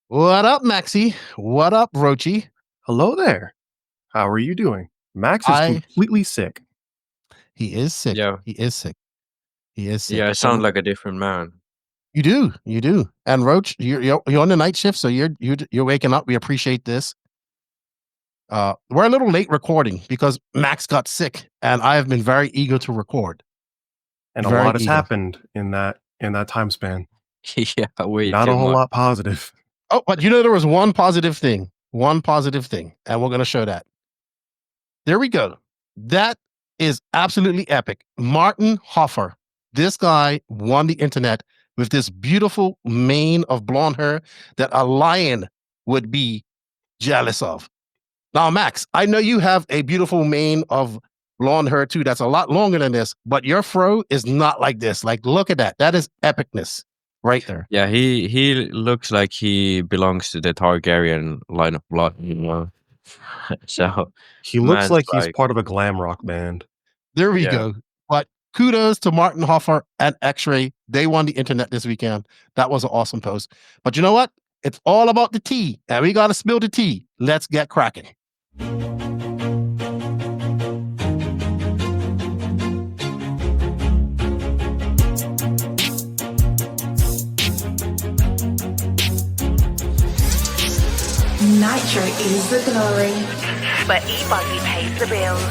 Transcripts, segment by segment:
What up, Maxie? What up, Roachy? Hello there. How are you doing? Max is I completely sick. He is sick. Yeah. He is sick. He is sick. Yeah, I sound like a different man. You do. And Roach, you're on the night shift, so you're waking up. We appreciate this. We're a little late recording because Max got sick, and I have been very eager to record. And a lot has happened in that time span. Yeah, way Not too a whole much. lot positive. Oh, but there was one positive thing. One positive thing, and we're going to show that. There we go. That is absolutely epic. Martin Hoffer. This guy won the internet with this beautiful mane of blonde hair that a lion would be jealous of. Now, Max, I know you have a beautiful mane of blonde hair too. That's a lot longer than this, but your fro is not like this. Like, look at that. That is epicness right there. Yeah, he looks like he belongs to the Targaryen line of blood, So he looks like he's part of a glam rock band. There we go. But kudos to Martin Hoffer and X-Ray. They won the internet this weekend. That was an awesome post. But you know what? It's all about the tea, and we got to spill the tea. Let's get cracking. Nitro is the glory, but E-Buggy pays the bills.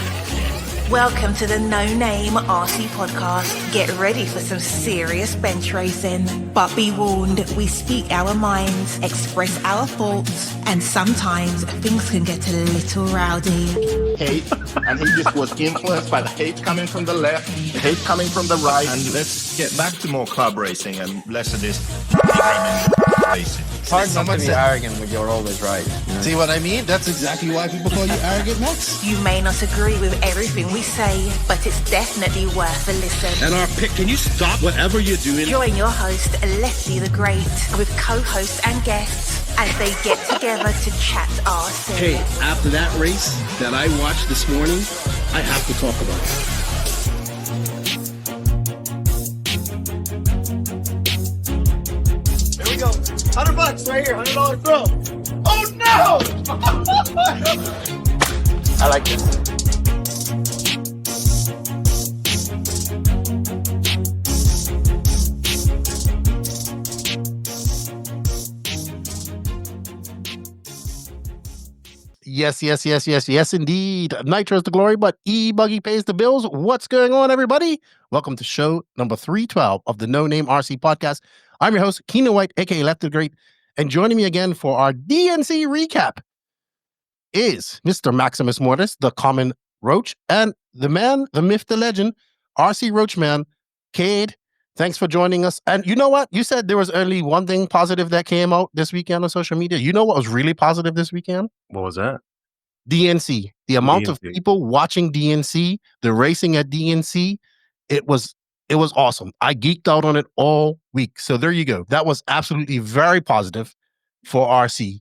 Welcome to the No Name RC podcast. Get ready for some serious bench racing. But be warned, we speak our minds, express our thoughts, and sometimes things can get a little rowdy. Hate, and he just was influenced by the hate coming from the left, the hate coming from the right. And let's get back to more club racing and less of this racing. It's hard not to be arrogant when you're always right. You know? See what I mean? That's exactly why people call you arrogant, Max. You may not agree with everything we say, but it's definitely worth a listen. And our pick, can you stop whatever you're doing? Join your host, Lefty the Great, with co-hosts and guests as they get together to chat RC. Hey, after that race that I watched this morning, I have to talk about it. Go. $100 right here, $100 throw. Oh no! I like this. Yes, indeed. Nitro is the glory, but E-Buggy pays the bills. What's going on, everybody? Welcome to show number 312 of the No Name RC podcast. I'm your host, Keenan White, aka Lefty the Great, and joining me again for our DNC recap is Mr. Maximus Mortis, the common Roach, and the man, the myth, the legend, RC Roach Man, Cade. Thanks for joining us. And you know what? You said there was only one thing positive that came out this weekend on social media. You know what was really positive this weekend? What was that? DNC. The amount of people watching DNC, the racing at DNC, it was awesome. I geeked out on it all week. So there you go. That was absolutely very positive for RC.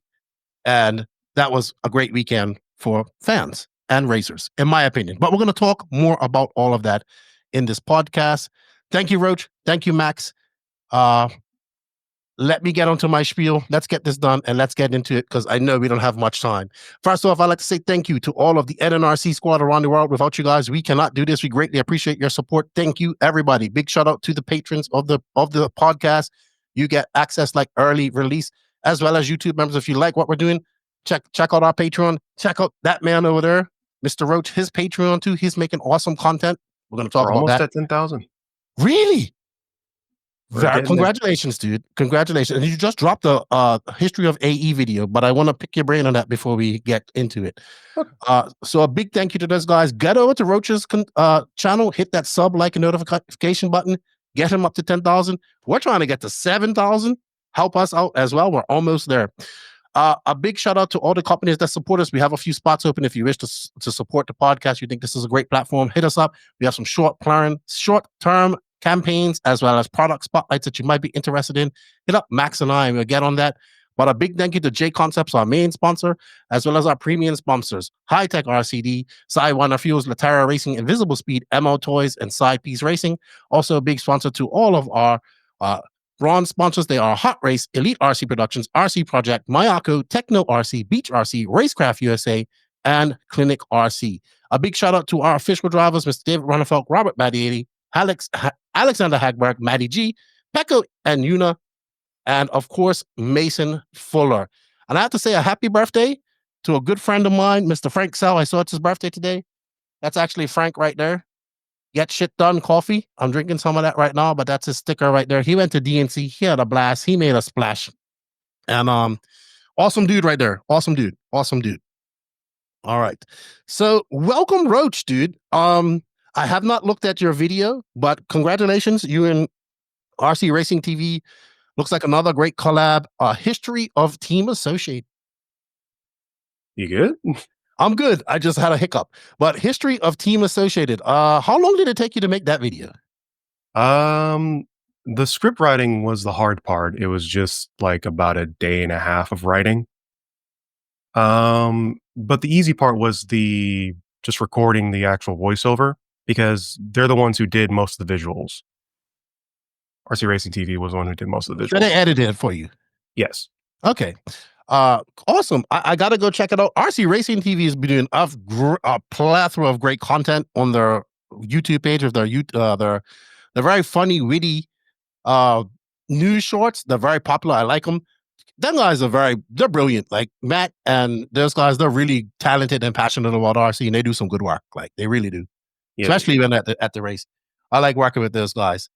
And that was a great weekend for fans and racers, in my opinion. But we're going to talk more about all of that in this podcast. Thank you, Roach. Thank you, Max. Let me get onto my spiel. Let's get this done and let's get into it because I know we don't have much time. First off, I'd like to say thank you to all of the NNRC squad around the world. Without you guys, we cannot do this. We greatly appreciate your support. Thank you, everybody. Big shout out to the patrons of the podcast. You get access like early release, as well as YouTube members. If you like what we're doing, check out our Patreon. Check out that man over there, Mr. Roach, his Patreon too. He's making awesome content. We're going to talk about that. Almost at 10,000. Really? Congratulations, dude. Congratulations. And you just dropped the history of AE video, but I want to pick your brain on that before we get into it. So a big thank you to those guys. Get over to Roach's channel, hit that sub, like, and notification button. Get him up to 10,000. We're trying to get to 7,000. Help us out as well. We're almost there. A big shout out to all the companies that support us. We have a few spots open. If you wish to support the podcast, you think this is a great platform, hit us up. We have some short-term campaigns as well as product spotlights that you might be interested in. Hit up Max and I, we'll get on that. But a big thank you to J Concepts, our main sponsor, as well as our premium sponsors, High Tech RCD, Sidewinder Fuels, Latera Racing, Invisible Speed, MO Toys, and Side Piece Racing. Also a big sponsor to all of our bronze sponsors, they are Hot Race, Elite RC Productions, RC Project, Mayako, Techno RC, Beach RC, Racecraft USA, and Clinic RC. A big shout out to our official drivers, Mr. David Runnefeldt, Robert Matty, Alexander Hagberg, Maddie G, Pecco and Yuna, and of course, Mason Fuller. And I have to say a happy birthday to a good friend of mine, Mr. Frank Sell. I saw it's his birthday today. That's actually Frank right there. Get Shit Done coffee. I'm drinking some of that right now, but that's his sticker right there. He went to DNC. He had a blast. He made a splash. And awesome dude right there. Awesome dude. Awesome dude. All right. So welcome, Roach, dude. I have not looked at your video, but congratulations. You and RC Racing TV. Looks like another great collab. History of Team Associated. You good? I'm good. I just had a hiccup. But History of Team Associated. How long did it take you to make that video? The script writing was the hard part. It was just like about a day and a half of writing. But the easy part was just recording the actual voiceover, because they're the ones who did most of the visuals. RC Racing TV was the one who did most of the visuals. So they edited it for you? Yes. Okay. Awesome. I got to go check it out. RC Racing TV has been doing a plethora of great content on their YouTube page of their very funny, witty news shorts. They're very popular. I like them. Them guys they're brilliant. Like Matt and those guys, they're really talented and passionate about RC, and they do some good work. Like they really do. Yeah. Especially when at the race. I like working with those guys.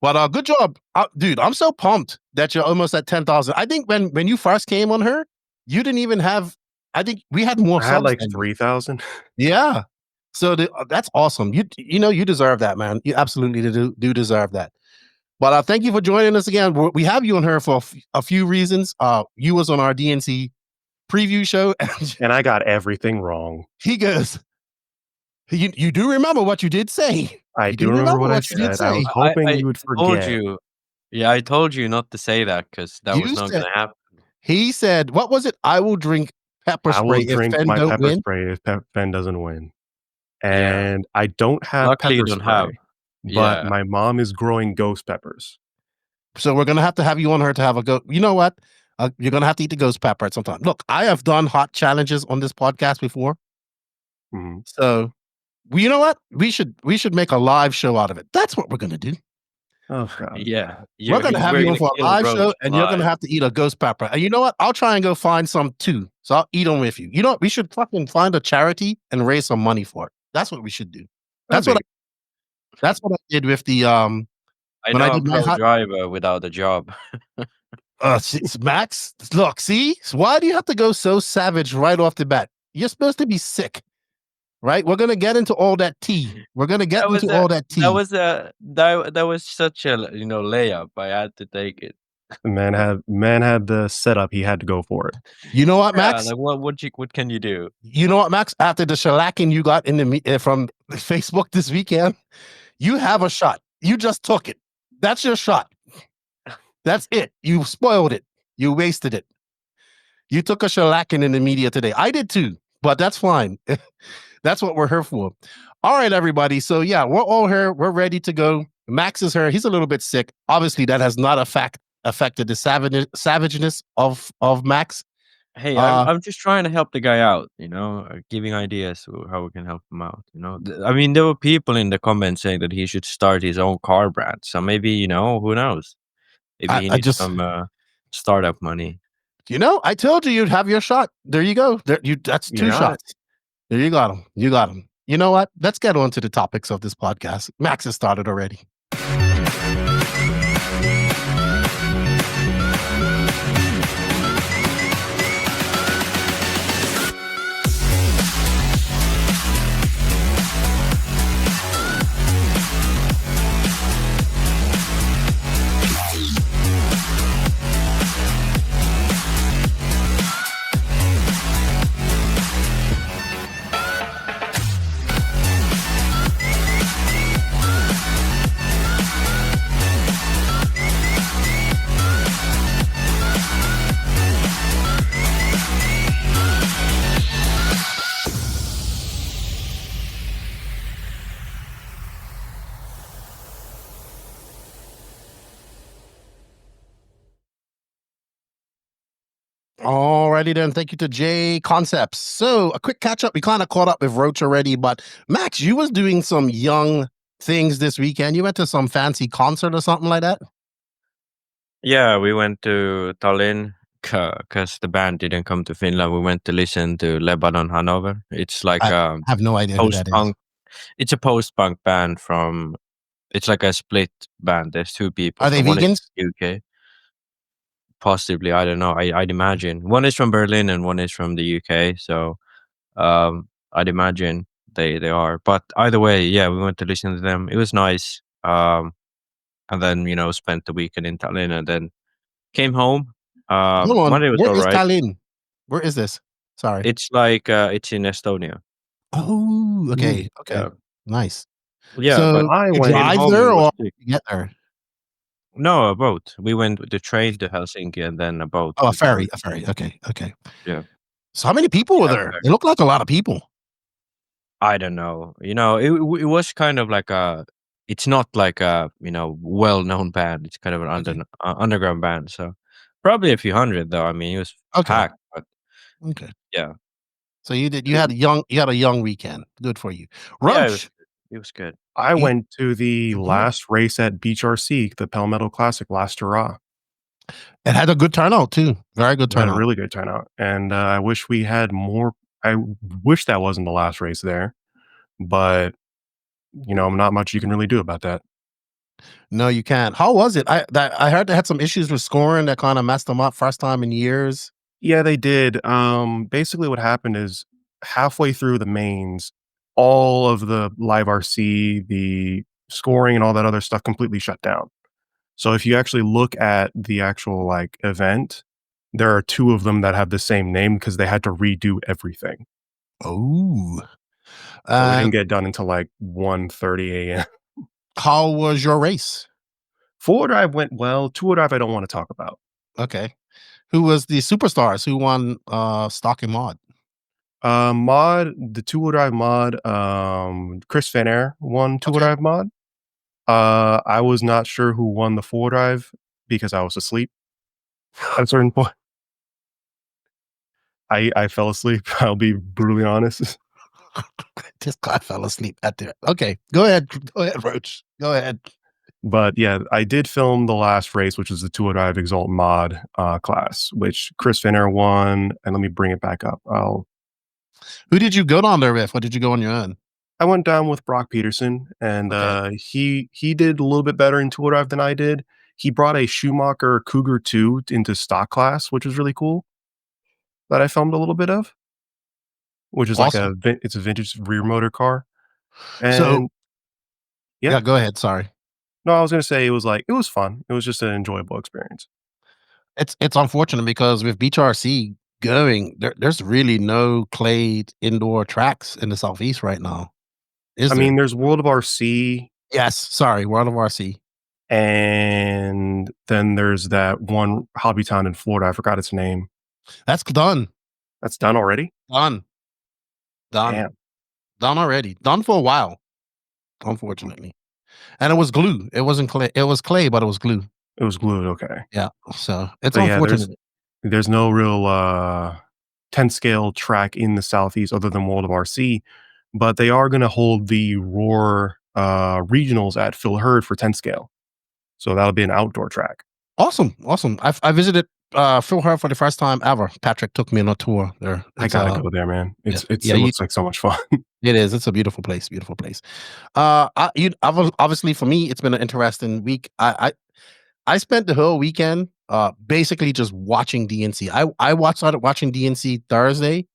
But good job, dude. I'm so pumped that you're almost at 10,000. I think when you first came on her, you didn't even have. I think we had more. I had like 3,000. Yeah. So that's awesome. You deserve that, man. You absolutely do deserve that. But thank you for joining us again. We have you on her for a few reasons. You was on our DNC preview show, and I got everything wrong. He goes, you do remember what you did say. I do remember what I said. I was hoping you would forget. I told you not to say that, because that was not going to happen. He said, what was it? I will drink pepper spray if Phend don't win. Spray if Phend doesn't win. And I don't have Luckily pepper you don't spray, have. but my mom is growing ghost peppers. So we're going to have you on her to have a go. You know what? You're going to have to eat the ghost pepper at some time. Look, I have done hot challenges on this podcast before. Mm-hmm. So, you know what? We should make a live show out of it. That's what we're going to do. Oh, God. Yeah. We're going to have you on for a live show, and you're going to have to eat a ghost pepper. And you know what? I'll try and go find some too. So I'll eat them with you. You know what? We should fucking find a charity and raise some money for it. That's what we should do. That's what I did with the I know a pro driver without a job. Max, look, see? Why do you have to go so savage right off the bat? You're supposed to be sick. Right? We're gonna get into all that tea. We're gonna get into all that tea. That was such a layup. I had to take it. The man had the setup. He had to go for it. You know what, Max? Like what can you do? You know what, Max? After the shellacking you got from Facebook this weekend, you have a shot. You just took it. That's your shot. That's it. You spoiled it. You wasted it. You took a shellacking in the media today. I did too, but that's fine. That's what we're here for. All right, everybody. So yeah, we're all here. We're ready to go. Max is here. He's a little bit sick. Obviously, that has not affected the savageness of Max. Hey, I'm just trying to help the guy out, giving ideas how we can help him out. I mean, there were people in the comments saying that he should start his own car brand. So maybe, who knows? Maybe he needs some startup money. I told you you'd have your shot. There you go. That's two shots. There you got him. You got him. You know what? Let's get on to the topics of this podcast. Max has started already. Alrighty then. Thank you to J Concepts. So a quick catch up. We kind of caught up with Roach already, but Max, you was doing some young things this weekend. You went to some fancy concert or something like that? Yeah, we went to Tallinn because the band didn't come to Finland. We went to listen to Lebanon Hanover. It's like I have no idea who that is. post-punk. It's a post-punk band from. It's like a split band. There's two people. Are they One vegans? is UK. Possibly, I don't know. I'd imagine one is from Berlin and one is from the UK. So I'd imagine they are. But either way, yeah, we went to listen to them. It was nice. And then spent the weekend in Tallinn and then came home. Hold on. Monday was Where all is right. Tallinn? Where is this? Sorry. It's like it's in Estonia. Oh, okay. Okay. Yeah. Nice. Yeah, So but I you went drive home, there it was or sick. you get there? No, a boat. We went with the train to Helsinki and then a boat. Oh, a to ferry. Tallinn. A ferry. Okay. Okay. Yeah. So how many people were Yeah, there? ferry. It looked like a lot of people. I don't know. It was kind of like a. It's not like a well-known band. It's kind of an Okay. underground band. So probably a few hundred though. I mean, it was Okay. packed, but Okay. yeah. So you had a young weekend. Good for you. Yeah, Roach. it was good. I You- went to the Mhm. last race at Beach RC, the Pell Metal Classic last hurrah. It had a good turnout too. Very good We had a turnout. really good turnout, and I wish we had more. I wish that wasn't the last race there, but not much you can really do about that. No, you can't. How was it? I heard they had some issues with scoring that kind of messed them up first time in years. Yeah, they did. Basically, what happened is halfway through the mains, all of the live RC, the scoring, and all that other stuff completely shut down. So if you actually look at the actual event, there are two of them that have the same name because they had to redo everything. Oh. So we didn't get done until 1:30 a.m. How was your race? Four-wheel drive went well. Two-wheel drive I don't want to talk about. Okay. Who was the superstars? Who won stock and mod? The two-wheel drive mod, Chris Van won two-wheel drive mod. I was not sure who won the four-wheel drive because I was asleep at a certain point. I fell asleep. I'll be brutally honest. This guy fell asleep at the. Okay, go ahead, Roach. Go ahead. But yeah, I did film the last race, which was the two-wheel drive Exalt mod class, which Chris Van won. And let me bring it back up. Who did you go down there with? Or did you go on your own? I went down with Brock Peterson, and he did a little bit better in two-wheel drive than I did. He brought a Schumacher Cougar 2 into stock class, which was really cool. That I filmed a little bit of, which is Awesome. it's a vintage rear motor car. And So yeah, go ahead. Sorry. no, I was gonna say it was fun. It was just an enjoyable experience. It's unfortunate because with Beach RC going, there's really no clay indoor tracks in the southeast right now. I mean, there's World of RC. Yes, sorry, World of RC. And then there's that one hobby town in Florida. I forgot its name. That's done. That's done already? Done. Damn. Done already. Done for a while, unfortunately. And it was glue. It wasn't clay. It was clay, but it was glue. It was glued. Okay. Yeah. So it's unfortunate. There's no real 10 scale track in the Southeast other than World of RC, but they are going to hold the Roar regionals at Phil Hurd for 10 scale. So that'll be an outdoor track. Awesome. I visited Phil Hurd for the first time ever. Patrick took me on a tour there. I gotta go there, man. It looks like so much fun. It is. It's a beautiful place. Beautiful place. Obviously for me, it's been an interesting week. I spent the whole weekend basically just watching DNC. I started watching DNC Thursday,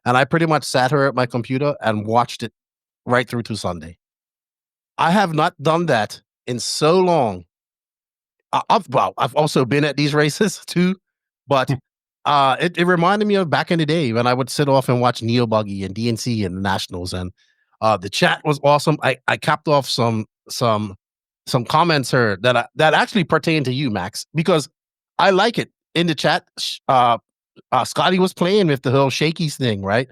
and I pretty much sat here at my computer and watched it right through to Sunday. I have not done that in so long. I've also been at these races too, but it reminded me of back in the day when I would sit off and watch E-Buggy and DNC and the Nationals, and the chat was awesome. I capped off some comments here that actually pertain to you, Max, because I like it in the chat. Scotty was playing with the whole shakies thing, right?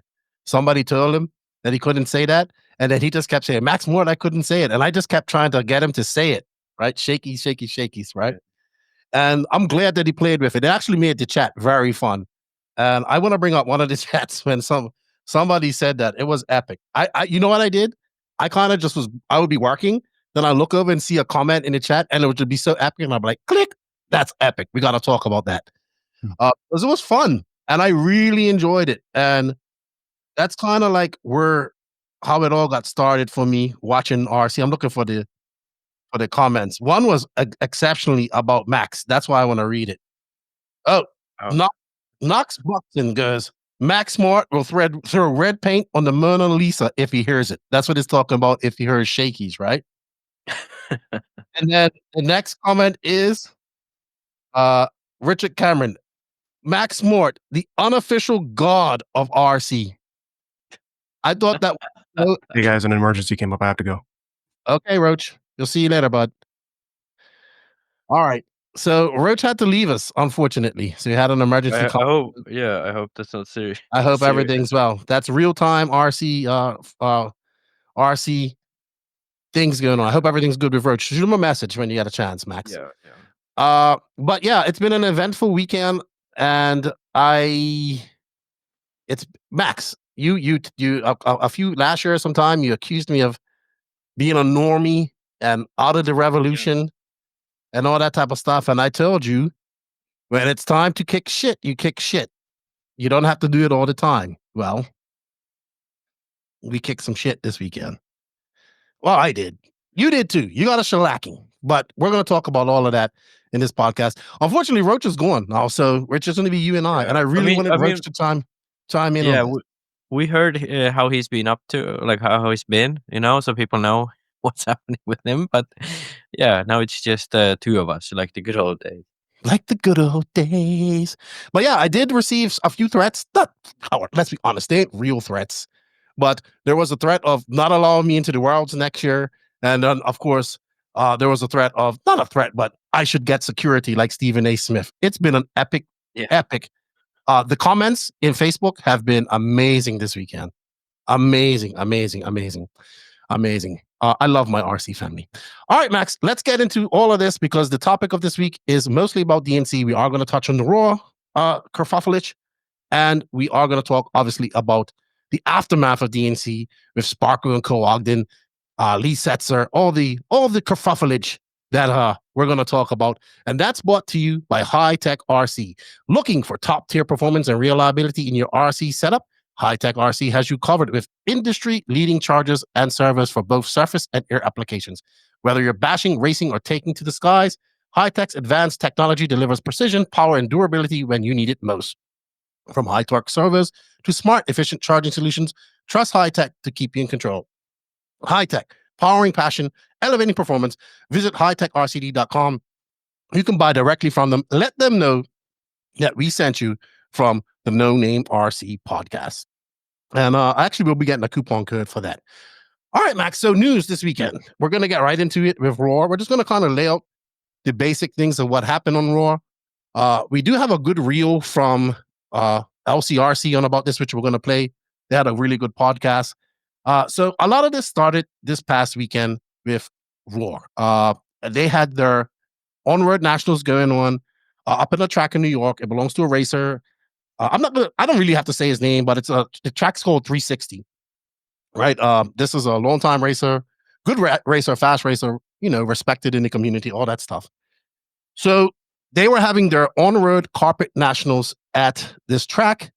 Somebody told him that he couldn't say that, and then he just kept saying, Max Moore, I couldn't say it, and I just kept trying to get him to say it. Right? Shakies, right? And I'm glad that he played with it. It actually made the chat very fun. And I want to bring up one of the chats when somebody said that it was epic. You know what I did? I kind of just I would be working, then I look over and see a comment in the chat, and it would just be so epic, and I'm like, click, that's epic. We got to talk about that. Because it was fun, and I really enjoyed it, and that's kind of like how it all got started for me watching RC. I'm looking for the comments. One was exceptionally about Max. That's why I want to read it. Knox Buxton goes, Max Smart will throw red paint on the Mona Lisa if he hears it. That's what it's talking about if he hears shakies, right? And then the next comment is Richard Cameron. Max Mort, the unofficial god of RC. I thought that Hey guys, an emergency came up. I have to go. Okay, Roach. You'll see you later, bud. All right. So Roach had to leave us, unfortunately. So he had an emergency I call. hope that's not serious. I hope everything's well. That's real-time RC RC things going on. I hope everything's good with Roach. Shoot him a message when you get a chance, Max. Yeah. But yeah, it's been an eventful weekend, and it's Max. You a few last year sometime you accused me of being a normie and out of the revolution and all that type of stuff. And I told you, when it's time to kick shit, you kick shit. You don't have to do it all the time. Well, we kicked some shit this weekend. Well, I did. You did too. You got a shellacking. But we're going to talk about all of that in this podcast. Unfortunately, Roach is gone now, so Rich is going to be you and I. And I really wanted Roach to chime in. Yeah, on we heard how he's been up to, like how he's been, so people know what's happening with him. But yeah, now it's just two of us, like the good old days. Like the good old days. But yeah, I did receive a few threats. Let's be honest, they ain't real threats. But there was a threat of not allowing me into the Worlds next year. And then, of course, there was a threat of, not a threat, but I should get security like Stephen A. Smith. It's been an epic. The comments in Facebook have been amazing this weekend. Amazing. I love my RC family. All right, Max, let's get into all of this because the topic of this week is mostly about DNC. We are going to touch on the Raw kerfuffle, and we are going to talk, obviously, about the aftermath of DNC with Sparko and Ogden, Lee Setzer, all the kerfuffle that we're going to talk about. And that's brought to you by High Tech RC. Looking for top-tier performance and reliability in your RC setup? High Tech RC has you covered with industry-leading chargers and servers for both surface and air applications. Whether you're bashing, racing, or taking to the skies, High Tech's advanced technology delivers precision, power, and durability when you need it most. From high-torque servers to smart, efficient charging solutions, trust High Tech to keep you in control. High Tech, powering passion, elevating performance. Visit hightechrcd.com. You can buy directly from them. Let them know that we sent you from the No Name RC podcast. And actually, we'll be getting a coupon code for that. All right, Max. So news this weekend. We're going to get right into it with Raw. We're just going to kind of lay out the basic things of what happened on Raw. We do have a good reel from LCRC on about this, which we're going to play. They had a really good podcast. So a lot of this started this past weekend with Raw. They had their on-road nationals going on up in a track in New York. It belongs to a racer. I don't really have to say his name, but the track's called 360, right? This is a long-time racer, good racer, fast racer, respected in the community, all that stuff. So they were having their on-road carpet nationals at this track.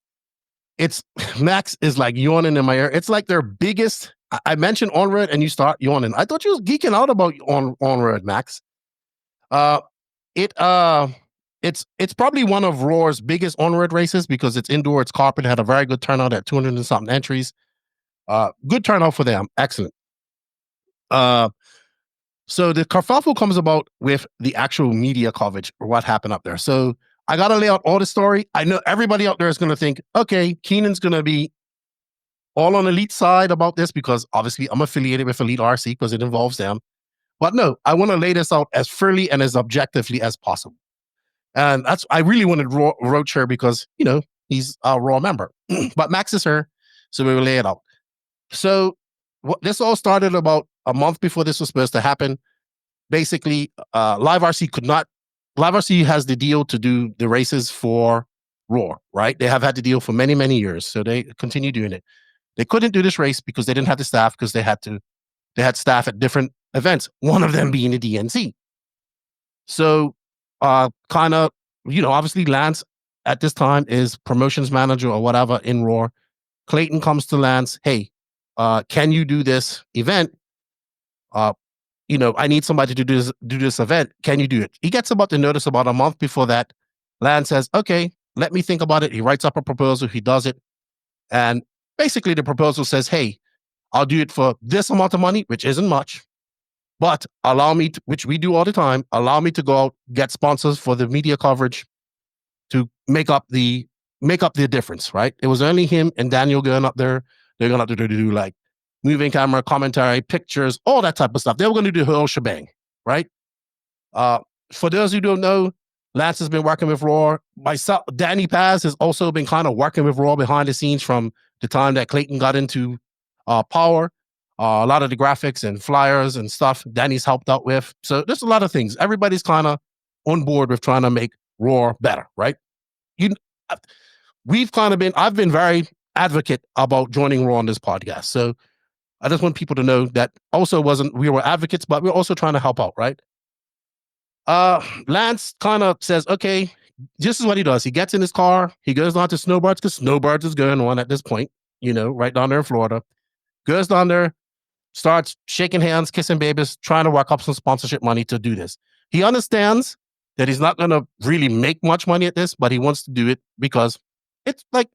Max is like yawning in my ear. It's like their biggest. I mentioned on-road and you start yawning. I thought you was geeking out about on-road, Max. It's probably one of Raw's biggest on-road races because it's indoor, it's carpet, had a very good turnout at 200 and something entries. Good turnout for them. Excellent. So the kerfuffle comes about with the actual media coverage or what happened up there. So I got to lay out all the story. I know everybody out there is going to think, okay, Keenan's going to be all on Elite side about this because obviously I'm affiliated with Elite RC because it involves them. But no, I want to lay this out as freely and as objectively as possible. And I really wanted Roach here because, he's a Raw member. But Max is here, so we will lay it out. So this all started about a month before this was supposed to happen. Basically, Live RC has the deal to do the races for Raw, right? They have had to deal for many, many years. So they continue doing it. They couldn't do this race because they didn't have the staff because they had staff at different events, one of them being the DNC. So kind of, obviously Lance at this time is promotions manager or whatever in Raw. Clayton comes to Lance, hey, can you do this event? I need somebody to do this event. Can you do it? He gets about the notice about a month before that. Lance says, okay, let me think about it. He writes up a proposal. He does it. And basically the proposal says, hey, I'll do it for this amount of money, which isn't much, but allow me to, which we do all the time, allow me to go out, get sponsors for the media coverage to make up the difference, right? It was only him and Daniel going up there. They're going to do like moving camera, commentary, pictures, all that type of stuff. They were going to do the whole shebang, right? For those who don't know, Lance has been working with Raw. Myself, Danny Paz has also been kind of working with Raw behind the scenes from the time that Clayton got into Power. A lot of the graphics and flyers and stuff Danny's helped out with. So there's a lot of things. Everybody's kind of on board with trying to make Raw better, right? I've been very advocate about joining Raw on this podcast. So I just want people to know that we were advocates, but we're also trying to help out, right? Lance kind of says, okay, this is what he does. He gets in his car. He goes down to Snowbirds because Snowbirds is going on at this point, right down there in Florida. Goes down there, starts shaking hands, kissing babies, trying to work up some sponsorship money to do this. He understands that he's not going to really make much money at this, but he wants to do it because it's like,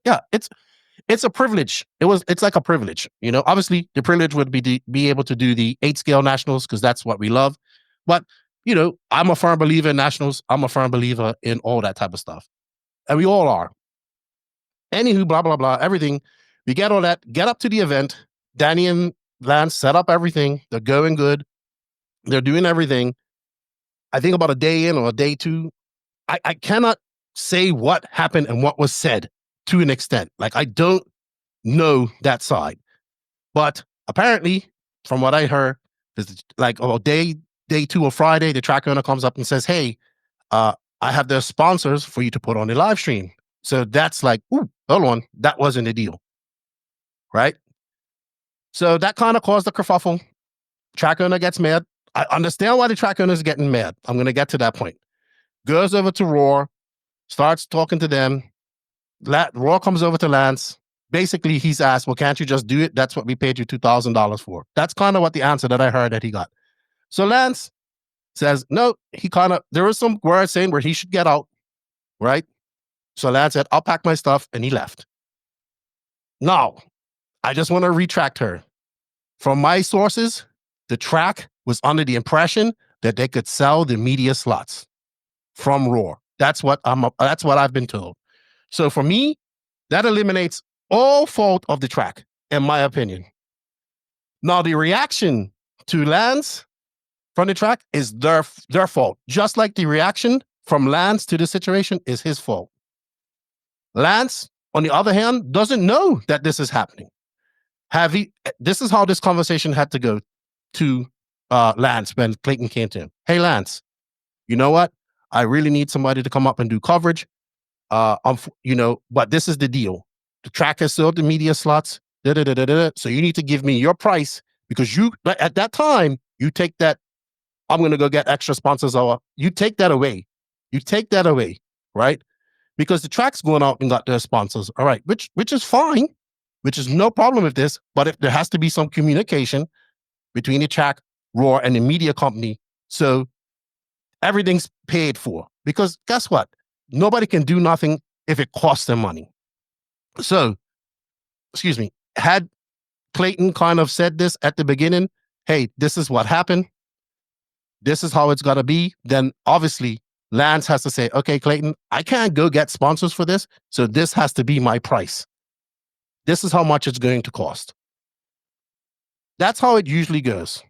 it's a privilege. It's like a privilege, obviously the privilege would be able to do the 8-scale nationals because that's what we love. But, I'm a firm believer in nationals. I'm a firm believer in all that type of stuff. And we all are. Anywho, blah, blah, blah, everything. We get all that, get up to the event. Danny and Lance set up everything. They're going good. They're doing everything. I think about a day in or a day two, I cannot say what happened and what was said to an extent. Like, I don't know that side. But apparently, from what I heard, like day two or Friday, the track owner comes up and says, hey, I have the sponsors for you to put on the live stream. So that's like, ooh, hold on. That wasn't a deal. Right? So that kind of caused a kerfuffle. Track owner gets mad. I understand why the track owner is getting mad. I'm going to get to that point. Goes over to Raw, starts talking to them. Raw comes over to Lance. Basically, he's asked, well, can't you just do it? That's what we paid you $2,000 for. That's kind of what the answer that I heard that he got. So Lance says, no, there was some word saying where he should get out, right? So Lance said, I'll pack my stuff, and he left. Now, I just want to retract her. From my sources, the track was under the impression that they could sell the media slots from Raw. That's what I've been told. So for me, that eliminates all fault of the track, in my opinion. Now, the reaction to Lance from the track is their fault. Just like the reaction from Lance to the situation is his fault. Lance, on the other hand, doesn't know that this is happening. This is how this conversation had to go to Lance when Clayton came to him. Hey, Lance, you know what? I really need somebody to come up and do coverage. But this is the deal. The track has sold the media slots. So you need to give me your price because at that time, you take that. I'm going to go get extra sponsors. You take that away. Right? Because the track's going out and got their sponsors. All right, which is fine, which is no problem with this. But if there has to be some communication between the track, Raw, and the media company, so everything's paid for. Because guess what? Nobody can do nothing if it costs them money. So, had Clayton kind of said this at the beginning, hey, this is what happened. This is how it's got to be. Then obviously Lance has to say, okay, Clayton, I can't go get sponsors for this. So this has to be my price. This is how much it's going to cost. That's how it usually goes.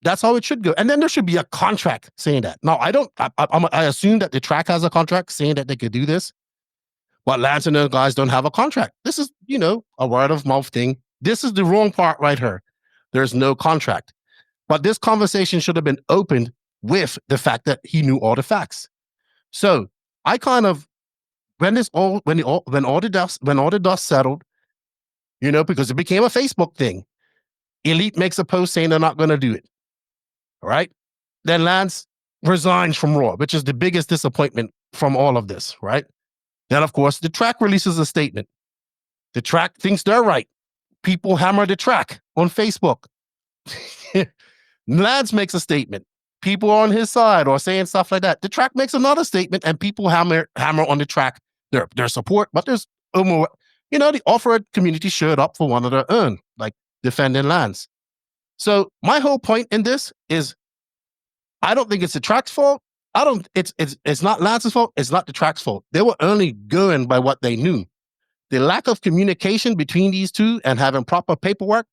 That's how it should go. And then there should be a contract saying that. Now, I assume that the track has a contract saying that they could do this, but Lance and the guys don't have a contract. This is, a word of mouth thing. This is the wrong part right here. There's no contract. But this conversation should have been opened with the fact that he knew all the facts. So I kind of when all the dust settled, because it became a Facebook thing, Elite makes a post saying they're not going to do it. All right. Then Lance resigns from Raw, which is the biggest disappointment from all of this, right? Then, of course, the track releases a statement. The track thinks they're right. People hammer the track on Facebook. Lance makes a statement. People are on his side or saying stuff like that. The track makes another statement, and people hammer on the track their support. But there's more, the offered community showed up for one of their own, like defending Lance. So my whole point in this is, I don't think it's the track's fault. It's not Lance's fault. It's not the track's fault. They were only going by what they knew. The lack of communication between these two and having proper paperwork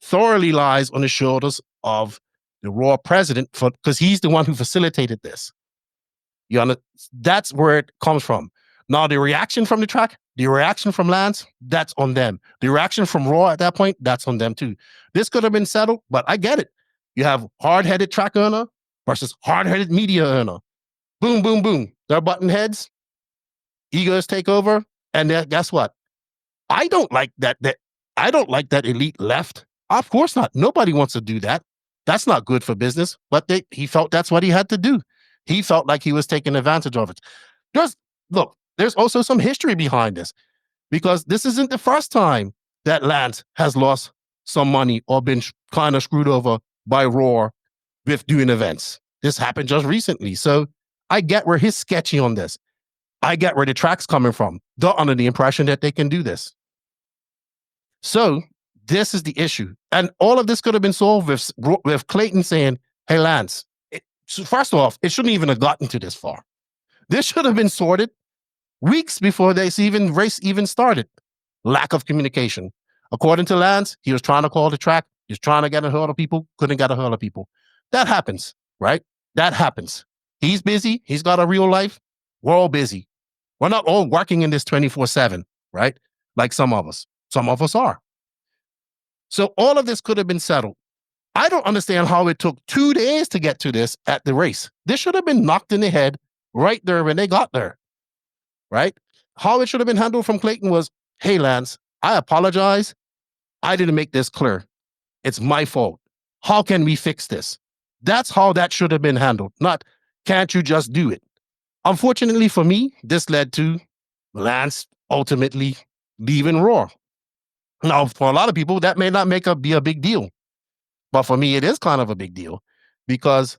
thoroughly lies on the shoulders of the Raw president, because he's the one who facilitated this. That's where it comes from. Now, the reaction from the track, the reaction from Lance, that's on them. The reaction from Raw at that point, that's on them too. This could have been settled, but I get it. You have hard-headed track owner versus hard-headed media owner. Boom, boom, boom. They're button heads. Egos take over. And guess what? I don't like that. I don't like that Elite left. Of course not. Nobody wants to do that. That's not good for business. But he felt that's what he had to do. He felt like he was taking advantage of it. There's also some history behind this, because this isn't the first time that Lance has lost some money or been kind of screwed over by Raw with doing events. This happened just recently. So I get where he's sketchy on this. I get where the track's coming from. They're under the impression that they can do this. So this is the issue. And all of this could have been solved with Clayton saying, hey, Lance, first off, it shouldn't even have gotten to this far. This should have been sorted weeks before race even started. Lack of communication. According to Lance, he was trying to call the track. He was trying to get a hold of people, couldn't get a hold of people. That happens, right? That happens. He's busy. He's got a real life. We're all busy. We're not all working in this 24/7, right? Like some of us. Some of us are. So all of this could have been settled. I don't understand how it took 2 days to get to this at the race. This should have been knocked in the head right there when they got there, right? How it should have been handled from Clayton was, hey, Lance, I apologize. I didn't make this clear. It's my fault. How can we fix this? That's how that should have been handled. Not, can't you just do it? Unfortunately for me, this led to Lance ultimately leaving Raw. Now, for a lot of people, that may not be a big deal. But for me, it is kind of a big deal, because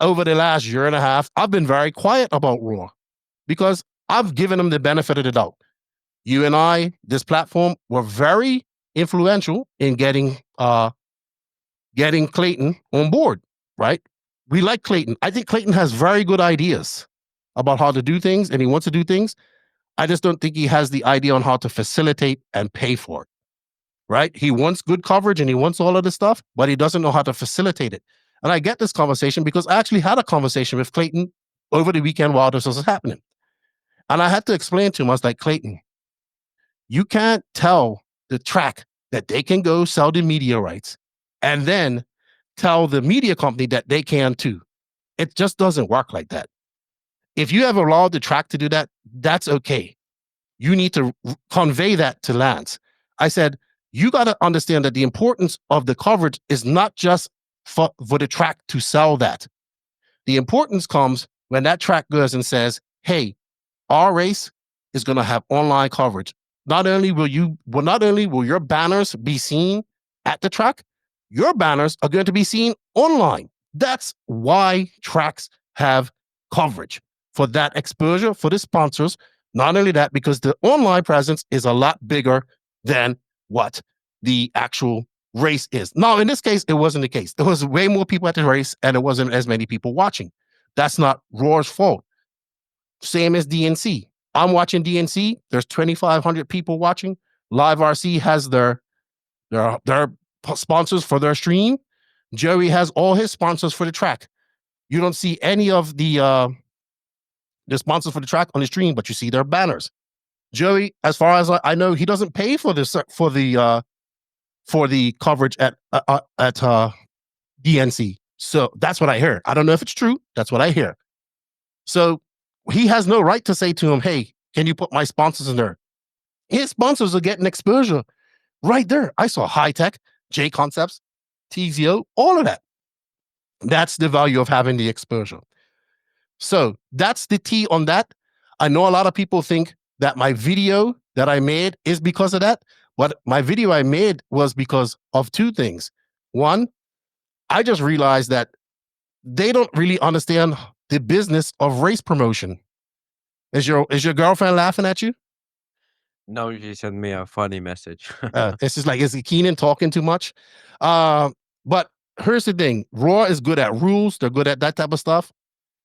over the last year and a half, I've been very quiet about Raw, because I've given them the benefit of the doubt. You and I, this platform, were very influential in getting Clayton on board, right? We like Clayton. I think Clayton has very good ideas about how to do things, and he wants to do things. I just don't think he has the idea on how to facilitate and pay for it, right? He wants good coverage and he wants all of this stuff, but he doesn't know how to facilitate it. And I get this conversation because I actually had a conversation with Clayton over the weekend while this was happening. And I had to explain to him, I was like, Clayton, you can't tell the track that they can go sell the media rights and then tell the media company that they can too. It just doesn't work like that. If you have allowed the track to do that, that's okay. You need to convey that to Lance. I said, you got to understand that the importance of the coverage is not just for the track to sell that. The importance comes when that track goes and says, hey, our race is going to have online coverage. Not only will your banners be seen at the track, your banners are going to be seen online. That's why tracks have coverage, for that exposure, for the sponsors. Not only that, because the online presence is a lot bigger than what the actual race is. Now, in this case, it wasn't the case. There was way more people at the race, and it wasn't as many people watching. That's not Raw's fault. Same as DNC. I'm watching DNC. There's 2,500 people watching. Live RC has their sponsors for their stream. Joey has all his sponsors for the track. You don't see any of the sponsors for the track on the stream, but you see their banners. Joey, as far as I know, he doesn't pay for this for the coverage at DNC. So that's what I hear. I don't know if it's true. That's what I hear. So he has no right to say to him, hey, Can you put my sponsors in there? His sponsors are getting exposure right there. I saw High Tech, J Concepts, TZO, all of that. That's the value of having the exposure. So that's the T on that. I know a lot of people think that my video that I made is because of that, but my video I made was because of two things. One, I just realized that they don't really understand the business of race promotion. Is your girlfriend laughing at you? No, she sent me a funny message. It's just like, is Keenan talking too much? But here's the thing. Raw is good at rules. They're good at that type of stuff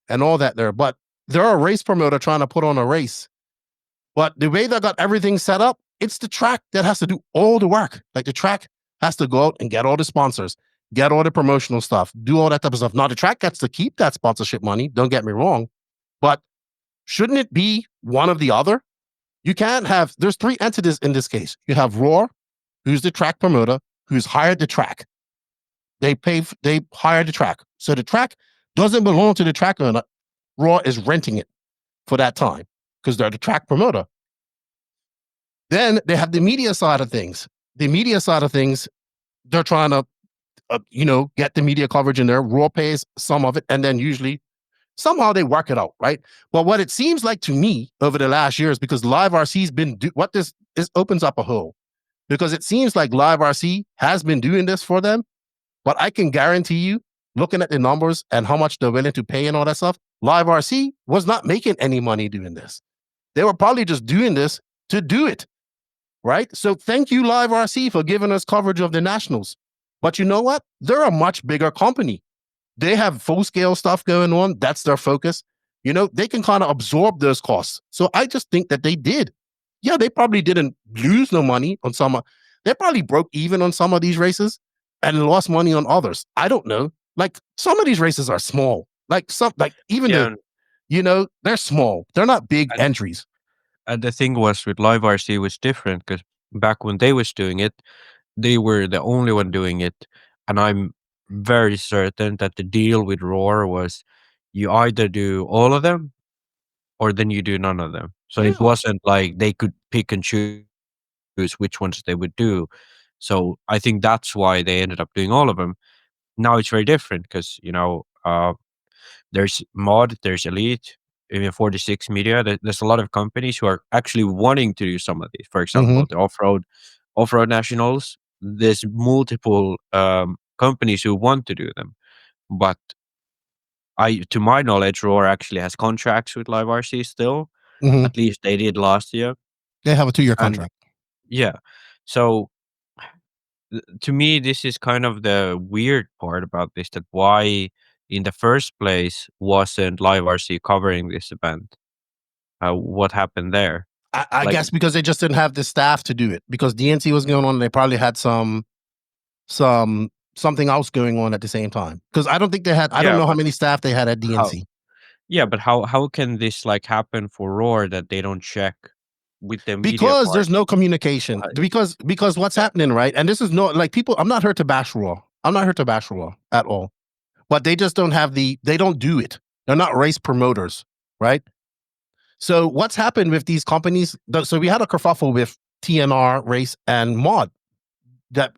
and all that there. But they're a race promoter trying to put on a race. But the way they got everything set up, it's the track that has to do all the work. Like the track has to go out and get all the sponsors, get all the promotional stuff, do all that type of stuff. Now the track gets to keep that sponsorship money. Don't get me wrong. But shouldn't it be one of the other? You can't have, there's three entities in this case. You have Raw, who's the track promoter, who's hired the track. They hired the track. So the track doesn't belong to the track owner. Raw is renting it for that time because they're the track promoter. Then they have the media side of things. The media side of things, they're trying to, get the media coverage in there. Raw pays some of it, and then usually somehow they work it out, right? But what it seems like to me over the last years, because Live RC's been this opens up a hole, because it seems like Live RC has been doing this for them, but I can guarantee you, looking at the numbers and how much they're willing to pay and all that stuff, Live RC was not making any money doing this. They were probably just doing this to do it, right? So thank you, Live RC, for giving us coverage of the Nationals. But you know what? They're a much bigger company. They have full-scale stuff going on. That's their focus. They can kind of absorb those costs. So I just think that they did. Yeah, they probably didn't lose no money on some. They probably broke even on some of these races and lost money on others. I don't know. Like some of these races are small. Like they're small. They're not big entries. And the thing was with Live RC was different because back when they was doing it, they were the only one doing it. And I'm very certain that the deal with Roar was you either do all of them or then you do none of them. So it wasn't like they could pick and choose which ones they would do. So I think that's why they ended up doing all of them. Now it's very different because, there's Mod, there's Elite, even 46 Media. There's a lot of companies who are actually wanting to do some of these. For example, the off-road nationals, there's multiple companies who want to do them. But to my knowledge, Roar actually has contracts with Live RC still. At least they did last year. They have a 2-year contract. Yeah. So to me, this is kind of the weird part about this, that why in the first place wasn't Live RC covering this event? What happened there? I guess because they just didn't have the staff to do it. Because DNC was going on, they probably had something else going on at the same time. Because I don't think they had. I don't know how many staff they had at DNC. But how can this happen for Roar that they don't check with them? Because there's no communication. Because what's happening, right? And this is people. I'm not here to bash Roar. I'm not here to bash Roar at all. But they just don't have they don't do it. They're not race promoters, right? So what's happened with these companies? So we had a kerfuffle with TNR, Race, and Mod. That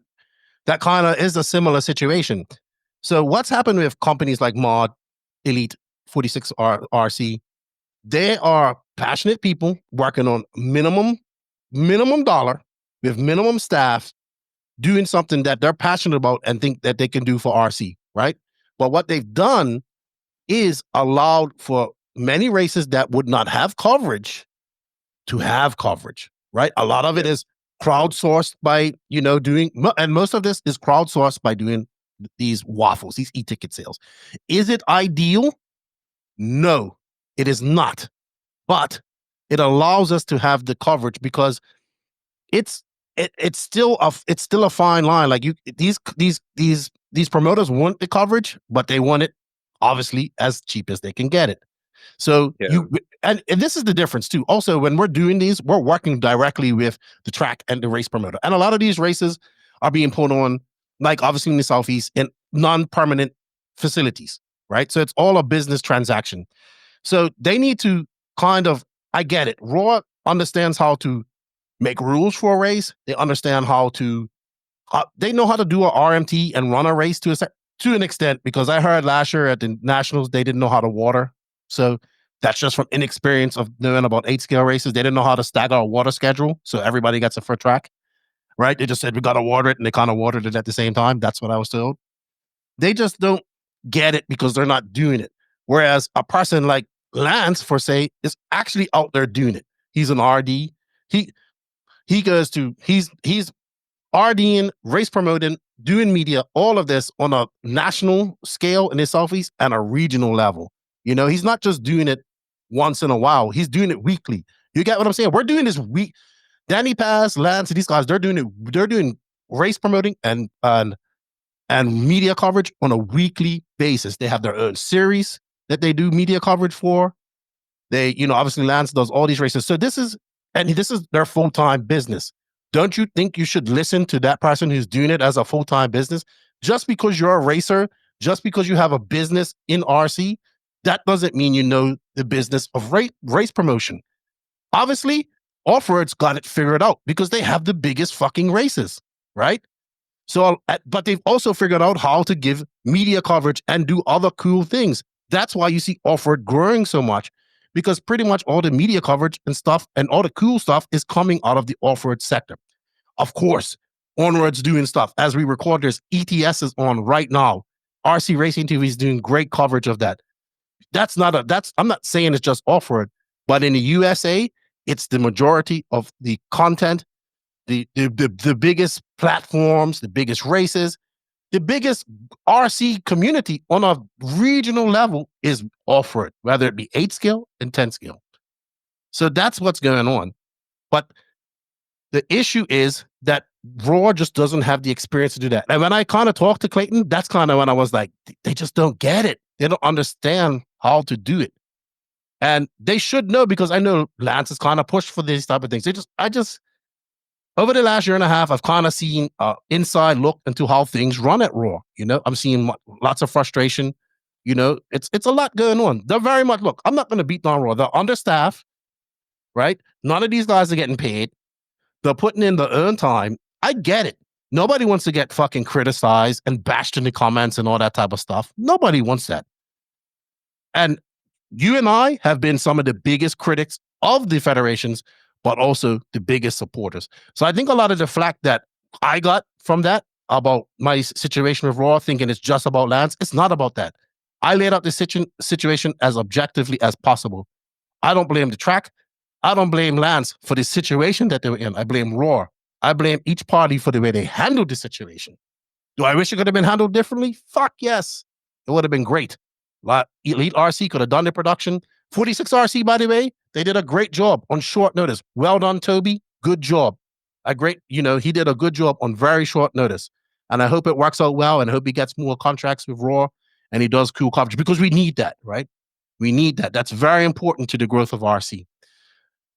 kind of is a similar situation. So what's happened with companies like Mod, Elite, 46 RC? They are passionate people working on minimum dollar with minimum staff, doing something that they're passionate about and think that they can do for RC, right? But what they've done is allowed for many races that would not have coverage to have coverage, right? A lot of it is crowdsourced by, doing, and most of this is crowdsourced by doing these waffles, these e-ticket sales. Is it ideal? No, it is not. But it allows us to have the coverage because it's still a fine line. Like these promoters want the coverage, but they want it obviously as cheap as they can get it. So and this is the difference too. Also, when we're doing these, we're working directly with the track and the race promoter. And a lot of these races are being put on, like obviously in the Southeast, in non-permanent facilities, right? So it's all a business transaction. So they need to kind of I get it. Raw understands how to make rules for a race. They understand how to, they know how to do a RMT and run a race to an extent, because I heard last year at the Nationals, they didn't know how to water. So that's just from inexperience of knowing about 8-scale races. They didn't know how to stagger a water schedule, so everybody gets a first track, right? They just said, we got to water it, and they kind of watered it at the same time. That's what I was told. They just don't get it because they're not doing it. Whereas a person like Lance, for say, is actually out there doing it. He's an RD. He goes to, he's RDing, race promoting, doing media, all of this on a national scale in the Southeast and a regional level. You know, he's not just doing it once in a while. He's doing it weekly. You get what I'm saying? We're doing this week. Danny Paz, Lance, these guys, they're doing it. They're doing race promoting and media coverage on a weekly basis. They have their own series that they do media coverage for. They, you know, obviously Lance does all these races. So this is their full-time business. Don't you think you should listen to that person who's doing it as a full-time business? Just because you're a racer, just because you have a business in RC, that doesn't mean you know the business of race promotion. Obviously, Off-Road's got it figured out because they have the biggest fucking races, right? So, but they've also figured out how to give media coverage and do other cool things. That's why you see Off-Road growing so much, because pretty much all the media coverage and stuff and all the cool stuff is coming out of the Off-Road sector. Of course, Onroad's doing stuff. As we record, there's ETS is on right now. RC Racing TV is doing great coverage of that. I'm not saying it's just Off-Road, but in the USA, it's the majority of the content, the biggest platforms, the biggest races, the biggest RC community on a regional level is Off-Road, whether it be 8-scale and 10-scale. So that's what's going on. But the issue is that Raw just doesn't have the experience to do that. And when I kind of talked to Clayton, that's kind of when I was like, they just don't get it. They don't understand how to do it. And they should know, because I know Lance is kind of pushed for these type of things. Over the last year and a half, I've kind of seen inside look into how things run at Raw. You know, I'm seeing lots of frustration. You know, it's a lot going on. They're very much, look, I'm not going to beat down Raw. They're understaffed, right? None of these guys are getting paid. They're putting in their own time. I get it. Nobody wants to get fucking criticized and bashed in the comments and all that type of stuff. Nobody wants that. And you and I have been some of the biggest critics of the federations, but also the biggest supporters. So I think a lot of the flack that I got from that about my situation with Raw, thinking it's just about Lance, it's not about that. I laid out the situation as objectively as possible. I don't blame the track. I don't blame Lance for the situation that they were in. I blame Raw. I blame each party for the way they handled the situation. Do I wish it could have been handled differently? Fuck yes. It would have been great. Elite RC could have done the production. 46 RC, by the way, they did a great job on short notice. Well done, Toby. Good job. He did a good job on very short notice. And I hope it works out well, and I hope he gets more contracts with Raw and he does cool coverage, because we need that, right? We need that. That's very important to the growth of RC.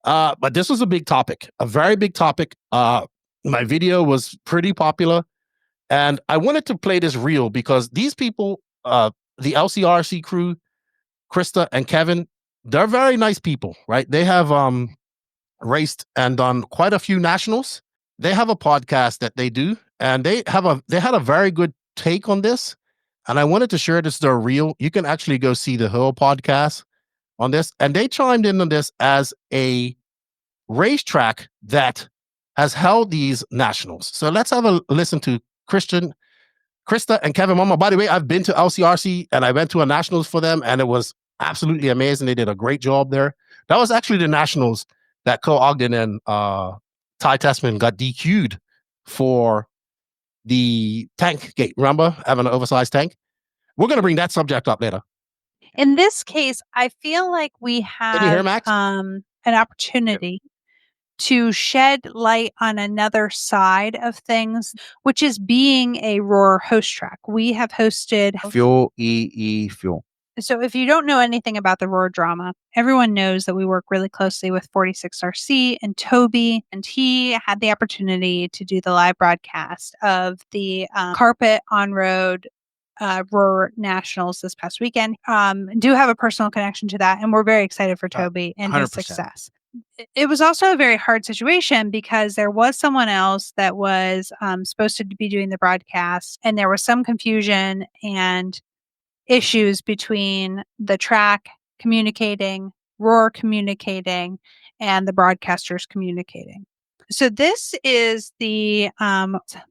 But this was a big topic, a very big topic. My video was pretty popular, and I wanted to play this reel because these people, the LCRC crew, Krista and Kevin, they're very nice people, right? They have raced and done quite a few nationals. They have a podcast that they do, and they had a very good take on this. And I wanted to share this their reel. You can actually go see the whole podcast on this. And they chimed in on this as a racetrack that has held these nationals. So let's have a listen to Krista and Kevin Mama. By the way, I've been to LCRC and I went to a nationals for them, and it was absolutely amazing. They did a great job there. That was actually the nationals that Ogden and Ty Tessman got DQ'd for the tank gate. Remember having an oversized tank? We're going to bring that subject up later. In this case, I feel like we Can you hear, have Max? an opportunity to shed light on another side of things, which is being a Roar host track. We have hosted Fuel, Fuel. So if you don't know anything about the Roar drama, everyone knows that we work really closely with 46RC and Toby, and he had the opportunity to do the live broadcast of the carpet on road Roar Nationals this past weekend. Do have a personal connection to that, and we're very excited for Toby and his 100%. success. It was also a very hard situation because there was someone else that was supposed to be doing the broadcast, and there was some confusion and issues between the track communicating, Roar communicating, and the broadcasters communicating. So this is the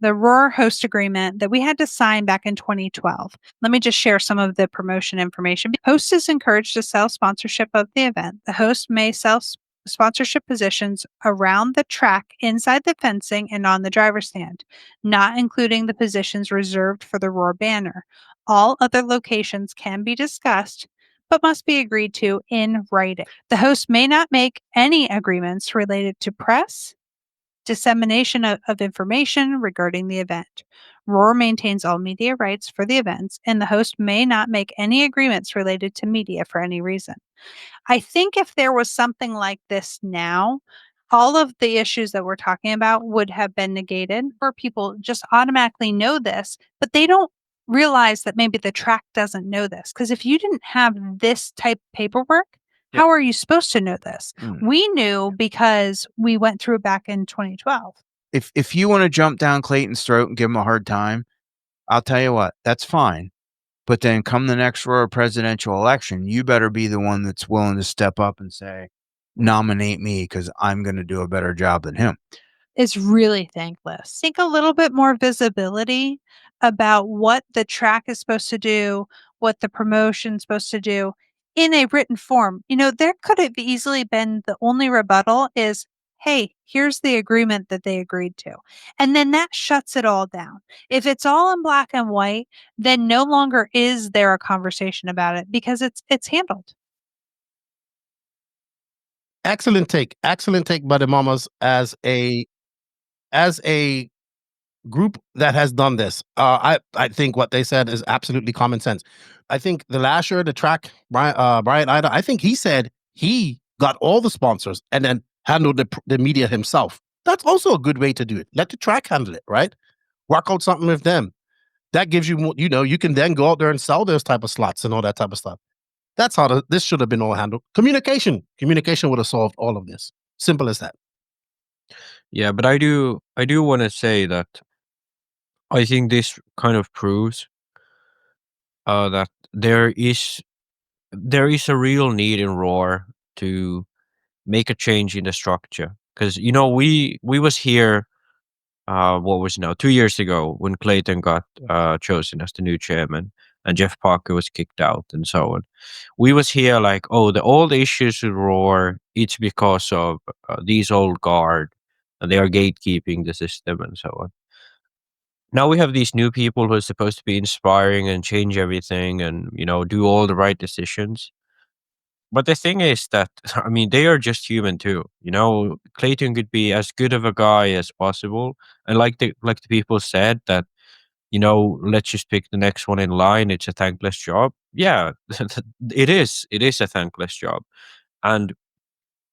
Roar host agreement that we had to sign back in 2012. Let me just share some of the promotion information. Host is encouraged to sell sponsorship of the event. The host may sell sponsorship positions around the track, inside the fencing, and on the driver's stand, not including the positions reserved for the Roar banner. All other locations can be discussed, but must be agreed to in writing. The host may not make any agreements related to press, dissemination of information regarding the event. Roar maintains all media rights for the events, and the host may not make any agreements related to media for any reason. I think if there was something like this now, all of the issues that we're talking about would have been negated, where people just automatically know this, but they don't realize that maybe the track doesn't know this. Because if you didn't have this type of paperwork, how are you supposed to know this? We knew because we went through it back in 2012. If you want to jump down Clayton's throat and give him a hard time, I'll tell you what, that's fine. But then come the next Roar presidential election, you better be the one that's willing to step up and say, nominate me because I'm going to do a better job than him. It's really thankless. Think a little bit more visibility about what the track is supposed to do, what the promotion's supposed to do in a written form. There could have easily been the only rebuttal is, hey, here's the agreement that they agreed to. And then that shuts it all down. If it's all in black and white, then no longer is there a conversation about it because it's handled. Excellent take by the mamas as a group that has done this. I think what they said is absolutely common sense. I think the last year, the track, Brian Ida, I think he said he got all the sponsors and then handled the media himself. That's also a good way to do it. Let the track handle it, right? Work out something with them. That gives you more, you can then go out there and sell those type of slots and all that type of stuff. That's how this should have been all handled. Communication would have solved all of this. Simple as that. Yeah, but I do want to say that I think this kind of proves that there is a real need in Roar to make a change in the structure, because we was here what was now 2 years ago when Clayton got chosen as the new chairman and Jeff Parker was kicked out and so on. We was here like, oh, all the issues with Roar, it's because of these old guard and they are gatekeeping the system and so on. Now we have these new people who are supposed to be inspiring and change everything and do all the right decisions. But the thing is that, I mean, they are just human too. Clayton could be as good of a guy as possible, and like the people said that, let's just pick the next one in line. It's a thankless job. Yeah, it is. It is a thankless job, and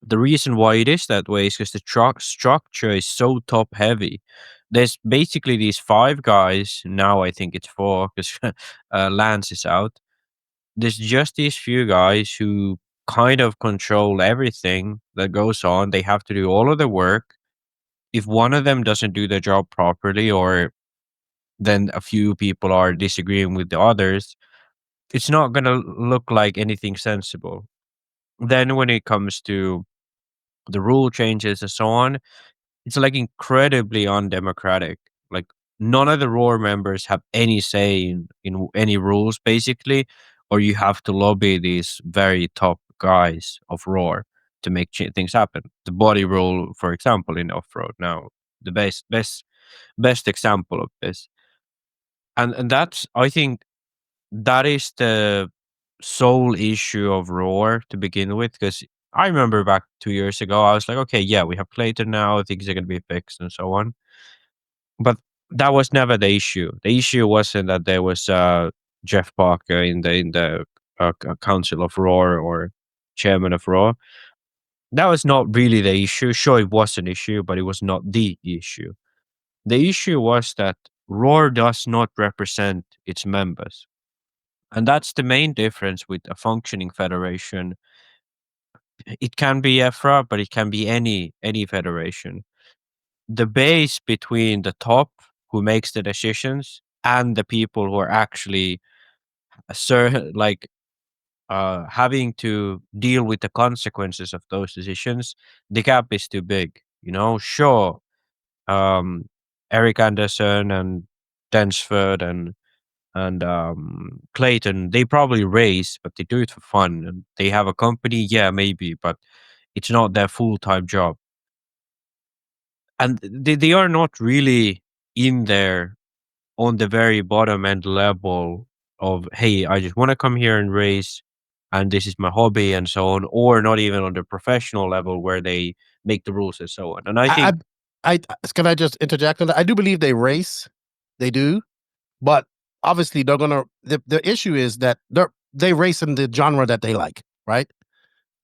the reason why it is that way is because the structure is so top heavy. There's basically these 5 guys now. I think it's 4 because Lance is out. There's just these few guys who kind of control everything that goes on. They have to do all of the work. If one of them doesn't do their job properly, or then a few people are disagreeing with the others, it's not going to look like anything sensible. Then when it comes to the rule changes and so on, it's like incredibly undemocratic. Like none of the Roar members have any say in any rules basically, or you have to lobby these very top guys of Roar to make things happen. The body rule, for example, in off-road now, the best example of this. And that's, I think that is the sole issue of Roar to begin with, because I remember back 2 years ago, I was like, okay, yeah, we have Clayton now, things are going to be fixed and so on. But that was never the issue. The issue wasn't that there was Jeff Parker in the Council of Roar or Chairman of Roar. That was not really the issue. Sure, it was an issue, but it was not the issue. The issue was that Roar does not represent its members. And that's the main difference with a functioning federation. It can be EFRA, but it can be any federation. The base between the top who makes the decisions and the people who are actually like having to deal with the consequences of those decisions, the gap is too big. You know, sure, Eric Anderson and Densford and Clayton, they probably race, but they do it for fun. And they have a company, yeah, maybe, but it's not their full-time job. And they are not really in there on the very bottom end level of, hey, I just want to come here and race, and this is my hobby and so on, or not even on the professional level where they make the rules and so on. And I think I can I just interject on that? I do believe they race, they do, but obviously they're gonna. The issue is that they race in the genre that they like, right?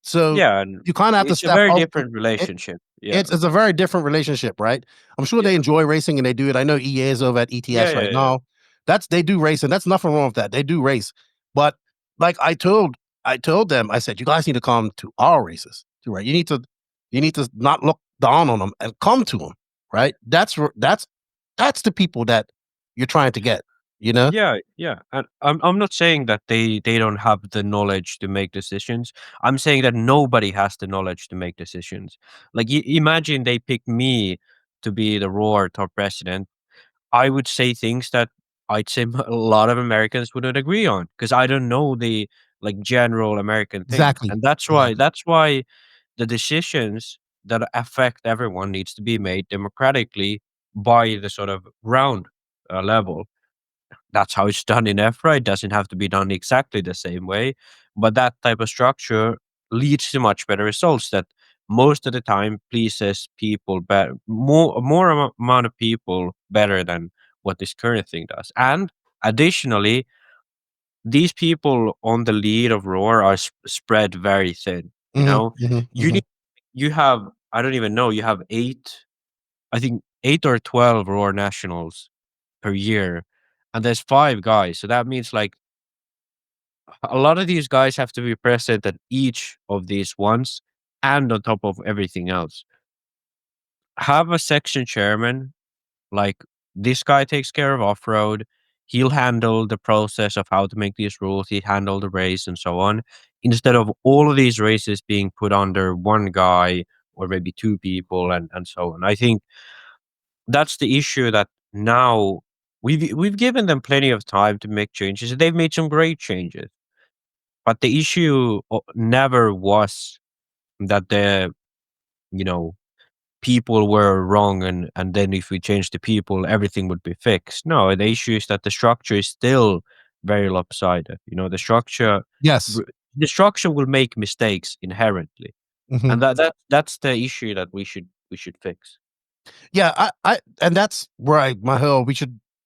So yeah, and you kind of have to it's a step very out. different relationship. Yeah, It's a very different relationship, right? I'm sure they enjoy racing and they do it. I know EA is over at ETS right now. They do racing. That's nothing wrong with that. They do race, but like I told them, I said, you guys need to come to our races, too, right? You need to not look down on them and come to them, right? That's the people that you're trying to get, you know? Yeah. And I'm not saying that they don't have the knowledge to make decisions. I'm saying that nobody has the knowledge to make decisions. Like imagine they picked me to be the Roar top president. I would say things that I'd say a lot of Americans wouldn't agree on because I don't know the like general American things. Exactly. And that's why the decisions that affect everyone needs to be made democratically by the sort of ground level. That's how it's done in EFRA. It doesn't have to be done exactly the same way, but that type of structure leads to much better results that most of the time pleases people better, amount of people better than what this current thing does. And additionally, these people on the lead of Roar are spread very thin. You know, you have, I don't even know, you have I think 8 or 12 Roar nationals per year, and there's 5 guys. So that means like a lot of these guys have to be present at each of these ones and on top of everything else. Have a section chairman, like this guy takes care of off-road. He'll handle the process of how to make these rules. He'll handle the race and so on. Instead of all of these races being put under one guy or maybe 2 people and so on. I think that's the issue that now we've given them plenty of time to make changes. They've made some great changes, but the issue never was that the people were wrong and then if we change the people everything would be fixed. No, the issue is that the structure is still very lopsided. The structure Yes. the structure will make mistakes inherently, and that's the issue that we should fix. Yeah, I and that's where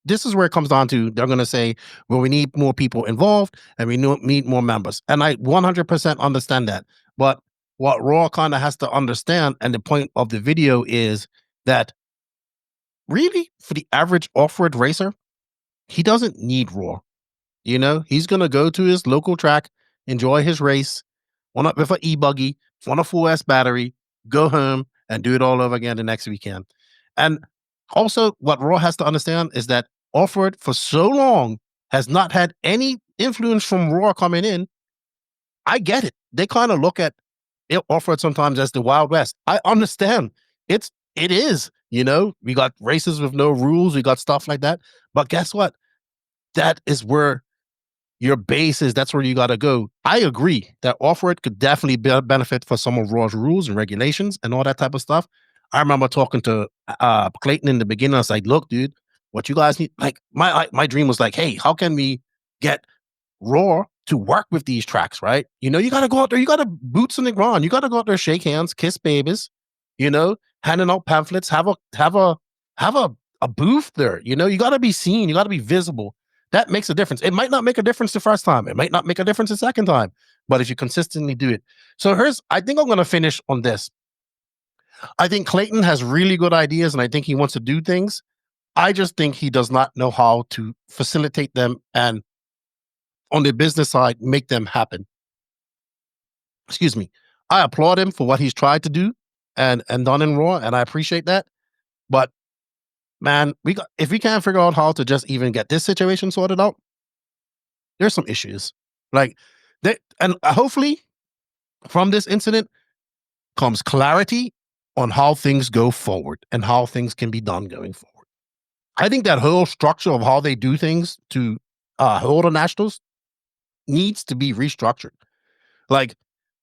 this is where it comes down to. They're going to say, well, we need more people involved and we need more members. And I 100% understand that. But what Raw kind of has to understand, and the point of the video is that really for the average off-road racer, he doesn't need Raw. He's going to go to his local track, enjoy his race, with an E-Buggy, on a full S battery, go home and do it all over again the next weekend. And also what Raw has to understand is that off-road for so long has not had any influence from Raw coming in. I get it. They kind of look at off-road sometimes as the Wild West. I understand. It is, we got races with no rules. We got stuff like that. But guess what? That is where your base is. That's where you got to go. I agree that off-road could definitely benefit for some of Raw's rules and regulations and all that type of stuff. I remember talking to Clayton in the beginning. I was like, look, dude, what you guys need, like my dream was like, hey, how can we get Raw to work with these tracks, right? You got to go out there, you got to boots on the ground, you got to go out there, shake hands, kiss babies, handing out pamphlets, have a booth there, you got to be seen, you got to be visible. That makes a difference. It might not make a difference the first time. It might not make a difference the second time, but if you consistently do it. So I think I'm going to finish on this. I think Clayton has really good ideas and I think he wants to do things. I just think he does not know how to facilitate them and on the business side, make them happen. Excuse me. I applaud him for what he's tried to do and done in Raw, and I appreciate that. But man, if we can't figure out how to just even get this situation sorted out, there's some issues. Like and hopefully from this incident comes clarity on how things go forward and how things can be done going forward. I think that whole structure of how they do things to hold the nationals needs to be restructured. Like,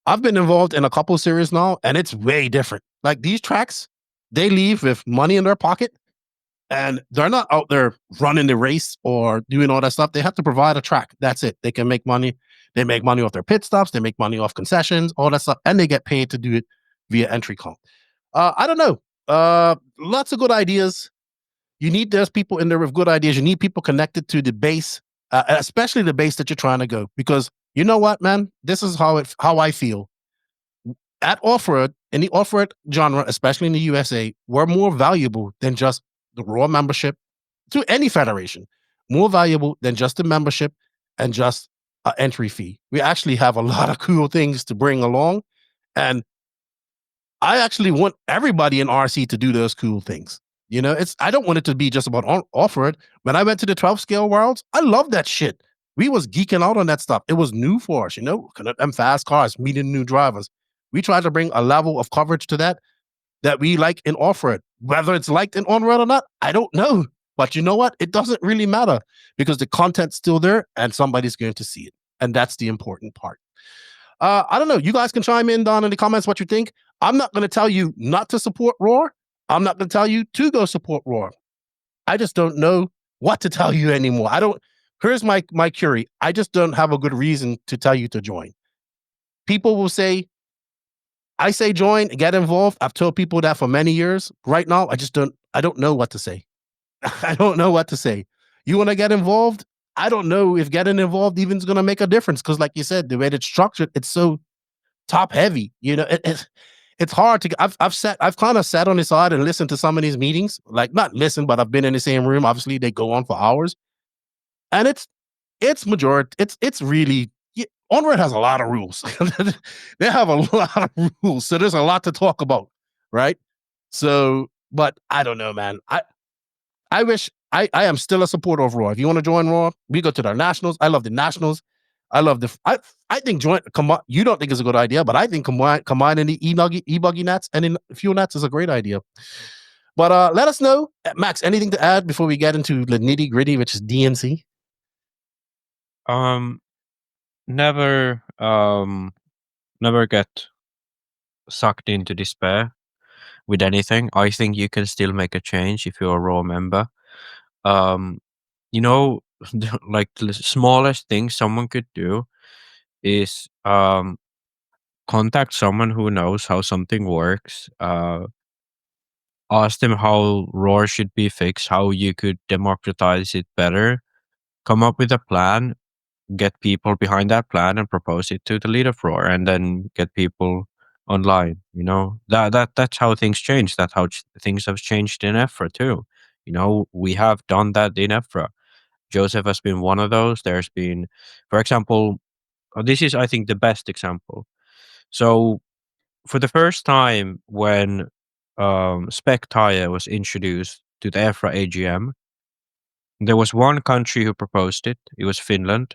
I've been involved in a couple series now, and it's way different. Like, these tracks, they leave with money in their pocket, and they're not out there running the race or doing all that stuff. They have to provide a track. That's it. They can make money. They make money off their pit stops. They make money off concessions, all that stuff, and they get paid to do it via entry comp. I don't know. Lots of good ideas. You need those people in there with good ideas. You need people connected to the base, especially the base that you're trying to go. Because you know what, man? This is how I feel. At Off-Road, in the off-road genre, especially in the USA, we're more valuable than just the Raw membership to any federation. More valuable than just the membership and just an entry fee. We actually have a lot of cool things to bring along. And I actually want everybody in RC to do those cool things. You know, I don't want it to be just about off-road. When I went to the 12 scale worlds, I love that shit. We was geeking out on that stuff. It was new for us, you know, them fast cars, meeting new drivers. We tried to bring a level of coverage to that we like in off-road. Whether it's liked in on-road or not, I don't know. But you know what? It doesn't really matter because the content's still there and somebody's going to see it. And that's the important part. I don't know. You guys can chime in down in the comments what you think. I'm not going to tell you not to support Raw. I'm not going to tell you to go support Raw. I just don't know what to tell you anymore. Here's my query. I just don't have a good reason to tell you to join. People will say, I say join, get involved. I've told people that for many years. Right now, I don't know what to say. I don't know what to say. You want to get involved? I don't know if getting involved even is going to make a difference. Because like you said, the way it's structured, it's so top heavy. You know, it's hard to. I've kind of sat on the side and listened to some of these meetings. Like not listen, but I've been in the same room. Obviously, they go on for hours, and it's majority. It's really Onward has a lot of rules. They have a lot of rules, so there's a lot to talk about, right? So, but I don't know, man. I wish I am still a supporter of Raw. If you want to join Raw, we go to the Nationals. I love the Nationals. I love I think you don't think it's a good idea, but I think combining the E-Buggy nats and in fuel nats is a great idea. But let us know. Max, anything to add before we get into the nitty gritty, which is DNC? Never get sucked into despair with anything. I think you can still make a change if you're a Raw member. You know, like the smallest thing someone could do is contact someone who knows how something works. Ask them how Raw should be fixed, how you could democratize it better. Come up with a plan, get people behind that plan, and propose it to the leader of Raw, and then get people online. You know, that's how things change. That's how things have changed in EFRA too. You know, we have done that in EFRA. Joseph has been one of those. There's been, for example, this is, I think, the best example. So, for the first time when Spec Tire was introduced to the EFRA AGM, there was one country who proposed it. It was Finland.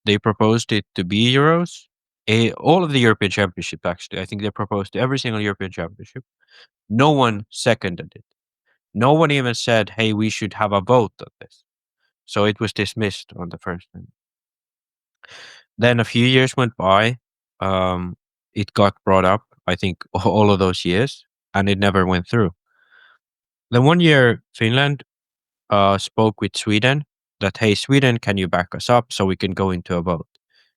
They proposed it to be Euros. All of the European Championship, actually. I think they proposed to every single European Championship. No one seconded it. No one even said, hey, we should have a vote on this. So it was dismissed on the first time. Then a few years went by. It got brought up, I think, all of those years, and it never went through. Then one year, Finland spoke with Sweden that, hey, Sweden, can you back us up so we can go into a vote?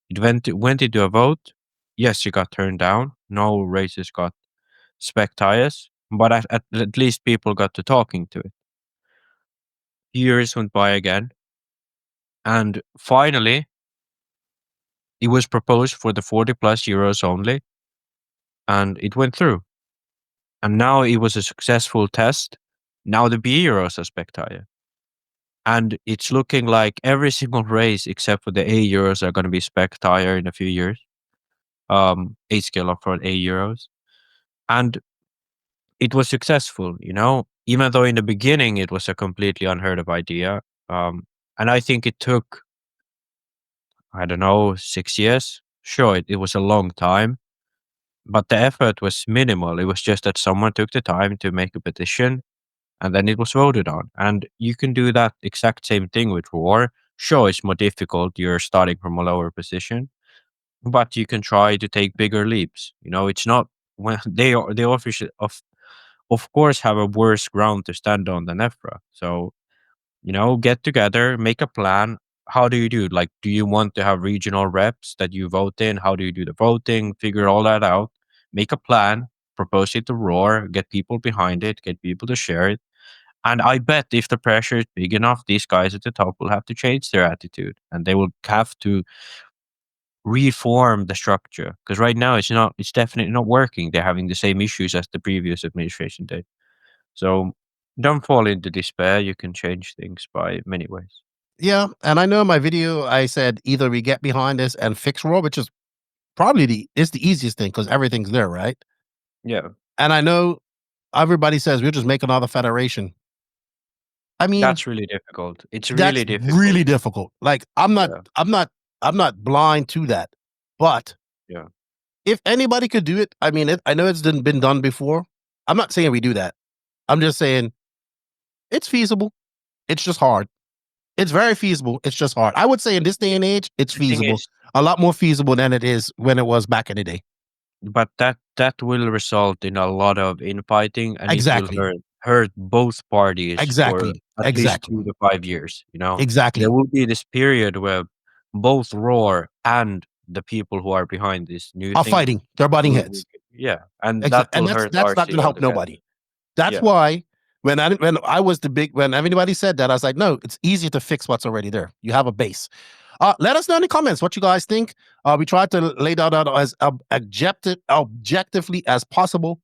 It went into a vote. Yes, it got turned down. No races got spec tires, but at least people got to talking to it. Years went by again. And finally, it was proposed for the 40 plus euros only, and it went through. And now it was a successful test. Now the B euros are spec tire. and it's looking like every single race except for the A Euros are going to be spec tire in a few years. 8 scale up for A Euros, and it was successful. Even though in the beginning it was a completely unheard of idea. And I think it took, I don't know, 6 years. Sure, it was a long time, but the effort was minimal. It was just that someone took the time to make a petition, and then it was voted on. And you can do that exact same thing with war. Sure, it's more difficult. You're starting from a lower position, but you can try to take bigger leaps. It's not when they officially of course have a worse ground to stand on than EFRA. So, get together, make a plan. How do you do it? Like, do you want to have regional reps that you vote in? How do you do the voting? Figure all that out. Make a plan, propose it to Roar, get people behind it, get people to share it. And I bet if the pressure is big enough, these guys at the top will have to change their attitude, and they will have to reform the structure, because right now it's definitely not working. They're having the same issues as the previous administration did. So don't fall into despair. You can change things by many ways. Yeah, and I know in my video I said either we get behind this and fix Raw, which is probably the easiest thing because everything's there, right? Yeah. And I know everybody says we'll just make another federation. I mean, That's really difficult. It's that's really difficult. really difficult. Like I'm not blind to that. But Yeah. if anybody could do it, I mean, I know it's been done before. I'm not saying we do that. I'm just saying it's feasible. It's just hard. It's very feasible. It's just hard. I would say in this day and age, it's The thing feasible. is, A lot more feasible than it is when it was back in the day. but that will result in a lot of infighting, and Exactly. it will hurt both parties for Exactly. at least Exactly. 2 to 5 years. Exactly. There will be this period where both Roar and the people who are behind this new Are thing fighting. They're butting will- heads. yeah, and Exa- that and will that's hurt that's not RC going to help altogether. nobody. That's Yeah. why when I was the big, when anybody said that, I was like, no, it's easier to fix what's already there. You have a base. Let us know in the comments what you guys think. We tried to lay that out as objectively as possible.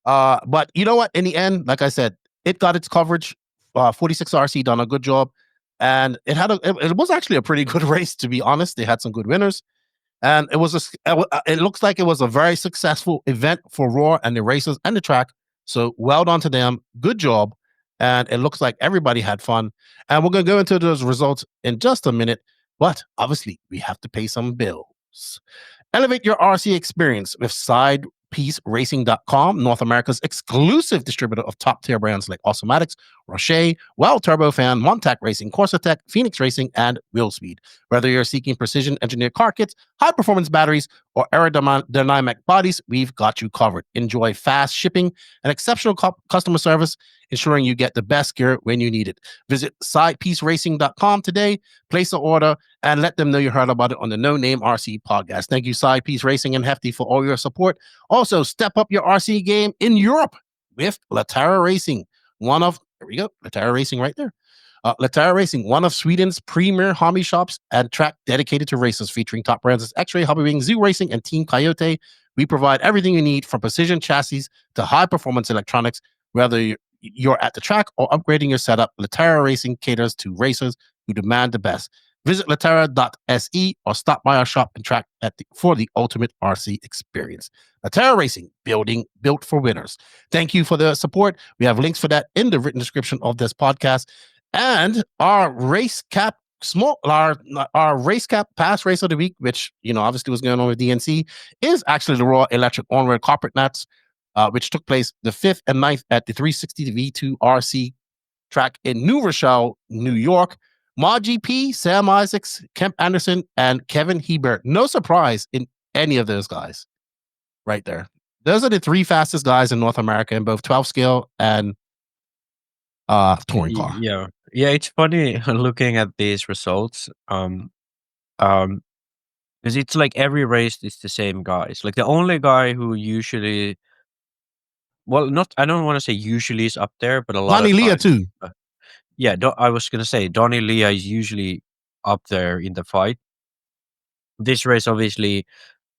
But you know what? In the end, like I said, it got its coverage. 46RC done a good job, and it was actually a pretty good race, to be honest. They had some good winners, and it looks like it was a very successful event for Roar and the racers and the track. So well done to them. Good job. And it looks like everybody had fun. And we're going to go into those results in just a minute. But obviously, we have to pay some bills. Elevate your RC experience with SidePieceRacing.com, North America's exclusive distributor of top-tier brands like Automatics, Roche, Wild Turbofan, Montac Racing, Corsa-Tech, Phoenix Racing, and Wheelspeed. Whether you're seeking precision-engineered car kits, high-performance batteries, or aerodynamic bodies, we've got you covered. Enjoy fast shipping and exceptional customer service, ensuring you get the best gear when you need it. Visit SidePieceRacing.com today, place an order, and let them know you heard about it on the No Name RC podcast. Thank you, Side Piece Racing and Hefty, for all your support. Also, step up your RC game in Europe with Latara Racing. There we go, Latara Racing right there. Latara Racing, one of Sweden's premier hobby shops and track dedicated to racers, featuring top brands as X-Ray, Hobby Wing, Zoo Racing, and Team Coyote. We provide everything you need, from precision chassis to high-performance electronics. Whether you're at the track or upgrading your setup, Latara Racing caters to racers who demand the best. Visit latara.se or stop by our shop and track for the ultimate RC experience. Latara Racing, built for winners. Thank you for the support. We have links for that in the written description of this podcast. And our race cap our race cap pass race of the week, which obviously was going on with DNC, is actually the Raw Electric On-Road Carpet Nats, which took place the 5th and 9th at the 360 V2 RC track in New Rochelle, New York. MoGP, Sam Isaacs, Kemp Anderson, and Kevin Hebert. No surprise in any of those guys right there. Those are the 3 fastest guys in North America in both 12 scale and touring car. Yeah. It's funny looking at these results. Because it's like every race is the same guys. Like the only guy who usually, I don't want to say usually is up there, but a lot Donnie of Leah times. too. I was gonna say Donnie Leah is usually up there in the fight. This race, obviously,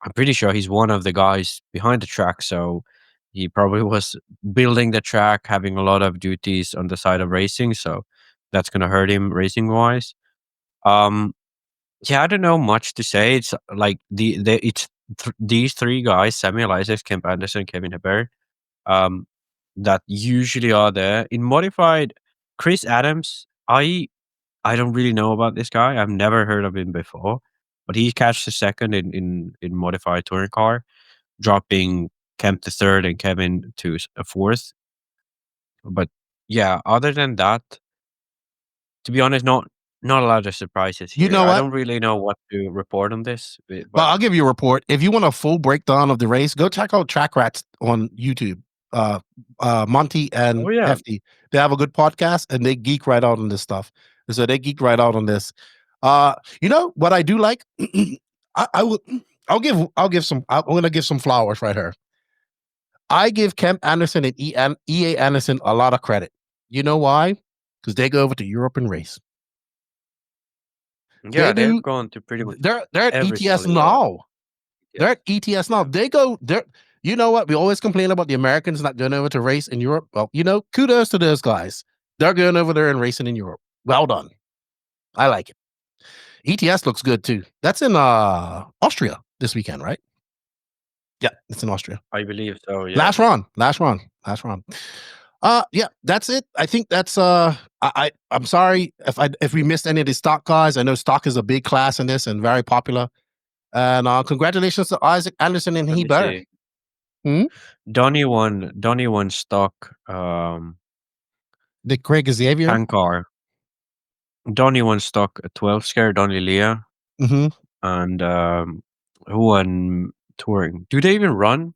I'm pretty sure he's one of the guys behind the track, so he probably was building the track, having a lot of duties on the side of racing. So that's gonna hurt him racing wise. Yeah, I don't know much to say. It's like these three guys: Samuel Isaacs, Kemp Anderson, Kevin Hebert, that usually are there in modified. Chris Adams, I don't really know about this guy. I've never heard of him before, but he catched the second in modified touring car, dropping Kemp to third and Kevin to a fourth. But yeah, other than that, to be honest, not a lot of surprises here. You know I what? don't really know what to report on this. Well, But I'll give you a report. If you want a full breakdown of the race, go check out Track Rats on YouTube. Monty and oh yeah, Hefty, they have a good podcast and they geek right out on this stuff. So they geek right out on this. You know what I do like? I'll give some. I'm gonna give some flowers right here. I give Kemp Anderson and EA Anderson a lot of credit. You know why? Because they go over to Europe and race. yeah, They they've do. gone to pretty much They're at every ETS single Europe. now. They're at ETS now. They go there. You know what? We always complain about the Americans not going over to race in Europe. Well, you know, kudos to those guys. They're going over there and racing in Europe. Well done. I like it. ETS looks good too. That's in Austria this weekend, right? Yeah, it's in Austria. I believe so. Yeah. Last run. Yeah, that's it. I think that's I'm sorry if we missed any of the stock guys. I know stock is a big class in this and very popular. And congratulations to Isaac Anderson and Let me Hebert. see. Donnie won stock. The Craig Xavier. Tank car. Donnie won stock 12 scare. Donnie Leah. Mm-hmm. And who won touring? Do they even run?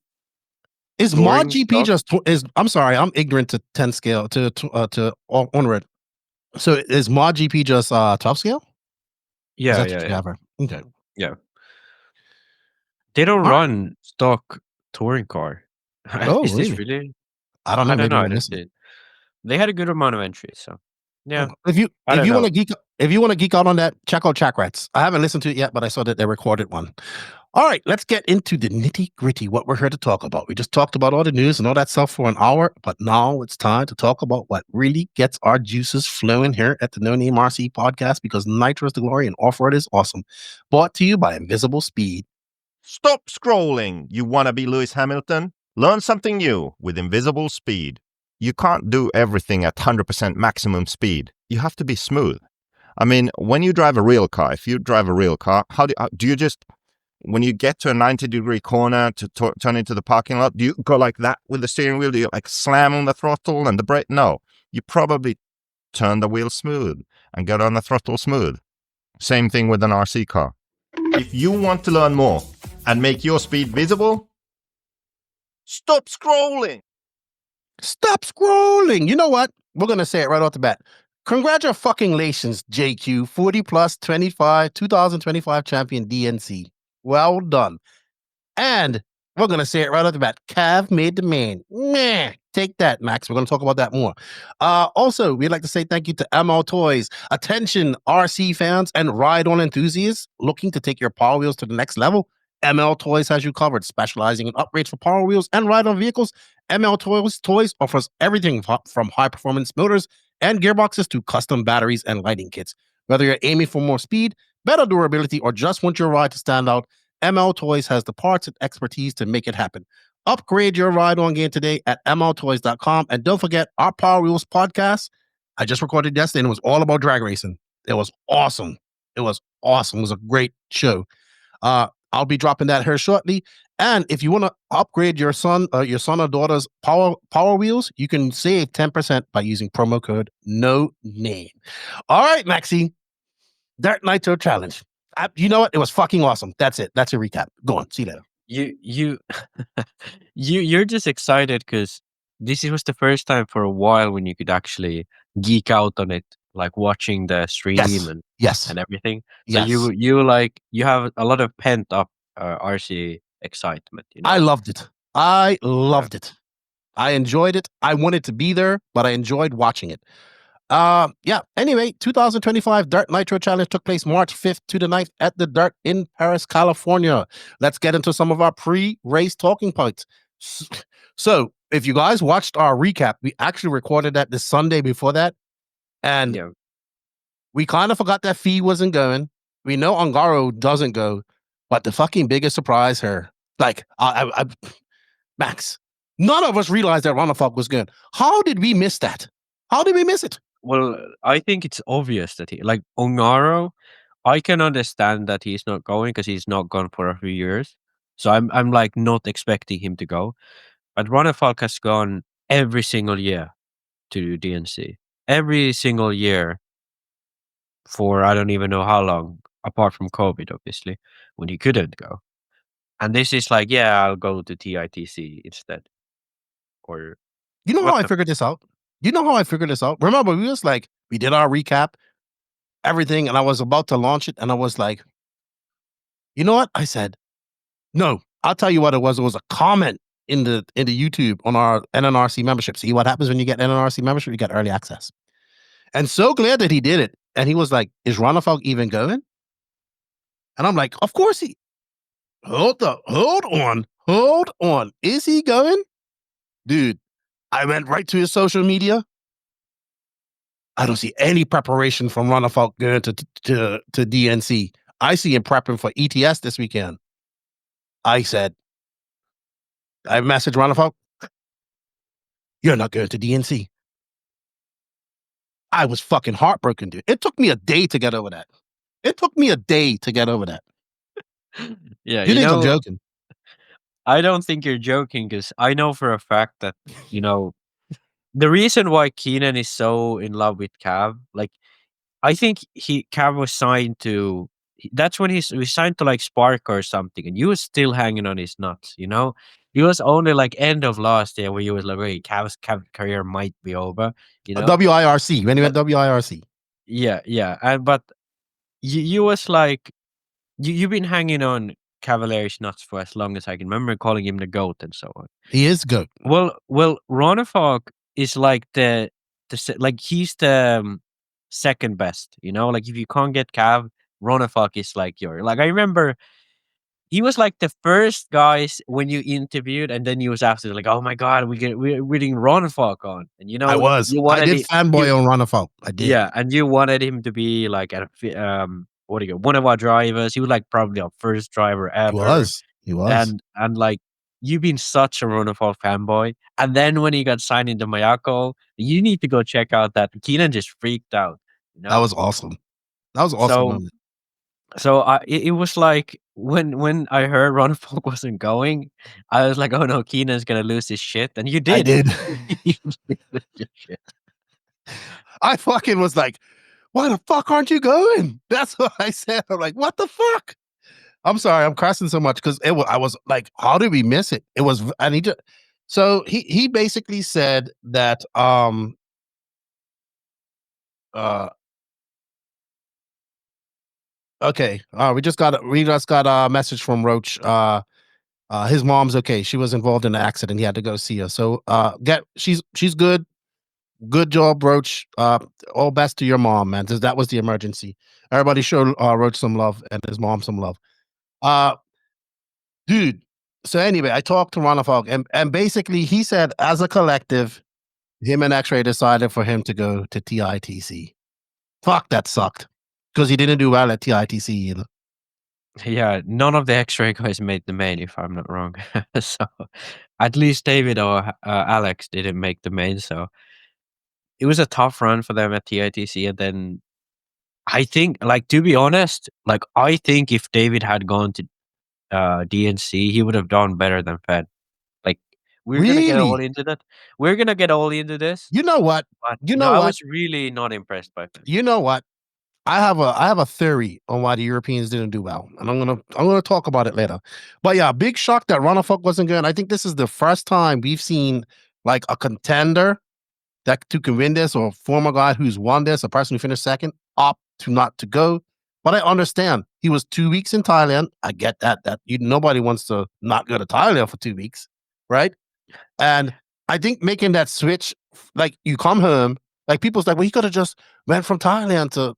Is touring MotoGP stock? just is? I'm sorry, I'm ignorant to 10 scale to onward. So is MotoGP just 12 scale? Yeah, Is that yeah. Okay. Yeah. They don't All right. run stock touring car. Oh, Is this really? really? I don't know. I don't Maybe know. we're I don't missing. see it. They had a good amount of entries, so yeah. If you I don't want know. to geek out on that, check out Track Rats. I haven't listened to it yet, but I saw that they recorded one. All right, let's get into the nitty gritty. What we're here to talk about. We just talked about all the news and all that stuff for an hour, but now it's time to talk about what really gets our juices flowing here at the No Name RC podcast, because Nitro is the glory and off-road is awesome. Brought to you by Invisible Speed. Stop scrolling, you wannabe Lewis Hamilton. Learn something new with Invisible Speed. You can't do everything at 100% maximum speed. You have to be smooth. I mean, when you drive a real car, if you drive a real car, how do you just, when you get to a 90-degree corner to turn into the parking lot, do you go like that with the steering wheel? Do you like slam on the throttle and the brake? No, you probably turn the wheel smooth and get on the throttle smooth. Same thing with an RC car. If you want to learn more and make your speed visible, stop scrolling. Stop scrolling. You know what? We're going to say it right off the bat. Congratulations, JQ, 40 plus 2025 champion DNC. Well done. And we're going to say it right off the bat. Cav made the man. Meh. Take that, Max. We're going to talk about that more. Also, we'd like to say thank you to ML Toys. Attention, RC fans and ride-on enthusiasts looking to take your Power Wheels to the next level. ML Toys has you covered, specializing in upgrades for Power Wheels and ride-on vehicles. ML Toys offers everything from high-performance motors and gearboxes to custom batteries and lighting kits. Whether you're aiming for more speed, better durability, or just want your ride to stand out, ML Toys has the parts and expertise to make it happen. Upgrade your ride-on game today at mltoys.com. And don't forget our Power Wheels podcast. I just recorded yesterday and it was all about drag racing. It was awesome. It was a great show. I'll be dropping that here shortly. And if you want to upgrade your son or daughter's Power Wheels, you can save 10% by using promo code NONAME. All right, Maxie. Dirt Nitro Challenge. You know what? It was fucking awesome. That's it. That's a recap. Go on. See you later. You're just excited because this was the first time for a while when you could actually geek out on it, like watching the stream and everything. So you have a lot of pent up RC excitement. You know? I loved it. I loved it. I enjoyed it. I wanted to be there, but I enjoyed watching it. Anyway, 2025 Dirt Nitro Challenge took place March 5th to the 9th at the Dirt in Paris, California. Let's get into some of our pre-race talking points. So, if you guys watched our recap, we actually recorded that the Sunday before that. And We kind of forgot that Fee wasn't going. We know Ongaro doesn't go, but the fucking biggest surprise her. Like, Max, none of us realized that Ronafalk was going. How did we miss that? How did we miss it? Well, I think it's obvious that like Ongaro, I can understand that he's not going because he's not gone for a few years. So I'm like not expecting him to go. But Ronafalk has gone every single year to DNC. Every single year for I don't even know how long, apart from COVID, obviously, when he couldn't go. And this is like, yeah, I'll go to TITC instead. Or you know how I figured this out? Remember, we did our recap, everything, and I was about to launch it, and I was like, you know what? I said, no, I'll tell you what it was. It was a comment in the YouTube on our NNRC membership. See what happens when you get NNRC membership? You get early access. And so glad that he did it. And he was like, is Ronafalk even going? And I'm like, of course he. Hold on. Is he going? Dude, I went right to his social media. I don't see any preparation from Ronafalk going to DNC. I see him prepping for ETS this weekend. I said, I messaged Ronafalk, you're not going to DNC. I was fucking heartbroken, dude. It took me a day to get over that. Yeah, you think I'm joking? I don't think you're joking because I know for a fact that, the reason why Keenan is so in love with Cav, like, I think Cav was signed to, that's when he signed to like Sparko or something, and you was still hanging on his nuts, It was only like end of last year where you was like, wait, Cav's career might be over, WIRC, when he went WIRC. Yeah. But you was like, you've been hanging on Cavalier's nuts for as long as I can remember, calling him the GOAT and so on. He is GOAT. Well, Ronafalk is like he's the second best, like if you can't get Cav, Ronafalk is like I remember he was like the first guys when you interviewed, and then he was after like, oh my god, we're getting Ronafalk on, and I did fanboy on Ronafalk. I did. Yeah, and you wanted him to be like one of our drivers. He was like probably our first driver ever. He was. And like you've been such a Ronafalk fanboy. And then when he got signed into Mayako, you need to go check out that Keenan just freaked out. That was awesome. So it was like when I heard Ronafalk wasn't going, I was like, oh no, Keenan's gonna lose his shit. And you did. I did. I fucking was like, why the fuck aren't you going? That's what I said. I'm like, what the fuck? I'm sorry, I'm cursing so much because I was like, how did we miss it? It was, I need to. So he basically said that okay, we just got a message from Roach. His mom's okay. She was involved in an accident. He had to go see her. So she's good. Good job, Roach. All best to your mom, man. That was the emergency. Everybody show Roach some love and his mom some love. Dude. So anyway, I talked to Ronafalk, and basically he said, as a collective, him and X-Ray decided for him to go to TITC. Fuck, that sucked because he didn't do well at TITC either. Yeah, none of the X-Ray guys made the main, if I'm not wrong. So at least David or Alex didn't make the main. So it was a tough run for them at TITC. And then I think, like, to be honest, like, I think if David had gone to DNC, he would have done better than Phend. Like, we're gonna get all into that. We're gonna get all into this. You know what? But, I was really not impressed by Phend. You know what? I have a theory on why the Europeans didn't do well, and I'm gonna talk about it later. But yeah, big shock that Ronafalk wasn't good. I think this is the first time we've seen like a contender that can win this, or a former guy who's won this, a person who finished second, opt to not to go. But I understand he was 2 weeks in Thailand. I get that nobody wants to not go to Thailand for 2 weeks, right? And I think making that switch, like you come home, like people's like, well, he could have just went from Thailand to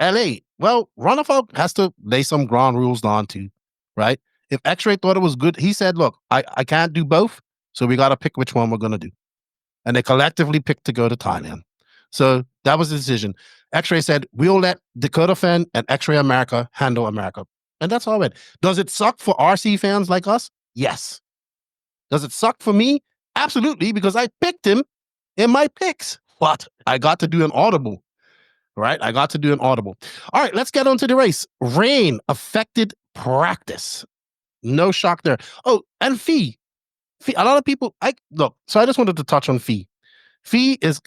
LA. Well, Ronafalk has to lay some ground rules down too, right? If X-Ray thought it was good, he said, look, I can't do both, so we got to pick which one we're going to do. and they collectively picked to go to Thailand. So that was the decision. X-Ray said, we'll let Dakotah Phend and X-Ray America handle America. And that's all it went. Does it suck for RC fans like us? Yes. Does it suck for me? Absolutely, because I picked him in my picks. But I got to do an audible, right? I got to do an audible. All right, let's get on to the race. Rain affected practice. No shock there. Oh, and Fee. A lot of people, so I just wanted to touch on Fee. Fee is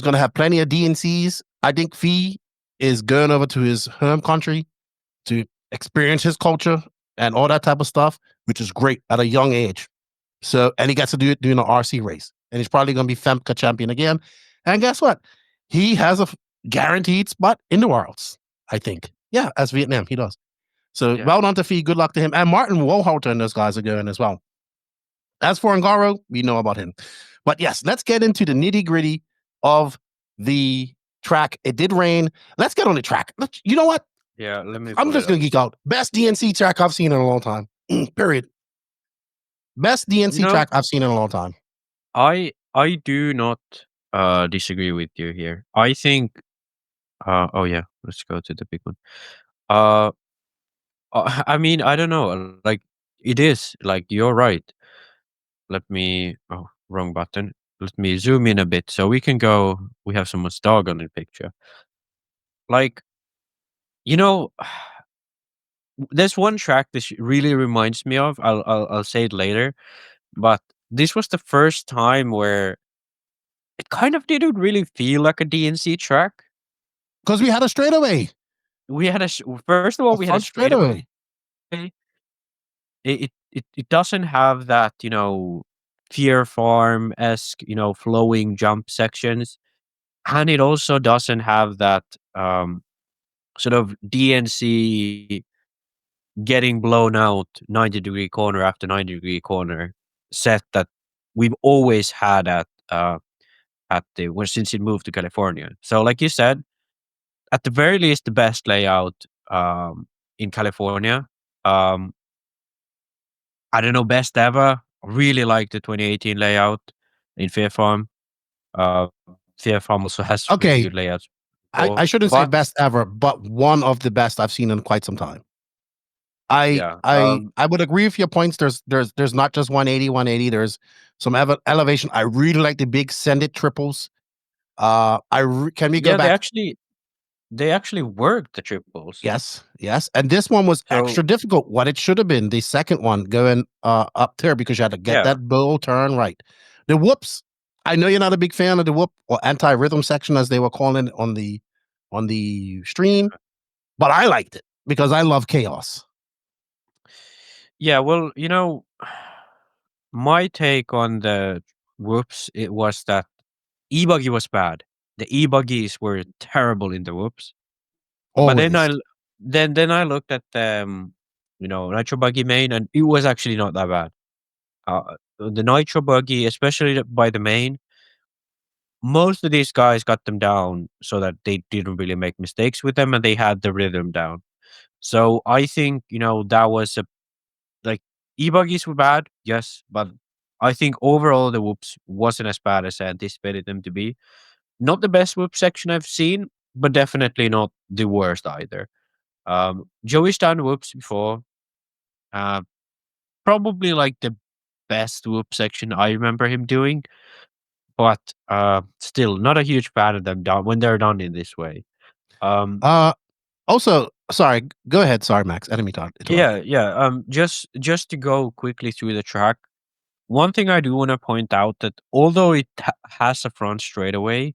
going to have plenty of DNCs. I think Fee is going over to his home country to experience his culture and all that type of stuff, which is great at a young age. So, and he gets to do it doing an RC race. And he's probably going to be FEMCA champion again. And guess what? He has a guaranteed spot in the Worlds, I think. Yeah, as Vietnam, he does. So, well done to Fee. Good luck to him. And Martin Wohlholter and those guys are going as well. As for Ngaro, we know about him. But yes, let's get into the nitty-gritty of the track. It did rain. Let's get on the track. You know what? Yeah, let me. I'm just going to geek out. Best DNC track I've seen in a long time. Period. Best DNC track I've seen in a long time. I do not disagree with you here. I think oh yeah, let's go to the big one. I mean, I don't know. Like, it is like, you're right. Let me wrong button. Let me zoom in a bit so we can go. We have someone's dog on the picture. Like, there's one track this really reminds me of. I'll say it later, but this was the first time where it kind of didn't really feel like a DNC track. Because we had a straightaway. We had first of all, we had a straightaway. It doesn't have that, Fear Farm-esque, flowing jump sections. And it also doesn't have that sort of DNC getting blown out 90-degree corner after 90-degree corner set that we've always had since it moved to California. So like you said, at the very least, the best layout in California. I don't know, best ever. Really like the 2018 layout in Fear Farm. Fear Farm also has really good layouts. I shouldn't say best ever, but one of the best I've seen in quite some time. I would agree with your points. There's not just 180. There's some elevation. I really like the big send it triples. Can we go back? They actually worked the triples. Yes. And this one was extra difficult. What it should have been, the second one going up there, because you had to get that bowl turn right. The whoops. I know you're not a big fan of the whoop or anti-rhythm section, as they were calling it on the stream, but I liked it because I love chaos. Yeah, well, my take on the whoops, it was that E-Buggy was bad. The E-Buggies were terrible in the whoops. Always. But then I looked at the Nitro Buggy main, and it was actually not that bad. The Nitro Buggy, especially by the main, most of these guys got them down so that they didn't really make mistakes with them, and they had the rhythm down. So I think, that was E-Buggies were bad, yes, but I think overall the whoops wasn't as bad as I anticipated them to be. Not the best whoop section I've seen, but definitely not the worst either. Joey's done whoops before. Probably like the best whoop section I remember him doing, but still not a huge fan of them when they're done in this way. Also, sorry, go ahead. Sorry, Max. Enemy talk. Yeah. Just to go quickly through the track. One thing I do want to point out that although it has a front straightaway,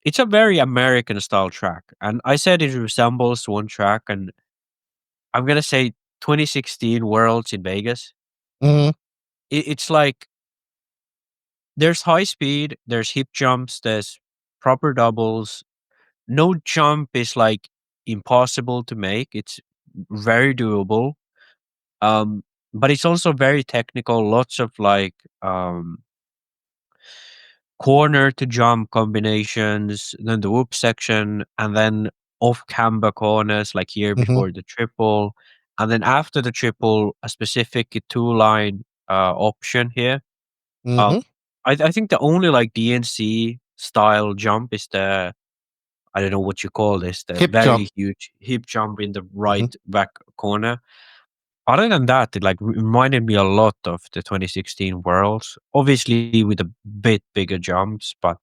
it's a very American style track. And I said it resembles one track, and I'm going to say 2016 Worlds in Vegas. Mm-hmm. It's like there's high speed, there's hip jumps, there's proper doubles. No jump is like impossible to make. It's very doable. But it's also very technical. Lots of corner to jump combinations, then the whoop section, and then off camber corners like here before the triple, and then after the triple, a specific two line option here. I I think the only like DNC style jump is the, I don't know what you call this, the Hip very jump. huge hip jump in the right back corner. Other than that, it like reminded me a lot of the 2016 Worlds, obviously with a bit bigger jumps, but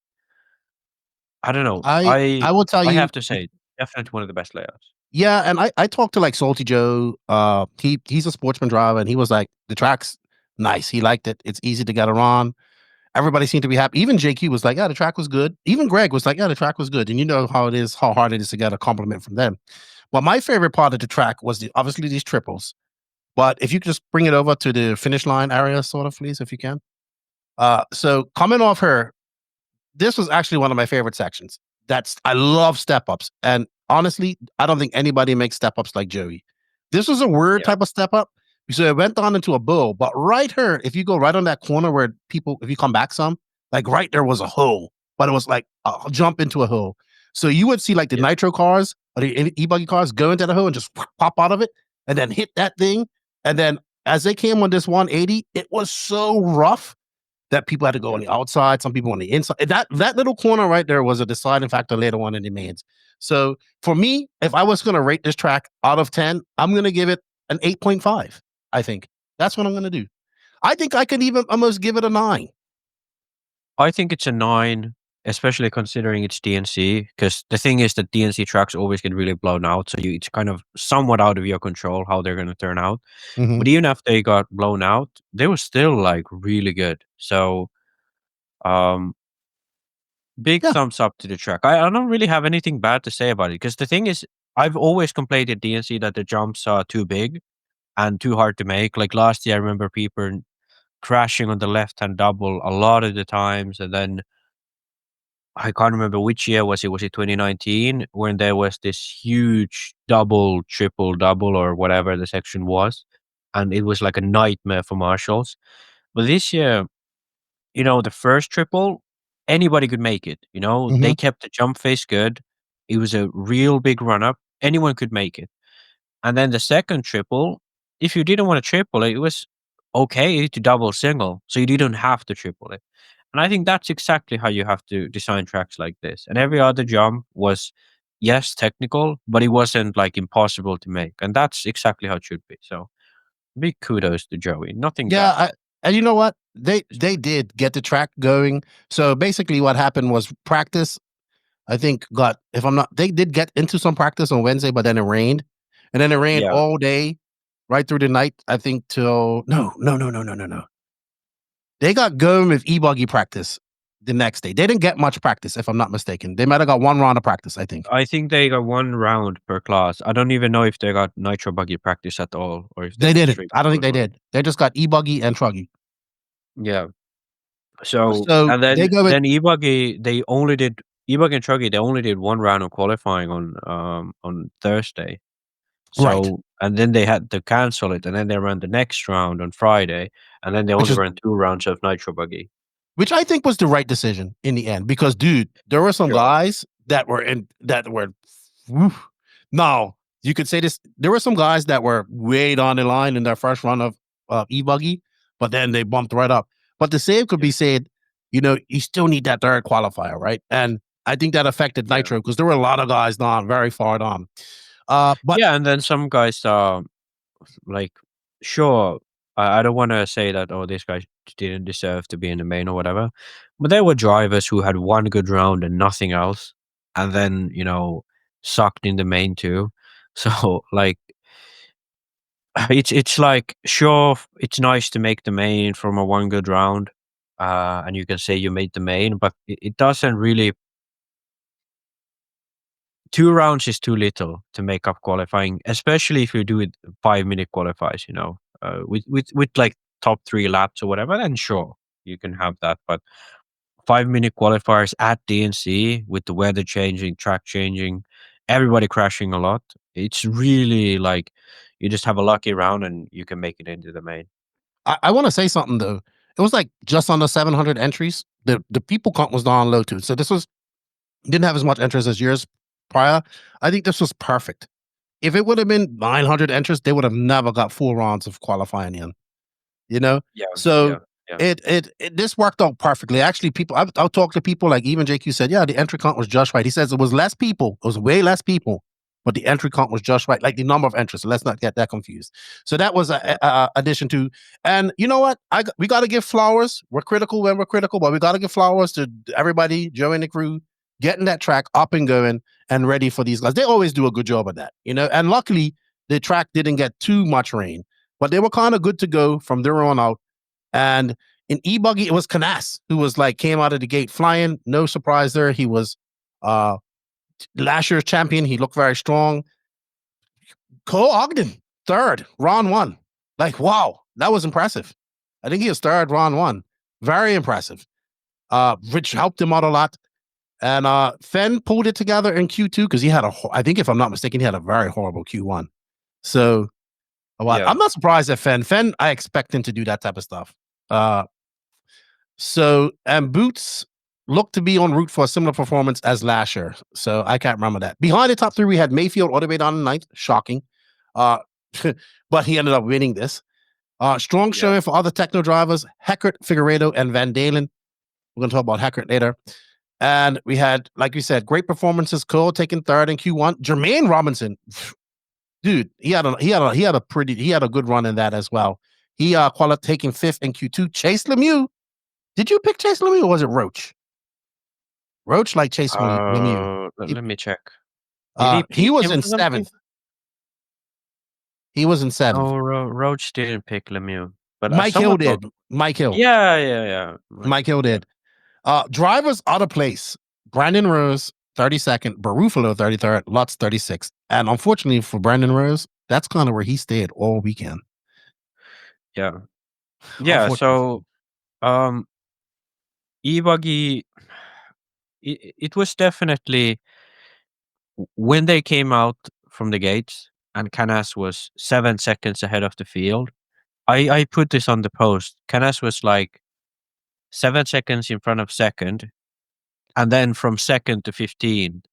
I don't know. I will tell I you, have to say, definitely one of the best layouts. yeah, and I talked to like Salty Joe. He's a sportsman driver, and he was like, the track's nice. He liked it. It's easy to get around. Everybody seemed to be happy. Even JQ was like, yeah, the track was good. Even Greg was like, yeah, the track was good. And you know how it is, how hard it is to get a compliment from them. Well, my favorite part of the track was obviously these triples. But if you could just bring it over to the finish line area, sort of, please, if you can. So coming off her, this was actually one of my favorite sections. I love step ups. And honestly, I don't think anybody makes step ups like Joey. This was a weird type of step up. So it went on into a bull, but right here, if you go right on that corner where if you come back some, like right there was a hole, but it was like a jump into a hole. So you would see like the Nitro cars or the E-Buggy cars go into the hole and just pop out of it and then hit that thing. And then as they came on this 180, it was so rough that people had to go on the outside, some people on the inside. That little corner right there was a deciding factor later on in the mains. So for me, if I was going to rate this track out of 10, I'm going to give it an 8.5. I think that's what I'm going to do. I think I could even almost give it a 9. I think it's a 9, especially considering it's DNC, because the thing is that DNC tracks always get really blown out, so it's kind of somewhat out of your control how they're going to turn out. But even after they got blown out, they were still like really good. So, big thumbs up to the track. I don't really have anything bad to say about it, because the thing is, I've always complained at DNC that the jumps are too big and too hard to make. Like last year, I remember people crashing on the left-hand double a lot of the times, and then I can't remember which year was it. Was it 2019 when there was this huge double, triple, double, or whatever the section was, and it was like a nightmare for marshals. But this year, the first triple, anybody could make it. They kept the jump face good. It was a real big run up. Anyone could make it. And then the second triple, if you didn't want to triple it, it was okay to double single. So you didn't have to triple it. And I think that's exactly how you have to design tracks like this. And every other jump was, yes, technical, but it wasn't like impossible to make. And that's exactly how it should be. So big kudos to Joey. Nothing bad. And you know what? They did get the track going. So basically what happened was practice, I think they did get into some practice on Wednesday, but then it rained. And then it rained all day, right through the night, I think till no. They got going with E-Buggy practice the next day. They didn't get much practice, if I'm not mistaken. They might have got one round of practice, I think. I think they got one round per class. I don't even know if they got Nitro Buggy practice at all, or if they didn't. I don't think they did. They just got E-Buggy and Truggy. Yeah. So and they go with, then E-Buggy, E-Buggy and Truggy, they only did one round of qualifying on Thursday. So and then they had to cancel it, and then they ran the next round on Friday, and then they only ran 2 rounds of Nitro Buggy. Which I think was the right decision in the end, because dude, there were some guys that were now you could say this. There were some guys that were way down the line in their first run of E-Buggy, but then they bumped right up. But the same could be said, you still need that third qualifier, right? And I think that affected Nitro because there were a lot of guys down, very far down. But and then some guys like, sure, I don't want to say that, this guy didn't deserve to be in the main or whatever, but there were drivers who had one good round and nothing else, and then sucked in the main too. So like, it's like, sure, it's nice to make the main from a one good round, and you can say you made the main, but it doesn't really. 2 rounds is too little to make up qualifying, especially if you do it 5-minute qualifiers, with like top 3 laps or whatever, then sure, you can have that. But 5-minute qualifiers at DNC with the weather changing, track changing, everybody crashing a lot, it's really like you just have a lucky round and you can make it into the main. I want to say something though. It was like just under 700 entries. The people count was down low too. So this didn't have as much entries as years prior. I think this was perfect. If it would have been 900 entries, they would have never got 4 rounds of qualifying in. Yeah. So This worked out perfectly. Actually, people, I'll talk to people like even JQ said, yeah, the entry count was just right. He says it was less people, it was way less people, but the entry count was just right, like the number of entries. So let's not get that confused. So that was a addition to, and you know what? We got to give flowers. We're critical when we're critical, but we got to give flowers to everybody, Joe and the crew, getting that track up and going and ready for these guys. They always do a good job of that, you know. And luckily, the track didn't get too much rain, but they were kind of good to go from there on out. And in E-Buggy, it was Canas who was like came out of the gate flying. No surprise there. He was last year's champion. He looked very strong. Cole Ogden, third, round one. Like, wow, that was impressive. I think he was third, round one. Very impressive. Rich helped him out a lot. And Phend pulled it together in Q2 because he had I think if I'm not mistaken, he had a very horrible Q1. So I'm not surprised at Phend. Phend, I expect him to do that type of stuff. And Boots looked to be en route for a similar performance as last year. So I can't remember that. Behind the top three, we had Maifield all the way down the ninth. Shocking. But he ended up winning this. Strong showing for other techno drivers, Heckert, Figueredo, and Van Dalen. We're going to talk about Heckert later. And we had, like you said, great performances. Cole taking third in Q1. Jermaine Robinson, dude, he had a good run in that as well. He qualified taking fifth in Q2. Chase Lemieux. Did you pick Chase Lemieux or was it Roach? Roach like Chase Lemieux. Let me check. He was in seventh. He was in seventh. Oh, Roach didn't pick Lemieux, but Mike Hill did. Mike Hill. Yeah. Mike Hill did. Drivers out of place. Brandon Rose, 32nd. Barufalo, 33rd. Lutz, 36th. And unfortunately for Brandon Rose, that's kind of where he stayed all weekend. Yeah. So, E-Buggy, it was definitely when they came out from the gates and Canas was 7 seconds ahead of the field. I put this on the post. Canas was like 7 seconds in front of second, and then from second to 15,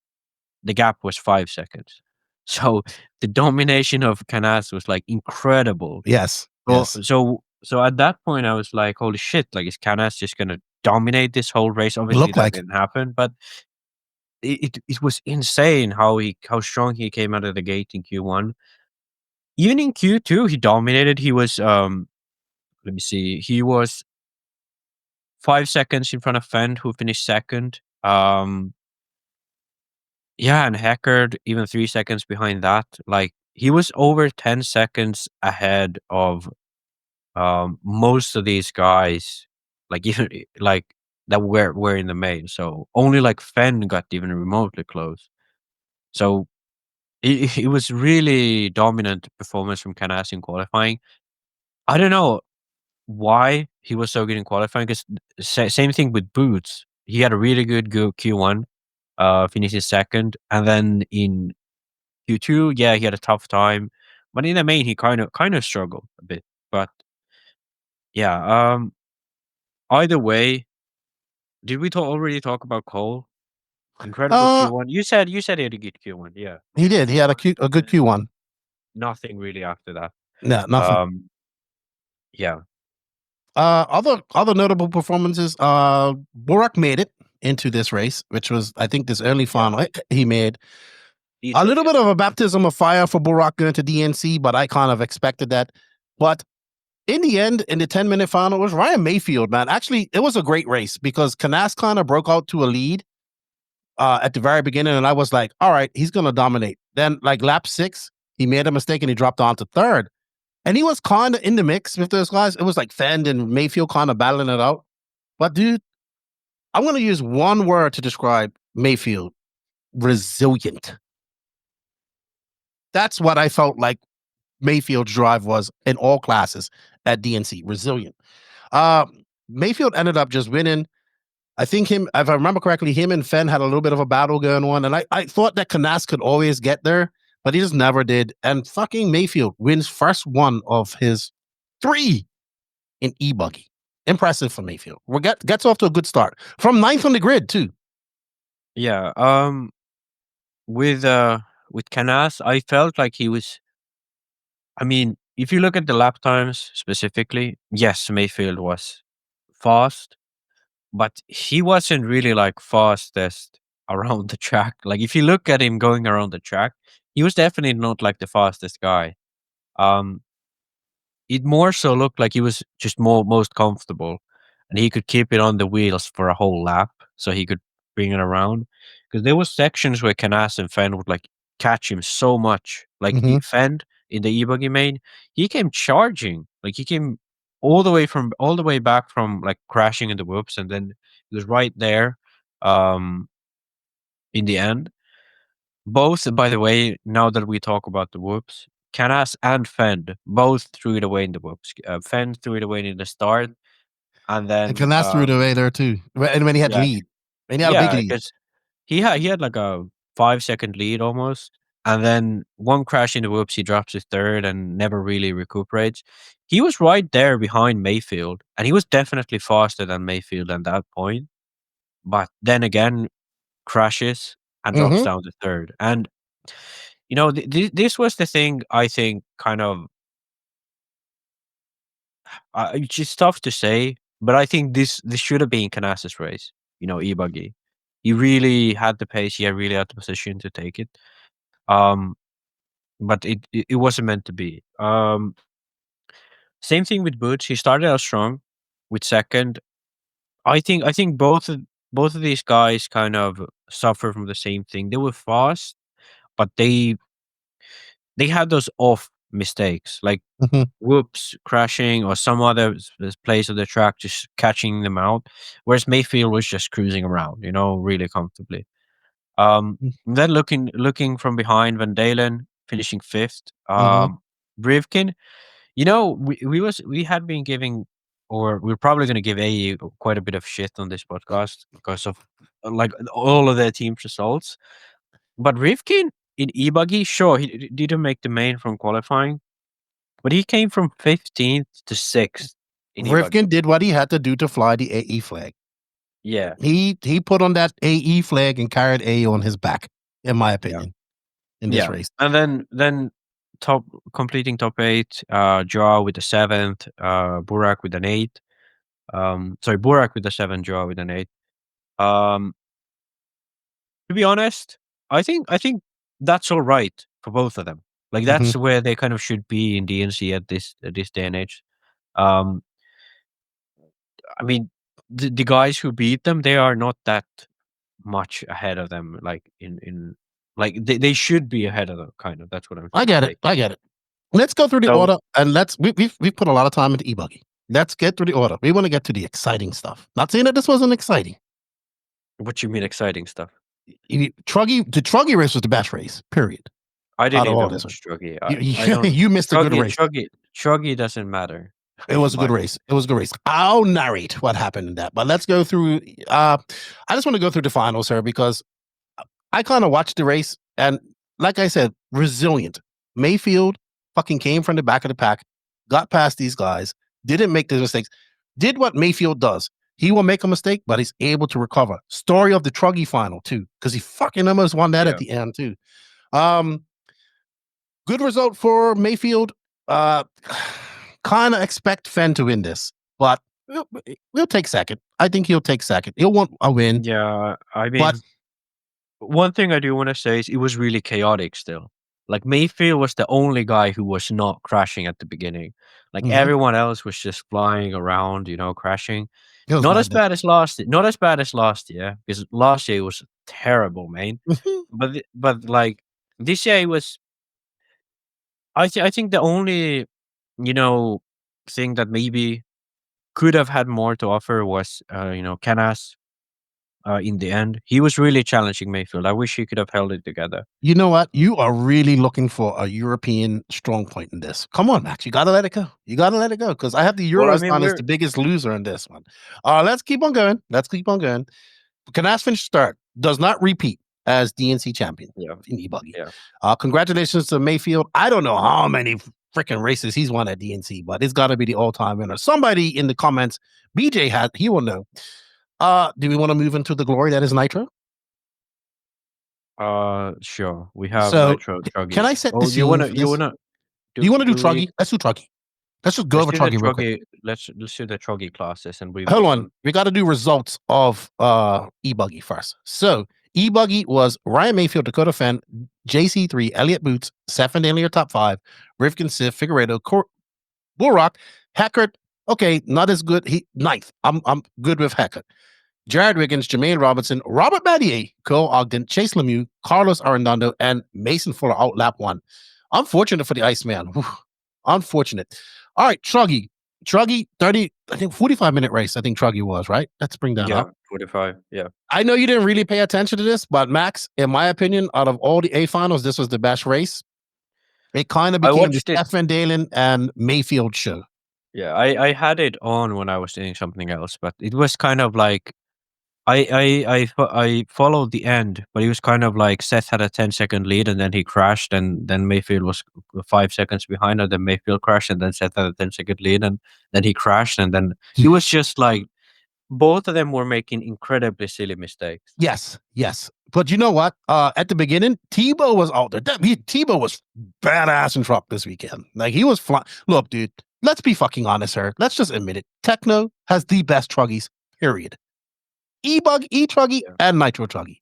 the gap was 5 seconds. So the domination of Canas was like incredible. Yes. So at that point, I was like, holy shit, like is Canas just gonna dominate this whole race? Obviously that didn't happen, but it was insane how strong he came out of the gate in Q1. Even in Q2, he dominated. He was let me see, he was 5 seconds in front of Phend, who finished second. And Heckert even 3 seconds behind that. Like he was over 10 seconds ahead of most of these guys, like even like that were in the main. So only like Phend got even remotely close. So it was really dominant performance from Canas in qualifying. I don't know why he was so good in qualifying, because same thing with Boots. He had a really good Q1, finishing second, and then in Q2, he had a tough time, but in the main he kind of struggled a bit. But either way, did we already talk about Cole? Incredible Q1. You said he had a good Q1. Yeah, he did. He had a good Q1. Nothing really after that. No, nothing. Other notable performances. Burak made it into this race, which was, I think, this early final he made. A little bit of a baptism of fire for Burak going to DNC, but I kind of expected that. But in the end, in the 10-minute final, it was Ryan Maifield, man. Actually, it was a great race because Canas kind of broke out to a lead at the very beginning, and I was like, all right, he's going to dominate. Then, like lap 6, he made a mistake and he dropped on to third. And he was kind of in the mix with those guys. It was like Phend and Maifield kind of battling it out. But dude, I'm going to use one word to describe Maifield. Resilient. That's what I felt like Mayfield's drive was in all classes at DNC. Resilient. Maifield ended up just winning. I think if I remember correctly, him and Phend had a little bit of a battle going on. And I thought that Canas could always get there, but he just never did. And fucking Maifield wins first one of his 3 in E-Buggy. Impressive for Maifield. Gets off to a good start. From 9th on the grid, too. Yeah. With Canas, I felt like he was, I mean, if you look at the lap times specifically, yes, Maifield was fast, but he wasn't really like fastest around the track. Like if you look at him going around the track, he was definitely not like the fastest guy. It more so looked like he was just most comfortable, and he could keep it on the wheels for a whole lap, so he could bring it around. Because there was sections where Canas and Phend would like catch him so much. Like Phend in the E-Buggy main, he came charging. Like he came all the way back from like crashing in the whoops, and then he was right there in the end. Both, by the way, now that we talk about the whoops, Canas and Phend both threw it away in the whoops. Phend threw it away in the start, and then Canas threw it away there too. And when he had lead, and he had a big lead. because he had like a 5-second lead almost, and then one crash in the whoops, he drops his third and never really recuperates. He was right there behind Maifield, and he was definitely faster than Maifield at that point. But then again, crashes and drops down to third. And you know, this was the thing I think kind of it's just tough to say, but I think this should have been Canas's race. You know, E-Buggy. He really had the pace. He really had the position to take it. But it wasn't meant to be. Same thing with Boots. He started out strong with second. I think both of these guys kind of suffer from the same thing. They were fast, but they had those off mistakes, like whoops, crashing, or some other place of the track just catching them out. Whereas Maifield was just cruising around, you know, really comfortably. Then looking from behind, Van Dalen finishing fifth. Rivkin, you know, we had been giving, or we're probably going to give AE quite a bit of shit on this podcast because of like all of their team's results. But Rivkin in E-Buggy, sure, he didn't make the main from qualifying, but he came from 15th to 6th. Rivkin did what he had to do to fly the AE flag. Yeah. He put on that AE flag and carried AE on his back, in my opinion, in this race. And then completing top 8, Joao with the 7th, Burak with an 8. Sorry, Burak with the 7, Joao with an 8. To be honest, I think that's all right for both of them. Like that's where they kind of should be in DNC at this day and age. I mean, the guys who beat them, they are not that much ahead of them. Like in like they should be ahead of them. Kind of. That's what I'm. I get it. Let's go through the order, and we've put a lot of time into E-Buggy. Let's get through the order. We want to get to the exciting stuff. Not saying that this wasn't exciting. What you mean exciting stuff? The Truggy race was the best race. Period. I didn't even watch Truggy. You missed a good race. Truggy doesn't matter. It was a good race. I'll narrate what happened in that. But let's go through. I just want to go through the finals here because I kind of watched the race, and like I said, resilient. Maifield fucking came from the back of the pack, got past these guys, didn't make the mistakes, did what Maifield does. He will make a mistake, but he's able to recover. Story of the Truggy final too, because he fucking almost won that at the end too. Good result for Maifield. Kind of expect Phend to win this, but we'll take second. I think he'll take second. He'll want a win. Yeah, I mean, one thing I do want to say is it was really chaotic still. Like Maifield was the only guy who was not crashing at the beginning. Like everyone else was just flying around, you know, crashing. Not as bad as last year, because last year was terrible, man. but like this year it was. I think the only, you know, thing that maybe could have had more to offer was, you know, Canas. In the end, he was really challenging Maifield. I wish he could have held it together. You know what? You are really looking for a European strong point in this. Come on, Max. You got to let it go. Because I have the Eurostar as the biggest loser in this one. Let's keep on going. Canas finished start. Does not repeat as DNC champion in E-Buggy. Congratulations to Maifield. I don't know how many freaking races he's won at DNC, but it's got to be the all-time winner. Somebody in the comments, BJ he will know. Do we want to move into the glory that is Nitro? Sure. We have Nitro. Truggy. Can I set the scene? Do you want to do Truggy? Let's do Truggy. Let's just go over Truggy real quick. Let's do the Truggy classes and we Hold on. We got to do results of E-Buggy first. So E-Buggy was Ryan Maifield, Dakotah Phend, JC3, Elliott Boots, Seth and Daly are top 5, Rivkin, Sif, Figueredo, Bullrock, Hackert. Okay, not as good. He 9th. I'm good with Hackert. Jared Wiggins, Jermaine Robinson, Robert Battier, Cole Ogden, Chase Lemieux, Carlos Arredondo, and Mason Fuller out lap 1. Unfortunate for the Iceman. Whew. Unfortunate. All right, Truggy, 30, I think 45-minute race. I think Truggy was, right? Let's bring that up. 45. Yeah. I know you didn't really pay attention to this, but Max, in my opinion, out of all the A finals, this was the best race. It kind of became the Seth Van Dalen and Mayfield show. Yeah, I had it on when I was doing something else, but it was kind of like I followed the end, but it was kind of like Seth had a 10-second lead and then he crashed, and then Mayfield was 5 seconds behind, and then Mayfield crashed, and then Seth had a 10-second lead, and then he crashed, and then it was just like both of them were making incredibly silly mistakes. Yes. But you know what? At the beginning, Tebow was out there. Tebow was badass in truck this weekend. Like he was flying. Look, dude, let's be fucking honest here. Let's just admit it. Techno has the best truggies, period. E-Bug, E-Truggy, and Nitro Truggy.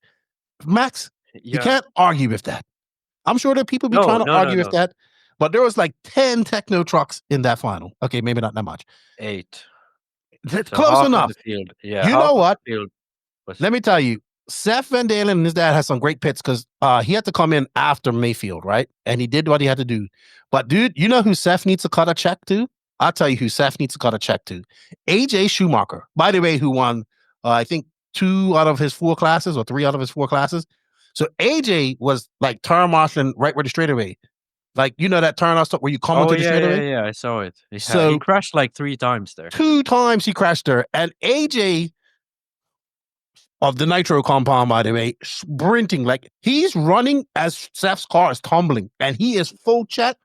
Max, you can't argue with that. I'm sure that people be trying to argue with that, but there was like 10 Techno trucks in that final. Okay, maybe not that much. 8. Close enough. Yeah, you know what? Let me tell you, Seth Van Dalen and his dad has some great pits because he had to come in after Mayfield, right? And he did what he had to do. But dude, you know who Seth needs to cut a check to? I'll tell you who Seth needs to cut a check to. AJ Schumacher, by the way, who won I think 2 out of his 4 classes or 3 out of his 4 classes. So AJ was like turn marshaling right where the straightaway. Like, you know that turn out stuff where you come into the straightaway? Yeah, I saw it. So he crashed like 3 times there. 2 times he crashed there. And AJ of the Nitro compound, by the way, sprinting, like he's running as Seth's car is tumbling and he is full check.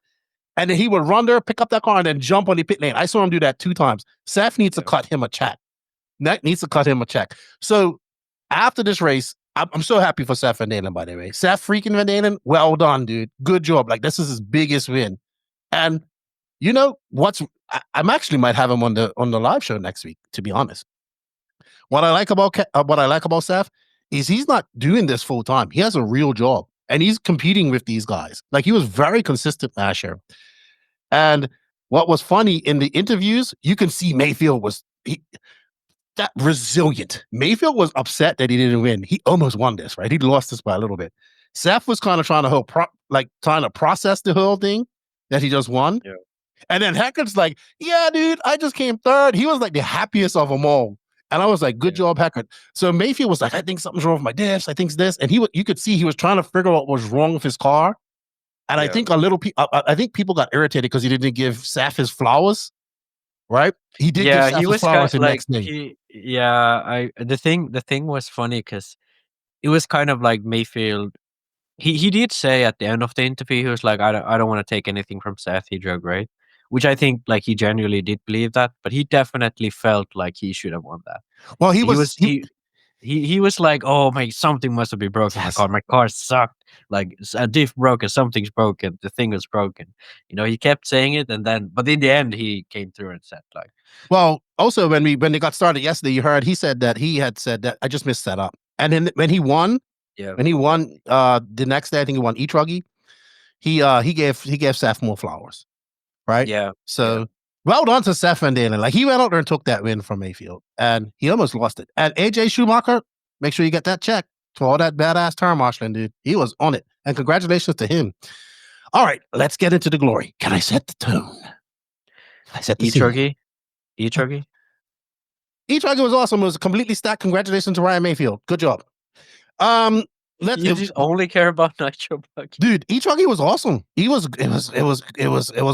And then he would run there, pick up that car and then jump on the pit lane. I saw him do that 2 times. Seth needs to cut him a check. That needs to cut him a check. So after this race, I'm so happy for Seth Van Dalen, by the way. Seth freaking Van Dalen, well done, dude. Good job. Like this is his biggest win. And you know what's? I'm actually might have him on the live show next week. To be honest, what I like about Seth is he's not doing this full time. He has a real job and he's competing with these guys. Like he was very consistent last year. And what was funny in the interviews, you can see Mayfield was that resilient. Mayfield was upset that he didn't win. He almost won this, right? He lost this by a little bit. Seth was kind of trying to process the whole thing that he just won. Yeah. And then Hackett's like, yeah, dude, I just came 3rd. He was like the happiest of them all. And I was like, good job, Hackett. So Mayfield was like, I think something's wrong with my diffs. I think it's this. And you could see he was trying to figure out what was wrong with his car. And I think I think people got irritated because he didn't give Seth his flowers. Right? He did. Yeah, he was kind of like next day. the thing was funny because it was kind of like Mayfield. He did say at the end of the interview, he was like, I don't want to take anything from Seth. He drove great, which I think like he genuinely did believe that, but he definitely felt like he should have won that. Well, he was like, oh my, something must have been broken. Yes. My car sucked. Like a diff broken, something's broken. The thing was broken. You know, he kept saying it, but in the end, he came through and said like. Well, also when they got started yesterday, you heard he said that he had said that I just missed that up. And then when he won, the next day, I think he won E-Truggy. He gave Seth more flowers, right? Yeah. So. Well done to Seth Van Dalen. Like he went out there and took that win from Mayfield, and he almost lost it. And AJ Schumacher, make sure you get that check for all that badass turn marshaling, dude. He was on it, and congratulations to him. All right, let's get into the glory. Can I set the tone? Can I set the E-Truggy? E-Truggy? E-Truggy was awesome. It was completely stacked. Congratulations to Ryan Maifield. Good job. You just only care about Nitro Buggy. Dude, E-Truggy was awesome. It was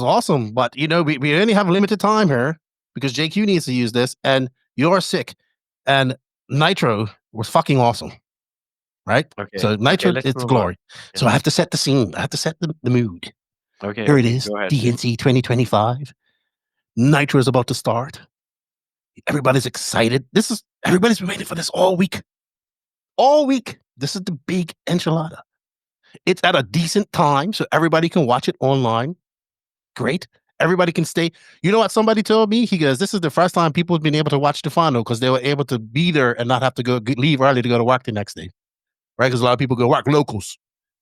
awesome. But you know, we only have limited time here because JQ needs to use this, and you're sick. And Nitro was fucking awesome. Right? Okay. So Nitro, it's glory. Yeah. So I have to set the scene. I have to set the mood. Okay. Here it is. DNC 2025. Nitro is about to start. Everybody's excited. Everybody's been waiting for this all week. All week. This is the big enchilada. It's at a decent time, so everybody can watch it online. Great. everybody can stay. You know what somebody told me? He goes, this is the first time people have been able to watch the final because they were able to be there and not have to leave early to go to work the next day, right? Because a lot of people go work locals,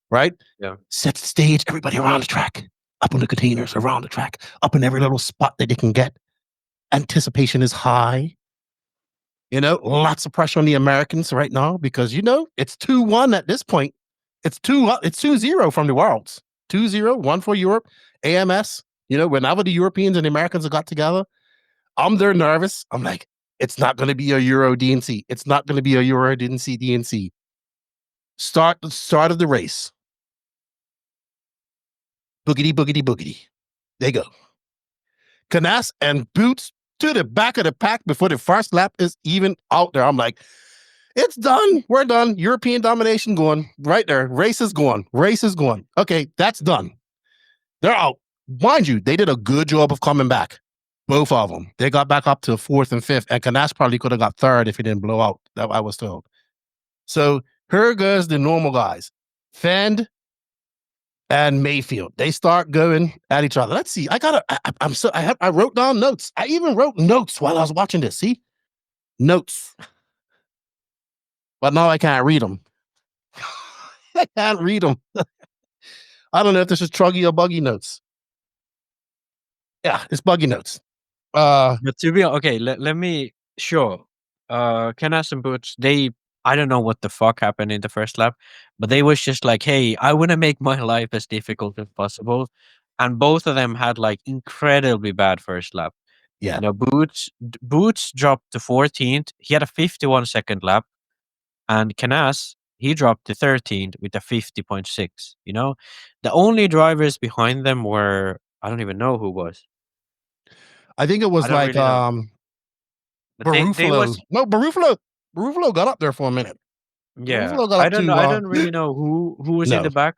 right? Yeah. Set the stage, everybody around the track, up on the containers, around the track, up in every little spot that they can get. Anticipation is high. You know, lots of pressure on the Americans right now because, you know, it's 2-1 at this point. It's 2-0 from the Worlds. 2-0, 1 for Europe, AMS. You know, whenever the Europeans and the Americans have got together, I'm there nervous. I'm like, it's not going to be a Euro DNC. It's not going to be a Euro DNC. Start of the race. Boogity, boogity, boogity. They go. Canas and Boots to the back of the pack before the first lap is even out there. I'm like, it's done. We're done. European domination going right there. Race is going. Okay, that's done. They're out. Mind you, they did a good job of coming back. Both of them. They got back up to 4th and 5th, and Canas probably could have got 3rd if he didn't blow out. That I was told. So here goes the normal guys. Phend and Maifield. They start going at each other. Let's see. I wrote down notes. I even wrote notes while I was watching this. See? Notes. But now I can't read them. I can't read them. I don't know if this is Truggy or Buggy notes. Yeah, it's Buggy notes. But to be okay, let me Canas and Boots, I don't know what the fuck happened in the first lap, but they was just like, hey, I want to make my life as difficult as possible. And both of them had like incredibly bad first lap. Yeah. You know, Boots dropped to 14th. He had a 51-second lap. And Canas, he dropped to 13th with a 50.6. You know, the only drivers behind them were, I don't even know who was. I think it was like But Barufalo. No, Barufalo got up there for a minute. Yeah, Barufalo got I up don't to, know. I don't really know who was in No. the back.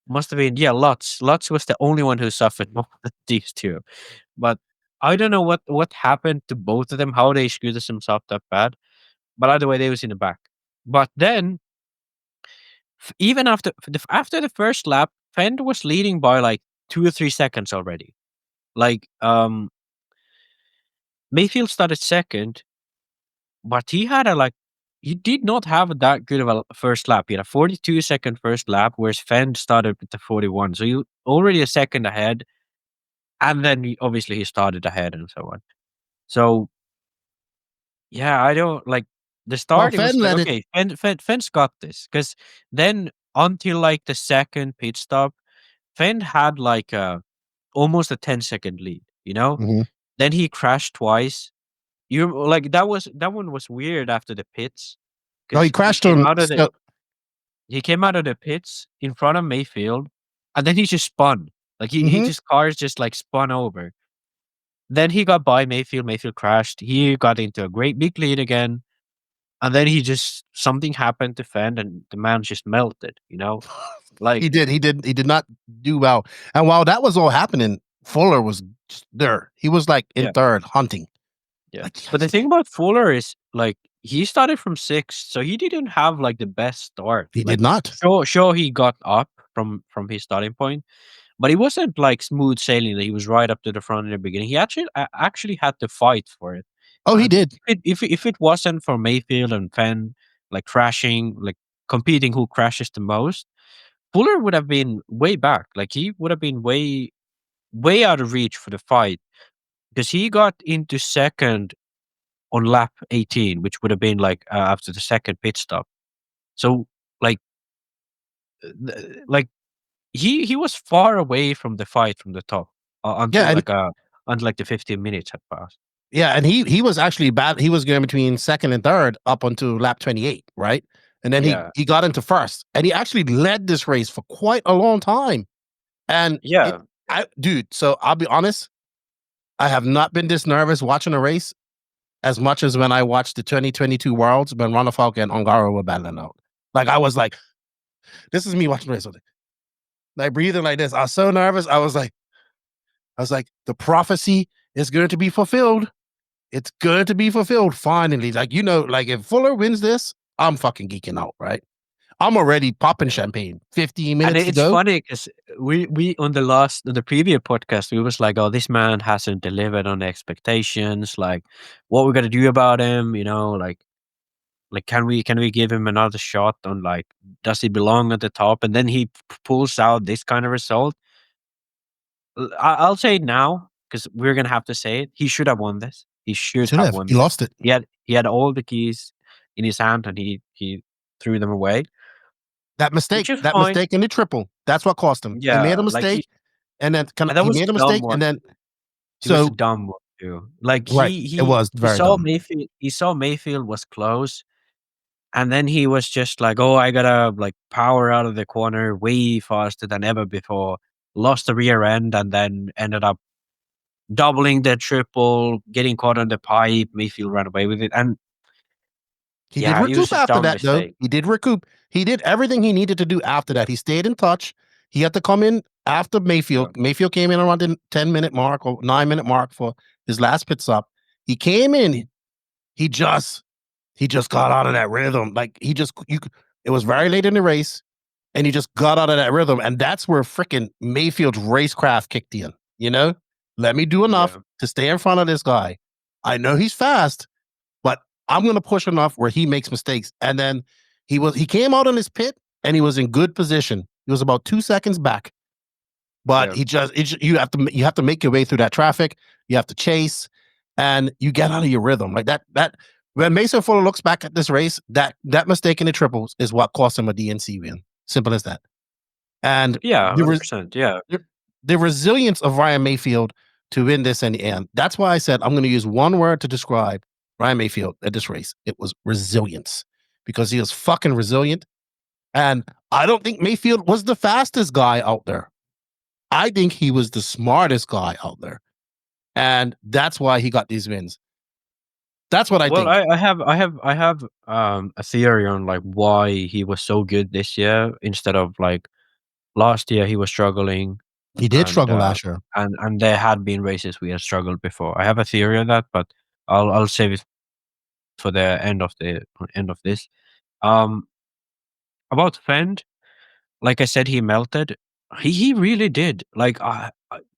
Must have been Lutz. Lutz was the only one who suffered more than these two. But I don't know what happened to both of them, how they screwed themselves that bad. But either way, they was in the back. But then, even after the first lap, Phend was leading by like 2 or 3 seconds already. Like Mayfield started second, but he did not have that good of a first lap. He had a 42-second first lap, whereas Phend started with the 41. So you already a second ahead, and then obviously he started ahead and so on. So yeah, I don't like the start. It was like, okay, Phend's got this, because then until like the second pit stop, Phend had like almost a 10-second lead. You know, Mhm. then he crashed twice. You like that one was weird after the pits. No, he crashed came on. out of He came out of the pits in front of Mayfield, and then he just spun. Like cars just like spun over. Then he got by Mayfield. Mayfield crashed. He got into a great big lead again, and then something happened to Phend, and the man just melted. You know, like He did not do well. And while that was all happening, Fuller was there. He was like in 3rd hunting. Yeah. Like, But the thing about Fuller is like he started from 6th, so he didn't have like the best start. He Like, did not. Sure, he got up from his starting point, but he wasn't like smooth sailing that he was right up to the front in the beginning. He actually had to fight for it. Oh, he And did. If it wasn't for Mayfield and Phend like crashing, like competing who crashes the most, Fuller would have been way back. Like he would have been way out of reach for the fight, because he got into second on lap 18, which would have been like after the second pit stop. So like he was far away from the fight from the top until like the 15 minutes had passed. Yeah, and he was actually bad. He was going between 2nd and 3rd up until lap 28, right? And then he got into 1st, and he actually led this race for quite a long time. And dude, so I'll be honest, I have not been this nervous watching a race as much as when I watched the 2022 Worlds when Ronafalk and Ongaro were battling out. Like I was like, this is me watching the race. Like breathing like this. I was so nervous. I was like, the prophecy is going to be fulfilled. It's going to be fulfilled finally. Like, you know, like if Fuller wins this, I'm fucking geeking out, right? I'm already popping champagne. 15 minutes And to it's go. funny because we on the previous podcast, we was like, oh, this man hasn't delivered on the expectations. Like, what we're gonna do about him? Like can we give him another shot on, like, does he belong at the top? And then he pulls out this kind of result. I'll say it now because we're gonna have to say it. He should have won this. He should have won He this. lost it. He had all the keys in his hand and he threw them away. That mistake Which is fine. in the triple. That's what cost him. He made a Like mistake, and then and that he was made a a dumb mistake, one. and then It was a so dumb one too. Like right, he it was very saw dumb. Mayfield. He saw Mayfield was close, and then he was just like, "Oh, I gotta like power out of the corner way faster than ever before." Lost the rear end, and then ended up doubling the triple, getting caught on the pipe. Mayfield ran away with it, and He yeah, did it was recoup a after dumb that, though. mistake. He did recoup. He did everything he needed to do after that. He stayed in touch. He had to come in after Mayfield. Yeah. Mayfield came in around the 10-minute mark or 9-minute mark for his last pit stop. He came in. He just got out of that rhythm. Like it was very late in the race, and he just got out of that rhythm. And that's where freaking Mayfield's racecraft kicked in. Let me do enough to stay in front of this guy. I know he's fast, but I'm going to push enough where he makes mistakes. And then he came out in his pit and he was in good position. He was about 2 seconds back, but you have to make your way through that traffic. You have to chase, and you get out of your rhythm like that. When Mason Fuller looks back at this race, that mistake in the triples is what cost him a DNC win. Simple as that. And Yeah, 100%. Yeah. the resilience of Ryan Maifield to win this in the end. That's why I said I'm going to use one word to describe Ryan Maifield at this race. It was resilience, because he was fucking resilient. And I don't think Maifield was the fastest guy out there. I think he was the smartest guy out there. And that's why he got these wins. That's what I think. Well, I have a theory on like why he was so good this year instead of like last year he was struggling. He did struggle last year. And there had been races we had struggled before. I have a theory on that, but I'll save it for the end of this. About Fend, like I said, he melted. He really did. Like,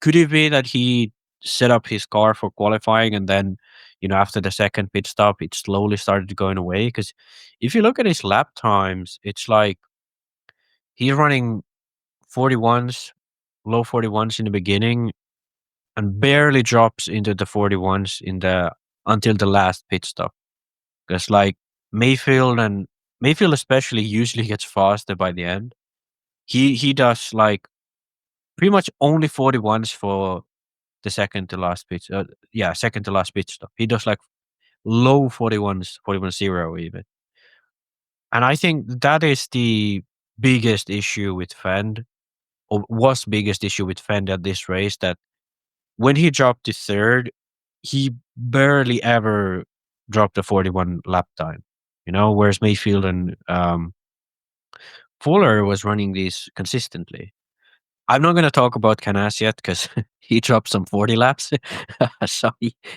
could it be that he set up his car for qualifying and then, after the second pit stop, it slowly started going away? Because if you look at his lap times, it's like he's running 41s, low 41s in the beginning, and barely drops into the 41s until the last pit stop. Because like Mayfield especially usually gets faster by the end. He does like pretty much only 41s for the second to last pitch. Second to last pitch stop. He does like low 41s, 41-0 even. And I think that is the biggest issue with Fend, or was biggest issue with Fend at this race, that when he dropped to third, he barely ever dropped a 41 lap time. Whereas Mayfield and Fuller was running these consistently. I'm not going to talk about Canas yet because he dropped some 40 laps. So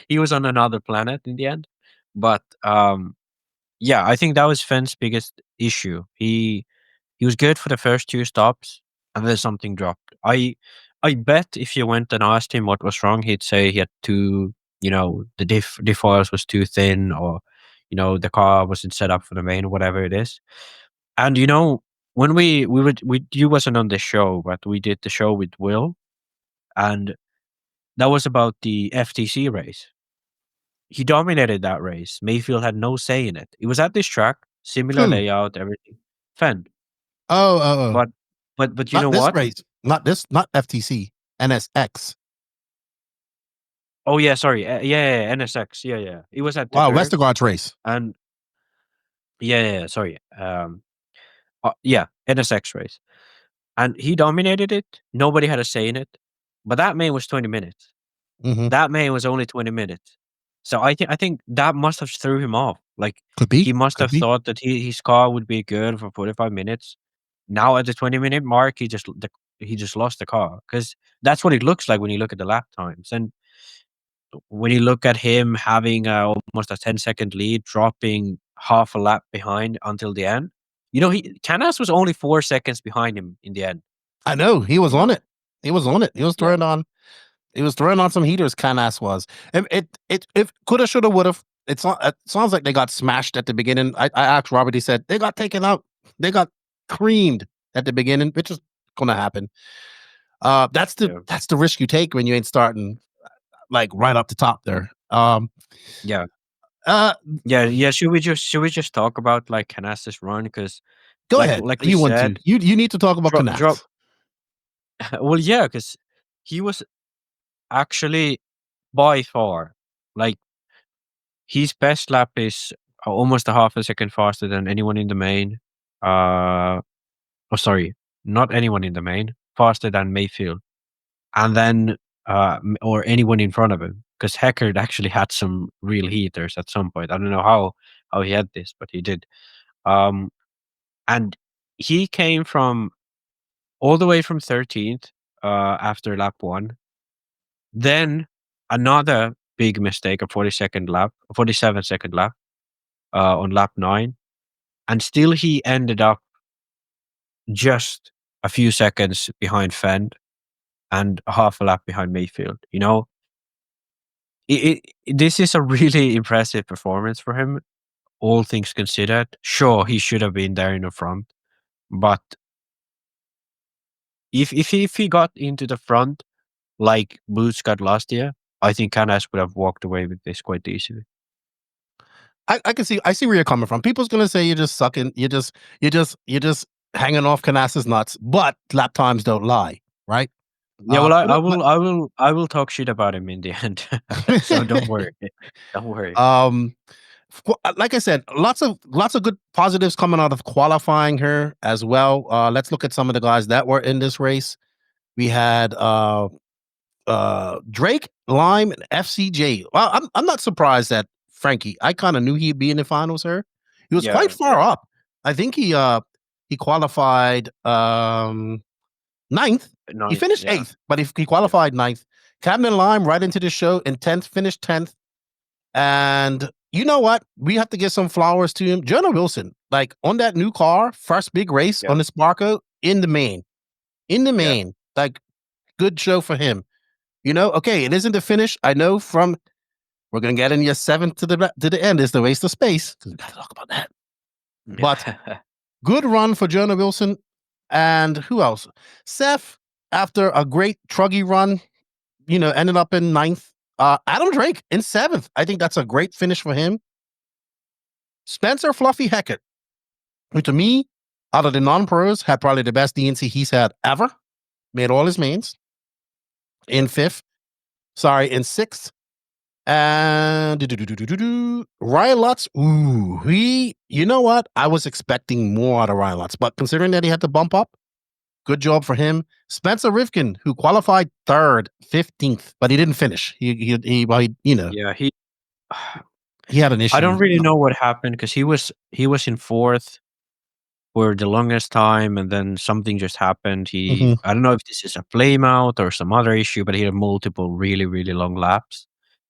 he was on another planet in the end. But I think that was Fenn's biggest issue. He was good for the first two stops, and then something dropped. I bet if you went and asked him what was wrong, he'd say he had the diff oils was too thin, or the car wasn't set up for the main, whatever it is. And when you wasn't on the show, but we did the show with Will, and that was about the FTC race. He dominated that race. Mayfield had no say in it. It was at this track, similar layout, everything. Fend. Oh. But you not know this what? race. Not FTC. NSX. Oh yeah, sorry. NSX. Yeah. It was at the Westergaard's race. And sorry. NSX race. And he dominated it. Nobody had a say in it. But that main was 20 minutes. Mm-hmm. That main was only 20 minutes. So I think that must have threw him off. Like, could be. He must have thought that his car would be good for 45 minutes. Now at the 20-minute mark, he just lost the car, because that's what it looks like when you look at the lap times. And when you look at him having almost a 10-second lead, dropping half a lap behind until the end, You know, Canas was only 4 seconds behind him in the end. I know he was on it. He was on it. He was throwing on. He was throwing on some heaters. Canas was. It coulda, shoulda, woulda. It sounds like they got smashed at the beginning. I asked Robert. He said they got taken out. They got creamed at the beginning, which is gonna happen. That's the risk you take when you ain't starting like right up the top there. Yeah. Yeah. Should we just talk about like Canas's run? Because go ahead. Like you want said, to. You need to talk about Canas. Well, yeah, because he was actually by far like his best lap is almost a half a second faster than anyone in the main. Sorry, not anyone in the main, faster than Maifield, and then or anyone in front of him, because Heckard actually had some real heaters at some point. I don't know how he had this, but he did. And he came from all the way from 13th after lap 1. Then another big mistake, a 47 second lap on lap 9. And still he ended up just a few seconds behind Phend and a half a lap behind Maifield. You know, this is a really impressive performance for him, all things considered. Sure, he should have been there in the front, but if he got into the front like Boots got last year, I think Canas would have walked away with this quite easily. I can see. I see where you're coming from. People's gonna say you're just sucking. You're just hanging off Canas's nuts. But lap times don't lie, right? Yeah. Well, I will talk shit about him in the end. So don't worry. Don't worry. Like I said, lots of good positives coming out of qualifying her as well. Let's look at some of the guys that were in this race. We had Drake, Lime, and FCJ. Well, I'm not surprised that Frankie. I kind of knew he'd be in the finals here. He was quite far up. I think he qualified 9th. He finished 8th, but he qualified 9th. Captain Lime right into the show in 10th, finished 10th. And you know what? We have to give some flowers to him. Jonah Wilson, like on that new car, first big race on the Sparko in the main. Like good show for him. You know, okay, it isn't the finish. I know from we're gonna get in your 7th to the end is the race to space because we got to talk about that. But good run for Jonah Wilson, and who else? Seth, after a great truggy run, you know, ended up in 9th. Adam Drake in 7th. I think that's a great finish for him. Spencer Fluffy Heckett, who to me, out of the non-pros, had probably the best DNC he's had ever. Made all his mains. In 6th. And Ryan Lutz, you know what? I was expecting more out of Ryan Lutz, but considering that he had to bump up, good job for him. Spencer Rivkin, who qualified 3rd, 15th, but he didn't finish. He you know. Yeah, he had an issue. I don't really know what happened because he was in 4th for the longest time, and then something just happened. I don't know if this is a flame out or some other issue, but he had multiple really, really long laps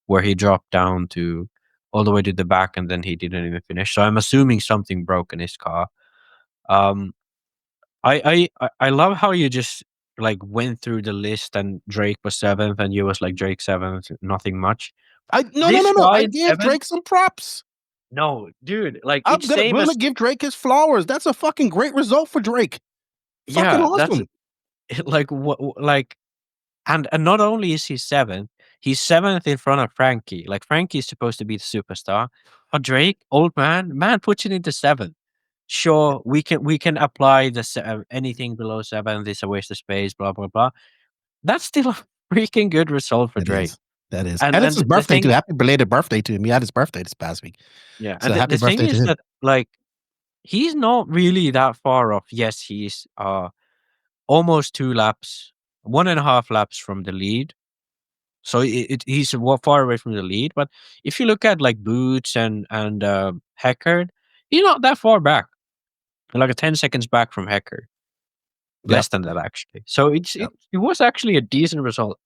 where he dropped down to all the way to the back, and then he didn't even finish. So I'm assuming something broke in his car. I love how you just like went through the list, and Drake was 7th, and you was like Drake 7th, nothing much. No. I gave Drake some props. No, dude, like I'm gonna give Drake his flowers. That's a fucking great result for Drake. Fucking awesome. Like what? Like, and not only is he 7th, he's 7th in front of Frankie. Like Frankie is supposed to be the superstar, but Drake, old man, puts it into 7th. Sure, we can apply the anything below 7th is a waste of space. Blah blah blah. That's still a freaking good result for Drake. That is. And it's his birthday too. Happy belated birthday to him. He had his birthday this past week. Yeah. So and the thing is that like he's not really that far off. Yes, he's almost 2 laps, 1.5 laps from the lead. So he's far away from the lead. But if you look at like Boots and Heckard, he's not that far back. Like 10 seconds back from Heckard. Less than that actually. So it was actually a decent result.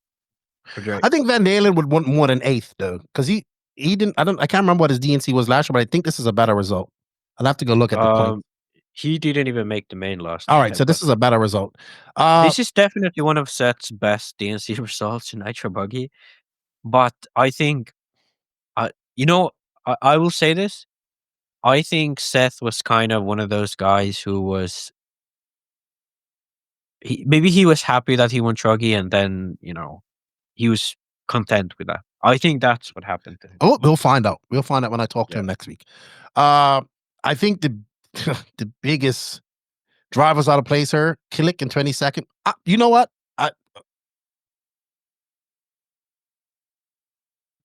I think Van Dalen would want more than 8th though, because he didn't. I can't remember what his DNC was last year, but I think this is a better result. I'll have to go look at the point. He didn't even make the main last All right, time, so this but is a better result. this is definitely one of Seth's best DNC results in Nitro Buggy. But I think, you know, I will say this. I think Seth was kind of one of those guys who was maybe he was happy that he won Truggy, and then he was content with that. I think that's what happened to him. Oh, we'll find out. We'll find out when I talk to him next week. I think the the biggest drivers out of place here, Killick in 22nd. You know what?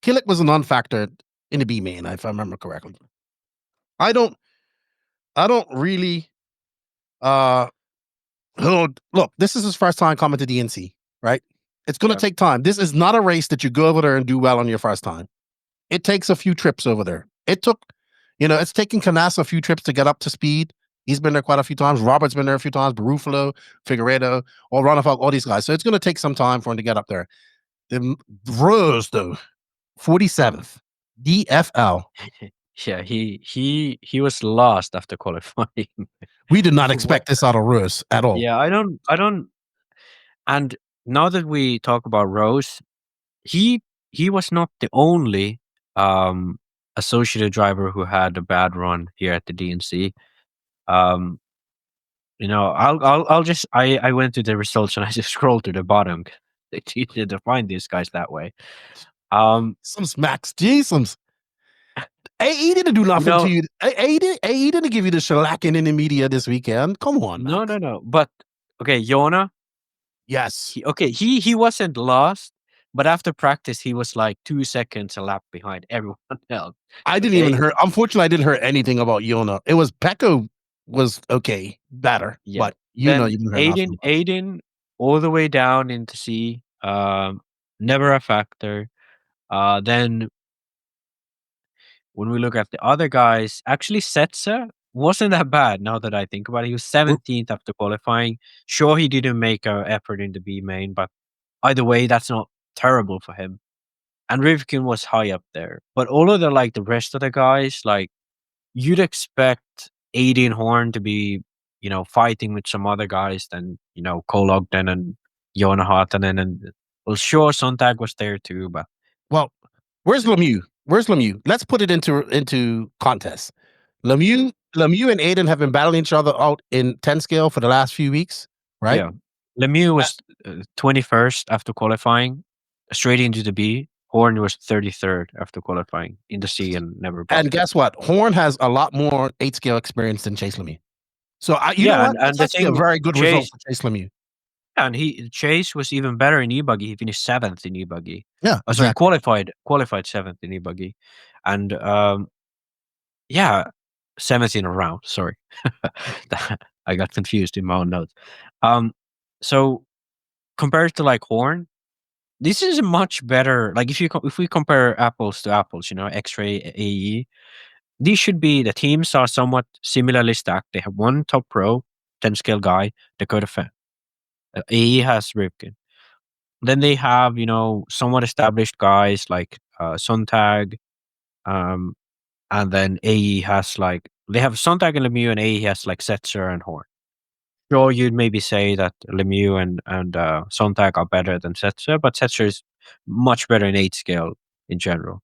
Killick was a non-factor in the B main, if I remember correctly. I don't really look, this is his first time coming to DNC, right? It's gonna take time. This is not a race that you go over there and do well on your first time. It takes a few trips over there. It took, it's taken Canassa a few trips to get up to speed. He's been there quite a few times. Robert's been there a few times. Barufalo, Figueredo, or Ronafalk, all these guys. So it's going to take some time for him to get up there. The Rose, though, 47th, DFL. Yeah, he was lost after qualifying. We did not expect this out of Rose at all. Yeah, I don't. And now that we talk about Rose, he was not the only associated driver who had a bad run here at the DNC. I'll just I went to the results and I just scrolled to the bottom. They didn't define these guys that way. Some smacks, Jesus. AE didn't do nothing to you. AE didn't give you the shellacking in the media this weekend. Come on. No. But okay, Yona. Yes. He wasn't lost, but after practice he was like 2 seconds a lap behind everyone else. I didn't even hear. Unfortunately, I didn't hear anything about Yona. It was Pecco was okay, better, but you didn't hear Aiden all the way down into C. Never a factor. Then when we look at the other guys, actually Setzer wasn't that bad now that I think about it. He was 17th after qualifying. Sure, he didn't make an effort in the B main, but either way, that's not terrible for him. And Rivkin was high up there. But all of the rest of the guys, you'd expect Aiden Horn to be, fighting with some other guys than, Cole Ogden and Jona Hartanen. And well, sure, Sontag was there too, but where's Lemieux? Let's put it into contest. Lemieux and Aiden have been battling each other out in 10 scale for the last few weeks, right? Yeah. Lemieux was 21st after qualifying, straight into the B. Horn was 33rd after qualifying in the C and never. And guess what? Horn has a lot more 8 scale experience than Chase Lemieux. So that's actually a very good result for Chase Lemieux. And Chase was even better in E-Buggy. He finished 7th in E-Buggy. Yeah, sorry, qualified 7th in E-Buggy, and 7th in a round. Sorry, I got confused in my own notes. So compared to Horn, this is a much better. If we compare apples to apples, X-Ray, AE, these should be the teams are somewhat similarly stacked. They have one top pro 10 scale guy, Dakotah Phend. AE has Rivkin. Then they have, somewhat established guys like Sontag, and then AE has they have Sontag and Lemieux, and AE has Setzer and Horn. Sure, you'd maybe say that Lemieux and Sontag are better than Setzer, but Setzer is much better in 8 scale in general.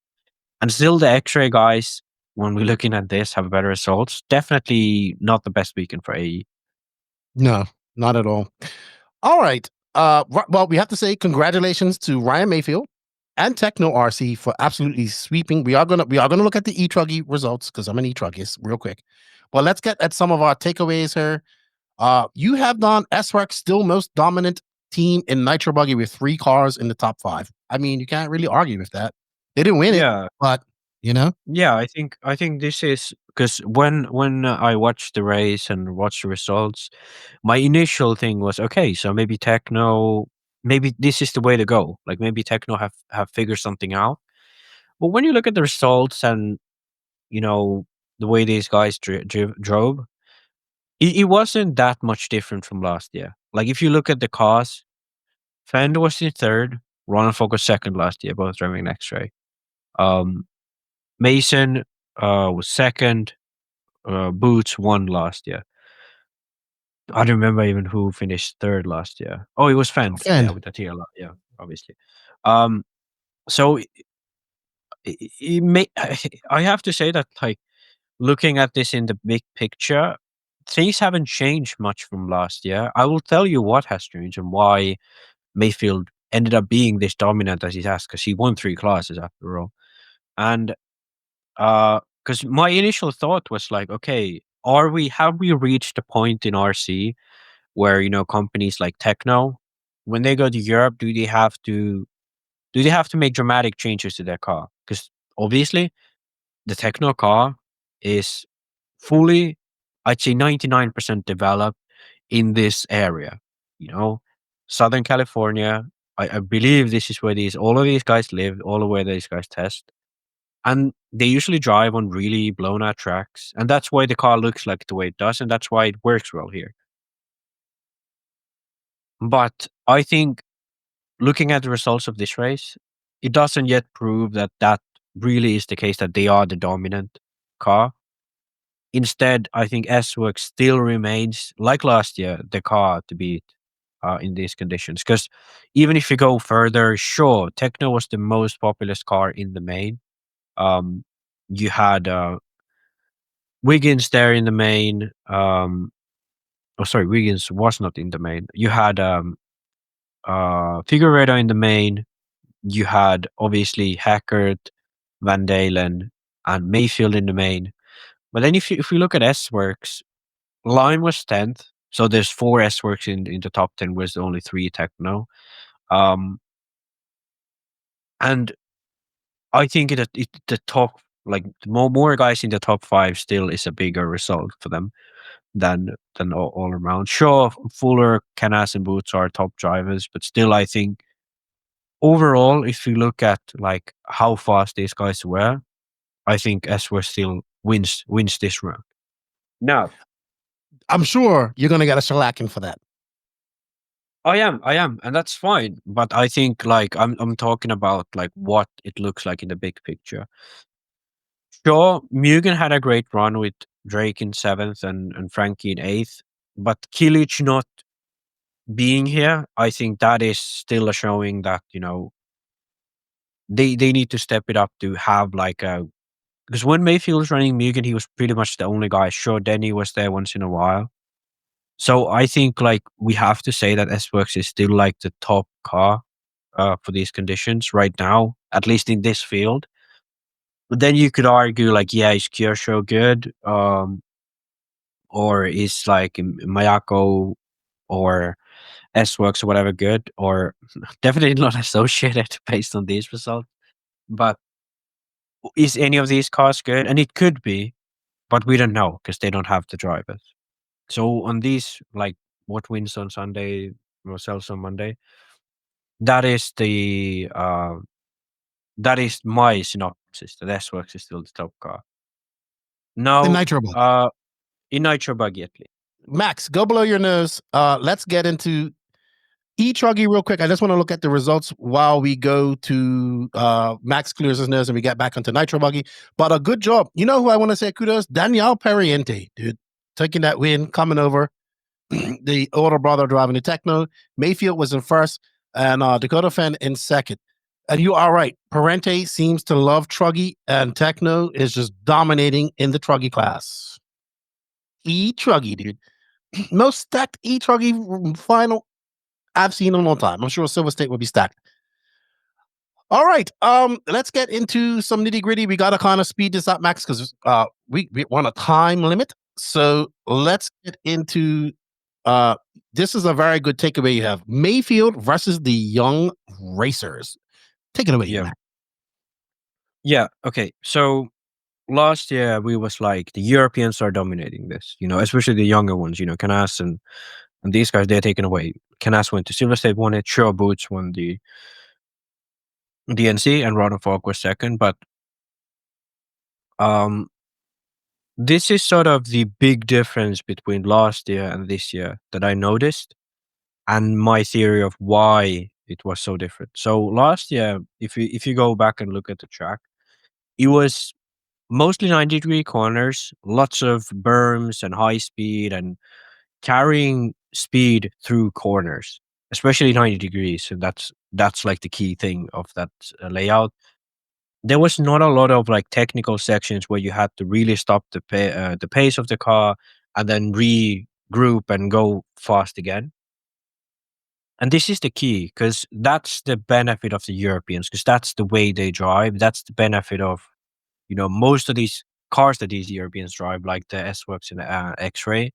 And still the X-Ray guys, when we're looking at this, have better results. Definitely not the best weekend for AE. No, not at all. All right. Well, we have to say congratulations to Ryan Maifield and Techno RC for absolutely sweeping. We are gonna look at the E-Truggy results because I'm an E-Truggist real quick. But let's get at some of our takeaways here. You have done SREC still most dominant team in Nitro Buggy with 3 cars in the top 5. I mean, you can't really argue with that. They didn't win it, but Yeah, I think this is because when I watched the race and watched the results, my initial thing was okay. So maybe Techno, maybe this is the way to go. Maybe Techno have figured something out. But when you look at the results and the way these guys drove, it wasn't that much different from last year. If you look at the cars, Phend was in 3rd, Ronafalk was 2nd last year, both driving X-Ray. Mason was 2nd. Boots won last year. I don't remember even who finished third last year. Oh, it was Phend. Phend. Yeah, with the TLR. Yeah, obviously. So it may, I have to say that, like, looking at this in the big picture, things haven't changed much from last year. I will tell you what has changed and why Mayfield ended up being this dominant as he has, because he won 3 classes after all. And because my initial thought was like, okay, have we reached a point in RC where, companies like Techno, when they go to Europe, do they have to make dramatic changes to their car? Because obviously the Techno car is fully, I'd say 99% developed in this area, Southern California. I believe this is where all of these guys live, all of where these guys test. And they usually drive on really blown out tracks. And that's why the car looks like the way it does. And that's why it works well here. But I think looking at the results of this race, it doesn't yet prove that that really is the case, that they are the dominant car. Instead, I think S-Works still remains, like last year, the car to beat in these conditions. Because even if you go further, sure, Techno was the most populous car in the main. You had Wiggins there in the main. Wiggins was not in the main. You had Figueredo in the main. You had obviously Hackert, Van Dalen, and Mayfield in the main. But then if you look at S-Works, Lime was 10th. So there's 4 S-Works in the top 10, with only 3 Techno. And I think the top, like, more guys in the top 5 still is a bigger result for them than all around. Sure, Fuller, Canas, and Boots are top drivers, but still, I think overall, if you look at like how fast these guys were, I think S-Works still wins this round. Now, I'm sure you're gonna get a shellacking for that. I am, and that's fine. But I think, like, I'm talking about like what it looks like in the big picture. Sure, Mugen had a great run with Drake in 7th and Frankie in 8th, but Kilic not being here, I think that is still a showing that, they need to step it up to have like a, because when Mayfield was running Mugen, he was pretty much the only guy. Sure, Denny was there once in a while. So I think, like, we have to say that S-Works is still like the top car for these conditions right now, at least in this field. But then you could argue, like, yeah, is Kyoto good? Or is like Mayako or S-Works or whatever good? Or definitely not associated based on these results. But is any of these cars good? And it could be, but we don't know because they don't have the drivers. So on these, like, what wins on Sunday or sells on Monday, that is my synopsis. That S-Works is still the top car. Now, In Nitro Buggy. In Nitro Buggy at least. Max, go below your nose. Let's get into E-Truggy real quick. I just want to look at the results while we go to Max clears his nose and we get back onto Nitro Buggy. But a good job. You know who I want to say kudos? Daniel Periente, dude. Taking that win, coming over. The older brother driving the Techno. Mayfield was in first, and Dakotah Phend in second. And you are right. Parente seems to love Truggy, and Techno is just dominating in the Truggy class. E-Truggy, dude. Most stacked E-Truggy final I've seen in a long time. I'm sure Silver State will be stacked. All right. Let's get into some nitty gritty. We gotta kind of speed this up, Max, because we want a time limit. So let's get into this is a very good takeaway you have. Mayfield versus the young racers. Take it away, Max. Yeah, okay. So last year we was like the Europeans are dominating this, especially the younger ones, Canas and these guys, they're taken away. Canas went to Silver State, won it. Sure, Boots won the DNC, and Ron Falk was second. But this is sort of the big difference between last year and this year that I noticed, and my theory of why it was so different. So last year, if you go back and look at the track, it was mostly 90-degree corners, lots of berms and high speed, and carrying speed through corners, especially 90 degrees. So that's like the key thing of that layout. There was not a lot of like technical sections where you had to really stop the pace of the car and then regroup and go fast again. And this is the key, because that's the benefit of the Europeans, because that's the way they drive. That's the benefit of, most of these cars that these Europeans drive, like the S-Works and X-Ray.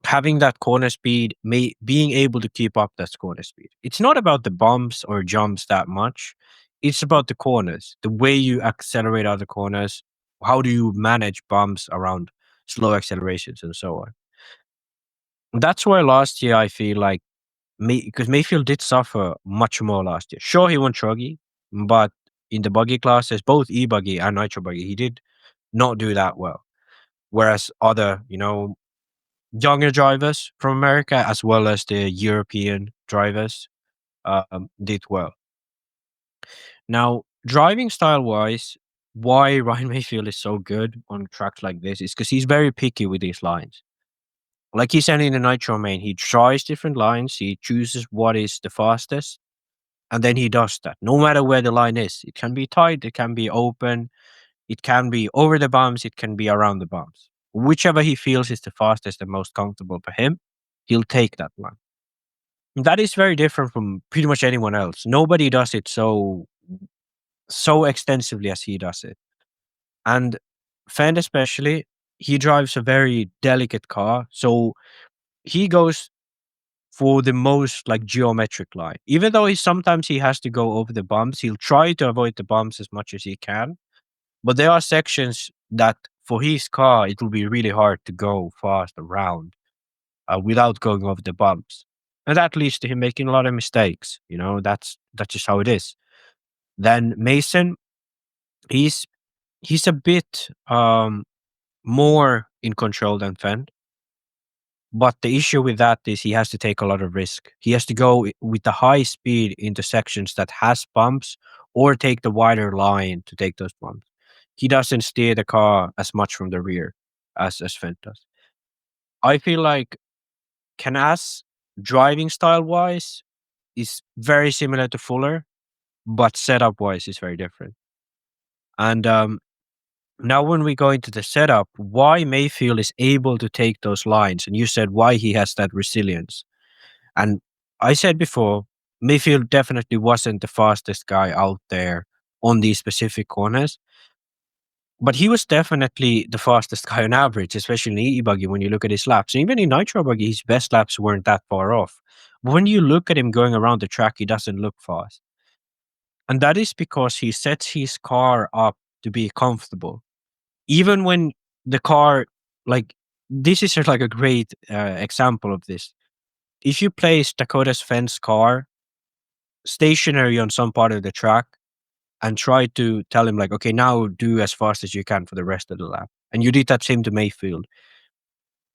Having that corner speed, being able to keep up that corner speed. It's not about the bumps or jumps that much. It's about the corners, the way you accelerate out the corners. How do you manage bumps around slow accelerations and so on? That's why last year I feel like because Mayfield did suffer much more last year. Sure, he won Truggy, but in the buggy classes, both E-Buggy and Nitro Buggy, he did not do that well. Whereas other, younger drivers from America, as well as the European drivers, did well. Now, driving style wise, why Ryan Mayfield is so good on tracks like this is because he's very picky with his lines. Like he said in the Nitro main, he tries different lines, he chooses what is the fastest, and then he does that, no matter where the line is. It can be tight, it can be open, it can be over the bumps, it can be around the bumps. Whichever he feels is the fastest and most comfortable for him, he'll take that line. That is very different from pretty much anyone else. Nobody does it so extensively as he does it. And Phend especially, he drives a very delicate car, so he goes for the most like geometric line. Even though sometimes he has to go over the bumps, he'll try to avoid the bumps as much as he can. But there are sections that for his car, it will be really hard to go fast around without going over the bumps. And that leads to him making a lot of mistakes. That's just how it is. Then Mason, he's a bit more in control than Phend. But the issue with that is he has to take a lot of risk. He has to go with the high speed into sections that has bumps, or take the wider line to take those bumps. He doesn't steer the car as much from the rear as Phend does. I feel like Canas, driving style wise, is very similar to Fuller, but setup wise is very different. And now when we go into the setup, why Mayfield is able to take those lines, and you said why he has that resilience. And I said before, Mayfield definitely wasn't the fastest guy out there on these specific corners, but he was definitely the fastest guy on average, especially in E-Buggy when you look at his laps. Even in Nitro Buggy, his best laps weren't that far off. But when you look at him going around the track, he doesn't look fast. And that is because he sets his car up to be comfortable. Even when the car, like, this is like a great example of this. If you place Dakotah Phend's car stationary on some part of the track and try to tell him, like, okay, now do as fast as you can for the rest of the lap, and you did that same to Mayfield,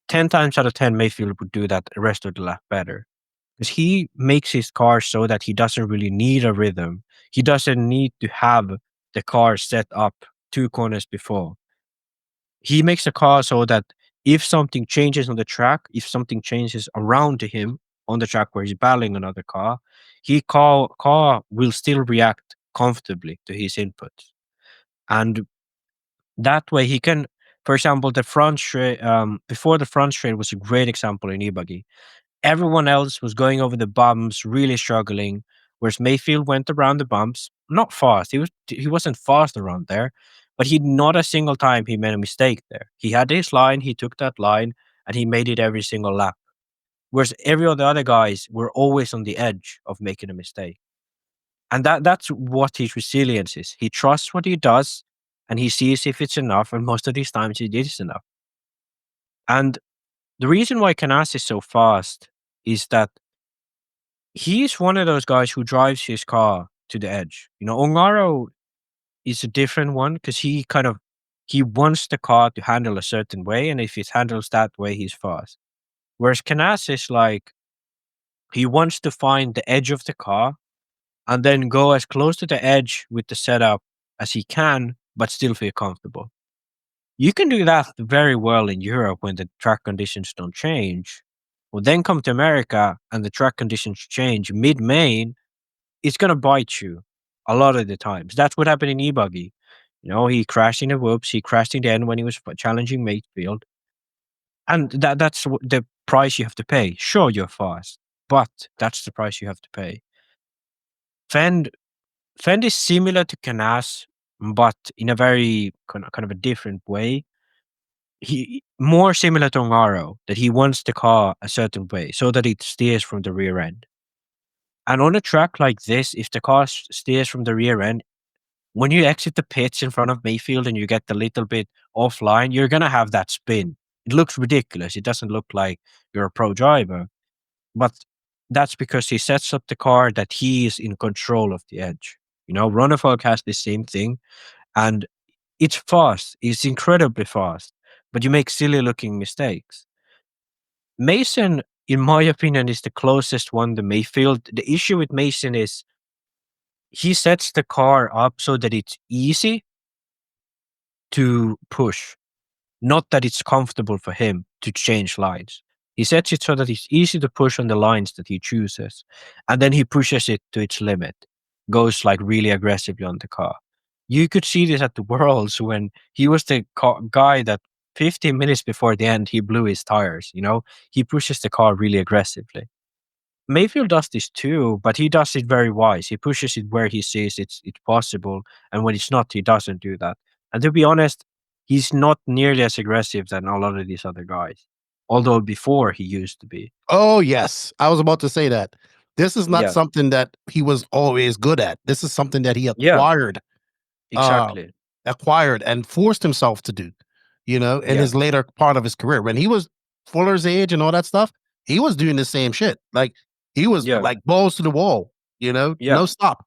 10 times out of 10, Mayfield would do that the rest of the lap better. Because he makes his car so that he doesn't really need a rhythm. He doesn't need to have the car set up 2 corners before. He makes a car so that if something changes on the track, if something changes around to him on the track where he's battling another car, car will still react comfortably to his inputs. And that way he can, for example, the front straight, before the front straight was a great example in E-Buggy. Everyone else was going over the bumps, really struggling, whereas Mayfield went around the bumps, not fast. He wasn't fast around there, but not a single time he made a mistake there. He had his line, he took that line, and he made it every single lap. Whereas every of the other guys were always on the edge of making a mistake. And that's what his resilience is. He trusts what he does, and he sees if it's enough, and most of these times it is enough. And the reason why Canas is so fast is that he's one of those guys who drives his car to the edge. Ongaro is a different one because he wants the car to handle a certain way, and if it handles that way, he's fast. Whereas Canas is like, he wants to find the edge of the car and then go as close to the edge with the setup as he can, but still feel comfortable. You can do that very well in Europe when the track conditions don't change. Well, then come to America and the track conditions change mid-main, it's going to bite you a lot of the times. That's what happened in E-Buggy. He crashed in the whoops, he crashed in the end when he was challenging Mayfield. And that's the price you have to pay. Sure, you're fast, but that's the price you have to pay. Phend is similar to Canas, but in a very kind of a different way. He more similar to Ongaro, that he wants the car a certain way so that it steers from the rear end. And on a track like this, if the car steers from the rear end, when you exit the pits in front of Mayfield and you get a little bit offline, you're going to have that spin. It looks ridiculous. It doesn't look like you're a pro driver. But that's because he sets up the car that he is in control of the edge. Ronefog has the same thing. And it's fast. It's incredibly fast. But you make silly looking mistakes. Mason, in my opinion, is the closest one to Mayfield. The issue with Mason is he sets the car up so that it's easy to push, not that it's comfortable for him to change lines. He sets it so that it's easy to push on the lines that he chooses, and then he pushes it to its limit, goes like really aggressively on the car. You could see this at the Worlds when he was the guy that 15 minutes before the end, he blew his tires. He pushes the car really aggressively. Mayfield does this too, but he does it very wise. He pushes it where he sees it's possible, and when it's not, he doesn't do that. And to be honest, he's not nearly as aggressive than a lot of these other guys, although before he used to be. Oh, yes. I was about to say that. This is not something that he was always good at. This is something that he acquired. Exactly. Acquired and forced himself to do, in his later part of his career. When he was Fuller's age and all that stuff, he was doing the same shit. Like, he was like balls to the wall, no stop.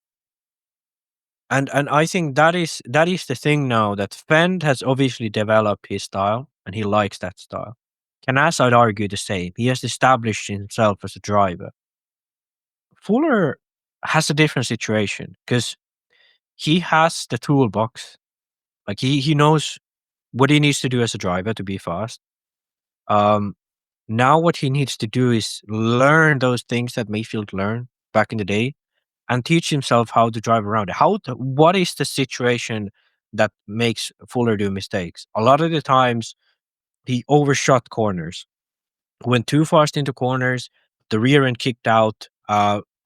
And I think that is the thing now, that Phend has obviously developed his style and he likes that style. Canas, I'd argue the same. He has established himself as a driver. Fuller has a different situation because he has the toolbox. Like he knows what he needs to do as a driver to be fast. Now what he needs to do is learn those things that Mayfield learned back in the day and teach himself how to drive around it. What is the situation that makes Fuller do mistakes? A lot of the times he overshot corners, went too fast into corners, the rear end kicked out,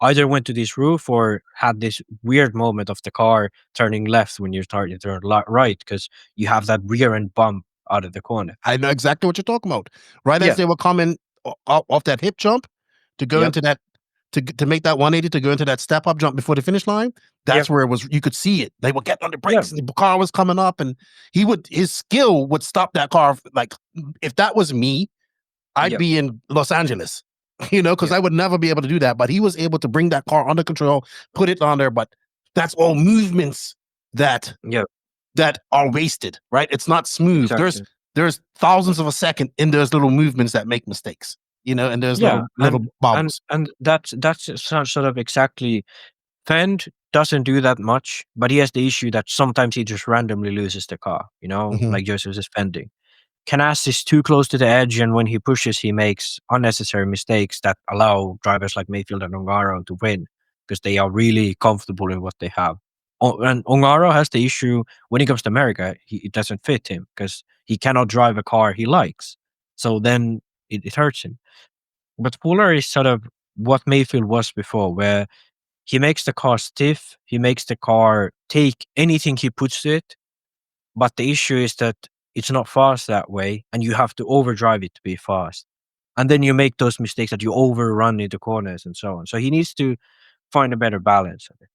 either went to this roof or had this weird moment of the car turning left when you're starting to turn right because you have that rear end bump out of the corner. I know exactly what you're talking about. Right as they were coming off that hip jump to go into that, to make that 180, to go into that step up jump before the finish line, that's where it was. You could see it. They would get on the brakes, and the car was coming up, and his skill would stop that car. Like, if that was me, I'd be in Los Angeles, because I would never be able to do that. But he was able to bring that car under control, put it on there. But that's all movements that are wasted, right? It's not smooth. Exactly. There's thousands of a second in those little movements that make mistakes, and there's little bobbles. And that's sort of exactly. Phend doesn't do that much, but he has the issue that sometimes he just randomly loses the car, like Joseph is fending. Canas is too close to the edge, and when he pushes, he makes unnecessary mistakes that allow drivers like Mayfield and Ongaro to win because they are really comfortable in what they have. And Ongaro has the issue when he comes to America, it doesn't fit him because he cannot drive a car he likes. So then it hurts him. But Fuller is sort of what Mayfield was before, where he makes the car stiff, he makes the car take anything he puts to it. But the issue is that it's not fast that way, and you have to overdrive it to be fast. And then you make those mistakes that you overrun into corners and so on. So he needs to find a better balance of it.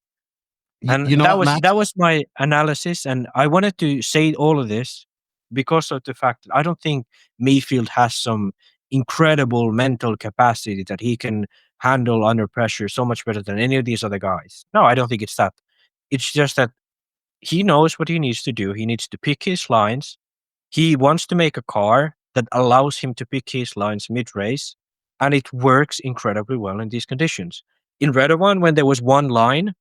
And that was my analysis, and I wanted to say all of this because of the fact that I don't think Mayfield has some incredible mental capacity that he can handle under pressure so much better than any of these other guys. No, I don't think it's that. It's just that he knows what he needs to do. He needs to pick his lines. He wants to make a car that allows him to pick his lines mid-race, and it works incredibly well in these conditions. In Redovan, when there was one line,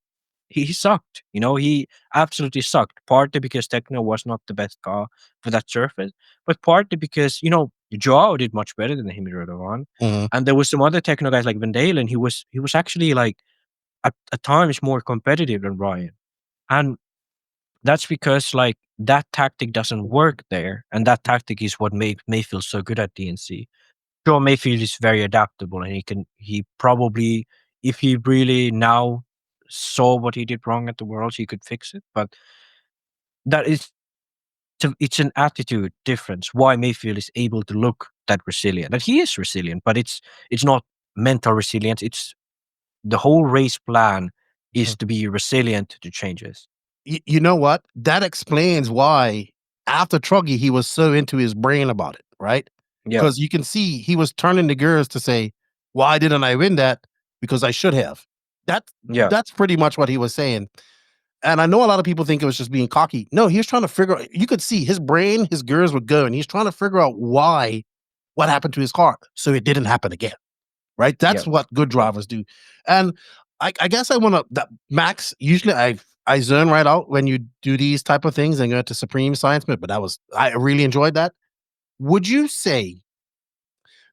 he sucked. You know, he absolutely sucked. Partly because Techno was not the best car for that surface, but partly because, you know, Joao did much better than him earlier on. Mhm. And there was some other Techno guys like Van Dalen. He was actually like at times more competitive than Ryan. And that's because like that tactic doesn't work there. And that tactic is what made Mayfield so good at DNC. Sure, Mayfield is very adaptable, and he probably, if he really now saw what he did wrong at the Worlds, he could fix it. But that is, it's an attitude difference. Why Mayfield is able to look that resilient, and he is resilient, but it's not mental resilience. It's the whole race plan is to be resilient to changes. You know what? That explains why after Truggy he was so into his brain about it, right? Yeah, Because you can see he was turning the gears to say, "Why didn't I win that? Because I should have." yeah, That's pretty much what he was saying. And I know a lot of people think it was just being cocky. No, he was trying to figure out. You could see his brain, his gears were going. He's trying to figure out what happened to his car, so it didn't happen again. Right? That's yeah. what good drivers do. And I guess I want to Max. Usually I zone right out when you do these type of things and go to Supreme Science, but I really enjoyed that. Would you say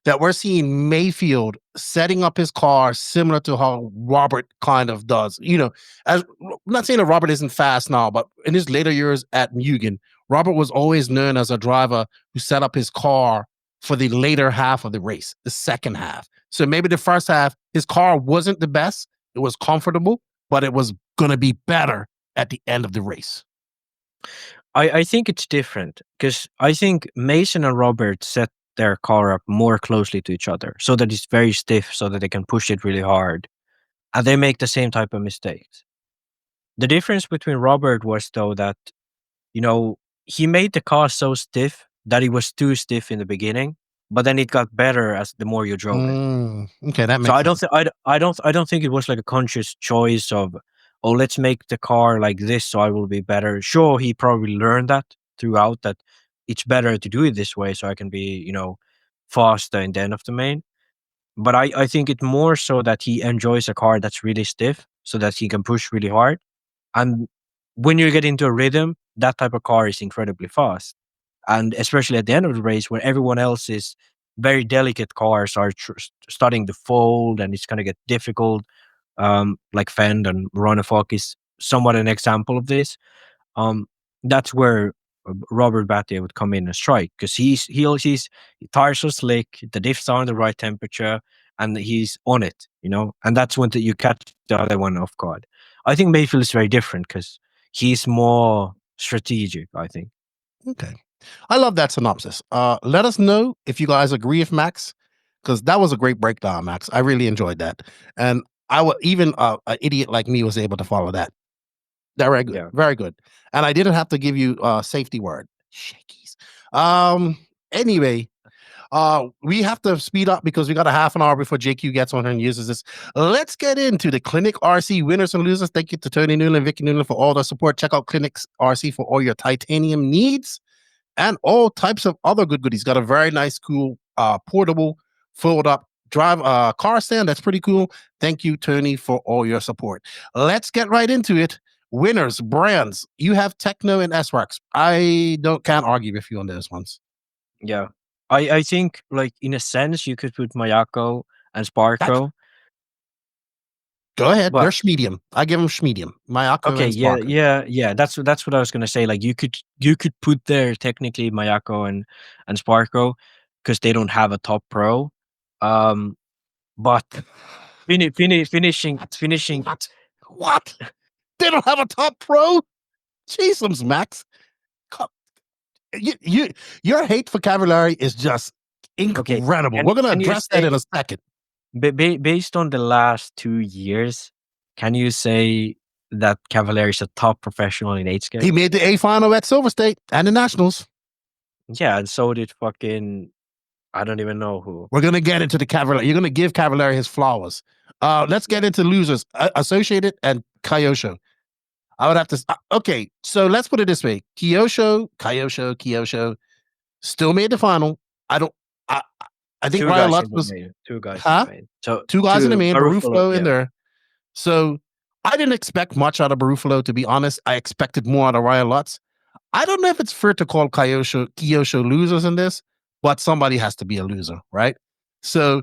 that we're seeing Mayfield setting up his car similar to how Robert kind of does? You know, as I'm not saying that Robert isn't fast now, but in his later years at Mugen, Robert was always known as a driver who set up his car for the later half of the race, the second half. So maybe the first half, his car wasn't the best. It was comfortable, but it was going to be better at the end of the race. I think it's different because I think Mason and Robert set their car up more closely to each other so that it's very stiff so that they can push it really hard. And they make the same type of mistakes. The difference between Robert was, though, that, you know, he made the car so stiff that it was too stiff in the beginning, but then it got better as the more you drove it. Okay, that makes So sense. I don't think it was like a conscious choice of, oh, let's make the car like this so I will be better. Sure, he probably learned that throughout, that it's better to do it this way so I can be, you know, faster in the end of the main. But I think it's more so that he enjoys a car that's really stiff so that he can push really hard. And when you get into a rhythm, that type of car is incredibly fast. And especially at the end of the race, where everyone else's very delicate cars are starting to fold and it's going to get difficult, like Phend and Ronafok is somewhat an example of this. That's where Robert Battier would come in and strike, because his tires are slick, the diffs are in the right temperature, and he's on it, you know. And that's when you catch the other one off guard. I think Mayfield is very different because he's more strategic, I think. Okay. I love that synopsis. Let us know if you guys agree with Max, because that was a great breakdown, Max. I really enjoyed that. And I would even an idiot like me was able to follow that. Very good. Yeah. Very good. And I didn't have to give you a safety word. Shakies. Anyway, we have to speed up because we got a half an hour before JQ gets on and uses this. Let's get into the Clinic RC winners and losers. Thank you to Tony Newland, Vicky Newland for all the support. Check out Clinics RC for all your titanium needs and all types of other good goodies. Got a very nice, cool, portable, fold up car stand. That's pretty cool. Thank you, Tony, for all your support. Let's get right into it. Winners, brands. You have Techno and S-Works. I can't argue with you on those ones. Yeah. I think, like, in a sense, you could put Mayako and Sparko. Go ahead. But they're schmedium. I give them schmedium. Mayako okay, and Sparko. yeah. That's what I was gonna say. Like, you could put there technically Mayako and Sparko because they don't have a top pro. But finishing. What? They don't have a top pro? Jesus, Max. Your hate for Cavallari is just incredible. Okay. We're going to address that in a second. Based on the last 2 years, can you say that Cavallari is a top professional in 8 scale? He made the A final at Silver State and the Nationals. Yeah, and so did fucking, I don't even know who. We're going to get into the Cavallari. You're going to give Cavallari his flowers. Let's get into losers. Associated and Kyosho. I would have to. Okay, so let's put it this way: Kyosho still made the final. I think Ryan Lutz was two guys. Huh? So two guys in the main, Barufalo, Barufalo in there. So I didn't expect much out of Barufalo, to be honest. I expected more out of Ryan Lutz. I don't know if it's fair to call Kyosho losers in this, but somebody has to be a loser, right? So,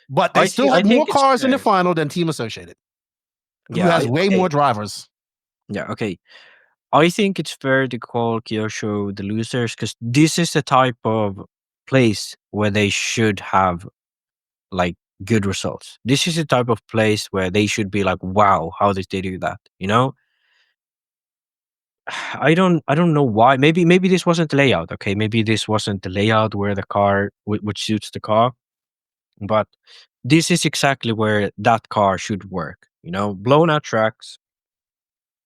but they still had more cars in the final than Team Associated, who has way more drivers. Yeah, okay. I think it's fair to call Kyosho the losers because this is the type of place where they should have like good results. This is the type of place where they should be like, wow, how did they do that? You know? I don't know why. Maybe this wasn't the layout. Okay, maybe this wasn't the layout where the car which suits the car, but this is exactly where that car should work. You know, blown out tracks,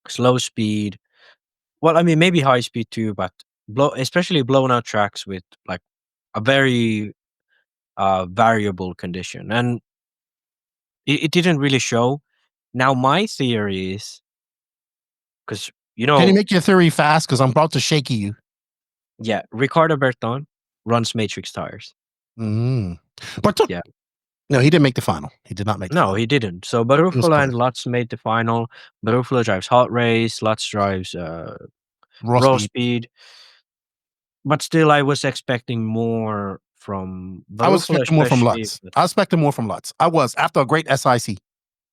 slow speed. Well, I mean, maybe high speed too, but especially blown out tracks with like a very variable condition, and it didn't really show. Now, my theory is because Can you make your theory fast? Because I'm about to shake you. Yeah, Ricardo Berton runs Matrix tires. But yeah, no, he didn't make the final. He did not make. No, he didn't. So Barufalo and Lutz made the final. Barufalo drives hot race. Lutz drives raw speed. But still, I was expecting more from Barufalo. I was expecting more from Lutz. I was expecting more from Lutz. I was after a great SIC.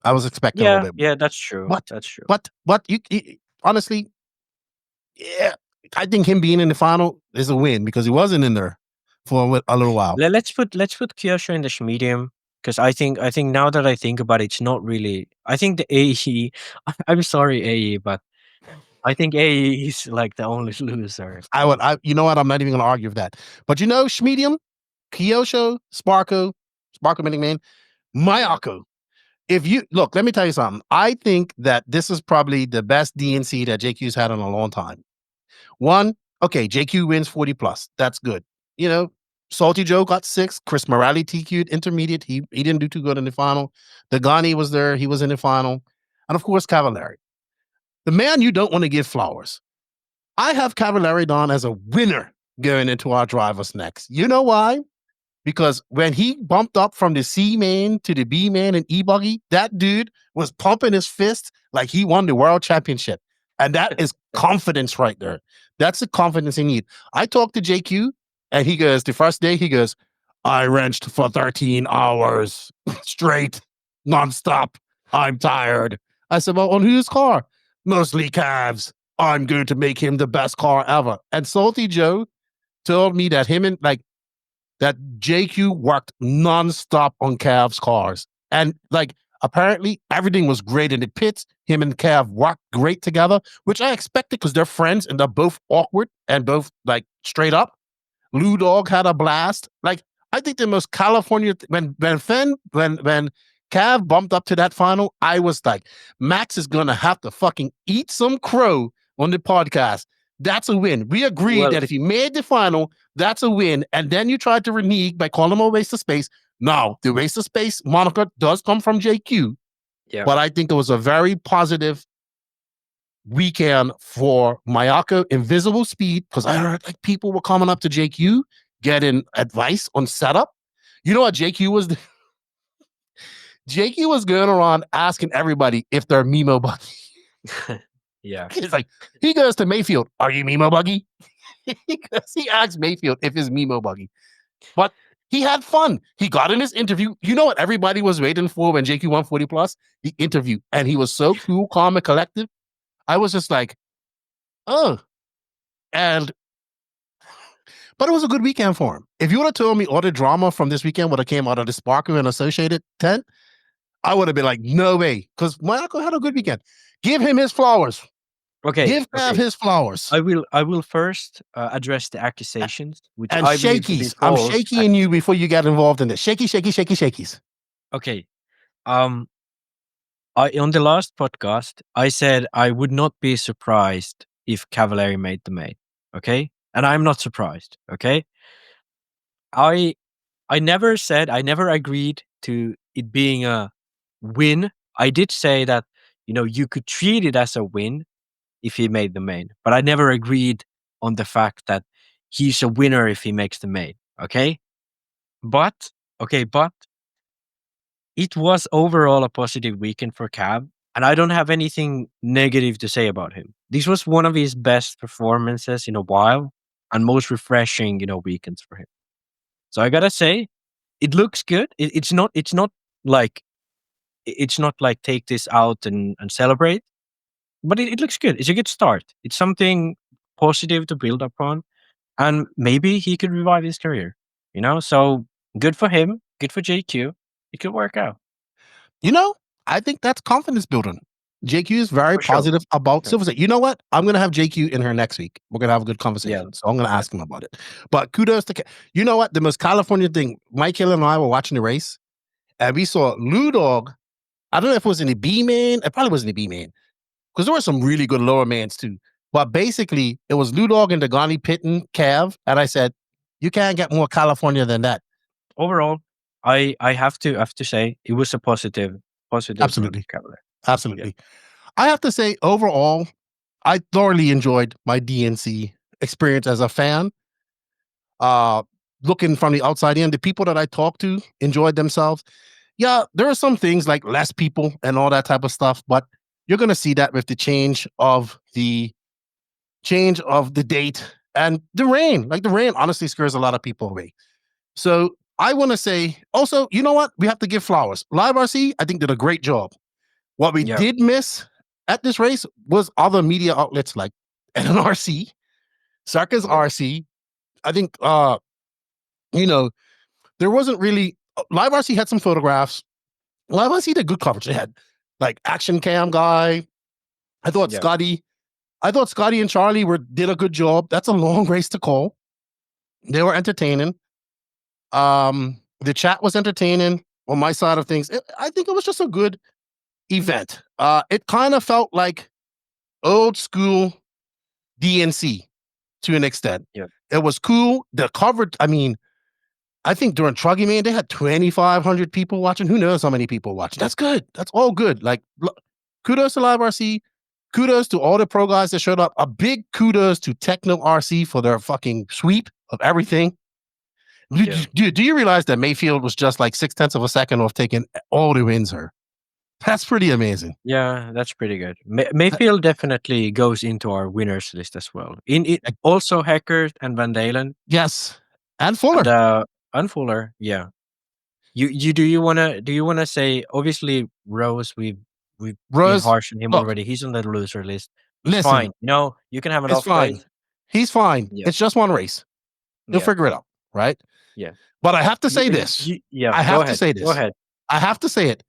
I was expecting a little bit more. Yeah, that's true. That's true. But you honestly, yeah, I think him being in the final is a win because he wasn't in there for a little while. Let's put Kyosho in the medium because I think now that I think about it, it's not really. I think the AE. I'm sorry, AE, but I think AE is like the only loser. You know what? I'm not even going to argue with that. But you know, Schmedium, Kyosho, Sparko McMahon, Mayako. If you look, let me tell you something. I think that this is probably the best DNC that JQ's had in a long time. One, okay, JQ wins 40 plus. That's good. You know, Salty Joe got 6. Chris Morale TQ'd intermediate. He didn't do too good in the final. Dagani was there. He was in the final. And of course, Cavallari. The man you don't want to give flowers. I have Cavallari Don as a winner going into our drivers next. You know why? Because when he bumped up from the C main to the B main in E-Buggy, that dude was pumping his fist like he won the world championship. And that is confidence right there. That's the confidence he needs. I talked to JQ and he goes, the first day, he goes, I wrenched for 13 hours straight, nonstop. I'm tired. I said, well, on whose car? Mostly Cavs. I'm going to make him the best car ever. And Salty Joe told me that that JQ worked nonstop on Cav's cars. And apparently everything was great in the pits. Him and Cav worked great together, which I expected because they're friends and they're both awkward and both straight up. Lou Dog had a blast. I think the most California when Cav bumped up to that final, I was like, Max is gonna have to fucking eat some crow on the podcast. That's a win. We agreed that if he made the final, that's a win. And then you tried to renege by calling him a waste of space. Now, the waste of space moniker does come from JQ. Yeah. But I think it was a very positive weekend for Mayako Invisible Speed because I heard people were coming up to JQ getting advice on setup. You know what JQ was? JQ was going around asking everybody if they're Mimo Buggy. Yeah. He goes to Maifield, are you Mimo Buggy? He asked Maifield if he's Mimo Buggy. But he had fun. He got in his interview. You know what everybody was waiting for when JQ won 40 plus? The interview. And he was so cool, calm, and collective. I was just like, oh. But it was a good weekend for him. If you would have told me all the drama from this weekend would have came out of the Sparko and Associated tent, I would have been like, no way. Because Mayako had a good weekend. Give him his flowers. Okay. Give Cav his flowers. I will first address the accusations, which and I shakies. I'm shaking you before you get involved in this. Shakies. Okay. On the last podcast, I said I would not be surprised if Cavallari made the main. Okay, and I'm not surprised. Okay, I never agreed to it being a win. I did say that you could treat it as a win if he made the main, but I never agreed on the fact that he's a winner if he makes the main. Okay, but it was overall a positive weekend for Cav. And I don't have anything negative to say about him. This was one of his best performances in a while and most refreshing, weekends for him. So I gotta say, it looks good. It's not like take this out and celebrate, but it looks good. It's a good start. It's something positive to build upon, and maybe he could revive his career. So good for him. Good for JQ. It could work out. I think that's confidence building. JQ is very positive about Silver State. You know what? I'm going to have JQ in here next week. We're going to have a good conversation. So I'm going to ask him about it. But kudos to... You know what? The most California thing, Mike Hill and I were watching the race, and we saw Lou Dog. I don't know if it was in the B main. It probably wasn't the B main, because there were some really good lower mains too. But basically, it was Lou Dog and Dagani pitting Cav. And I said, you can't get more California than that. Overall, I have to say it was a positive. Absolutely. Absolutely. Yeah. I have to say, overall, I thoroughly enjoyed my DNC experience as a fan. Looking from the outside in, the people that I talked to enjoyed themselves. Yeah, there are some things like less people and all that type of stuff, but you're going to see that with the change of the date and the rain. Like, the rain honestly scares a lot of people away. So I want to say also, you know what? We have to give flowers. Live RC, I think, did a great job. What we did miss at this race was other media outlets like NRC, Circus RC. I think, there wasn't really... Live RC had some photographs. Live RC did good coverage. They had like Action Cam guy. I thought Scotty and Charlie did a good job. That's a long race to call. They were entertaining. The chat was entertaining on my side of things. I think it was just a good event. It kind of felt like old school DNC to an extent. Yeah. It was cool. The coverage, I think during Truggy Man, they had 2,500 people watching. Who knows how many people watching? That's good. That's all good. Like, kudos to Live RC. Kudos to all the pro guys that showed up. A big kudos to Techno RC for their fucking sweep of everything. Yeah. Do you realize that Maifield was just like 0.6 of a second off taking all the wins her? That's pretty amazing. Yeah, that's pretty good. Maifield definitely goes into our winners list as well. In it, also Hecker and Van Dalen. Yes, and Fuller. And Fuller, yeah. Do you wanna say, obviously Rose, we've been harsh on him already. He's on the loser list. Listen, fine. You can have an off fine. day. He's fine. Yeah. It's just one race. He'll figure it out, right? Yeah. But I have to say this. I have to say this. Go ahead. I have to say it.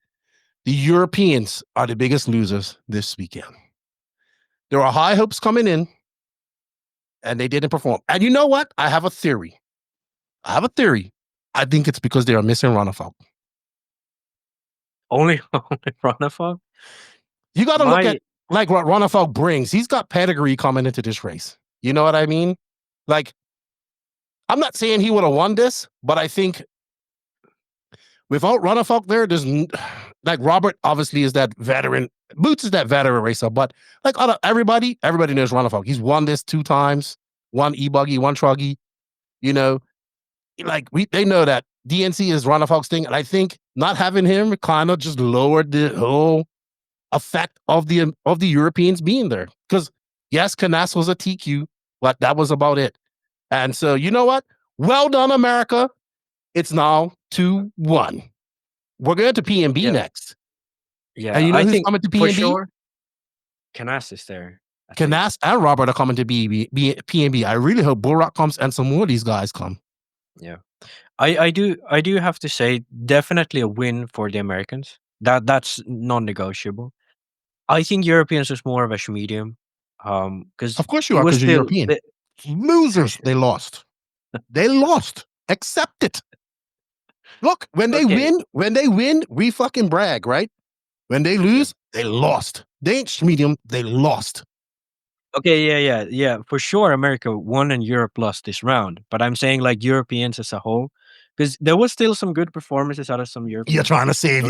The Europeans are the biggest losers this weekend. There are high hopes coming in, and they didn't perform. And you know what? I have a theory. I think it's because they are missing Ronafalk. Only Ronafalk? You got to look at like what Ronafalk brings. He's got pedigree coming into this race. You know what I mean? Like, I'm not saying he would have won this, but I think without Ronafalk there, there's like Robert obviously is that veteran. Boots is that veteran racer, but like everybody knows Ronafalk. He's won this 2 times. One E-Buggy, one Truggy. Like they know that DNC is Ronafalk's thing, and I think not having him kind of just lowered the whole effect of the Europeans being there. Because yes, Canas was a TQ, but that was about it. And so you know what? Well done, America. It's now 2-1. We're going to PNB next. Yeah, and you know who's coming to PNB? Sure, Canas is there. Canas and Robert are coming to PNB. I really hope Bullrock comes and some more of these guys come. Yeah, I do have to say, definitely a win for the Americans. That's non-negotiable. I think Europeans was more of a medium. Because of course you are, because you're European. Losers. They lost. They lost. Accept it. Look, when they win, we fucking brag, right? When they lose, they lost. They ain't medium. They lost. Okay, yeah. For sure, America won and Europe lost this round. But I'm saying like Europeans as a whole, because there was still some good performances out of some Europeans. You're trying to save.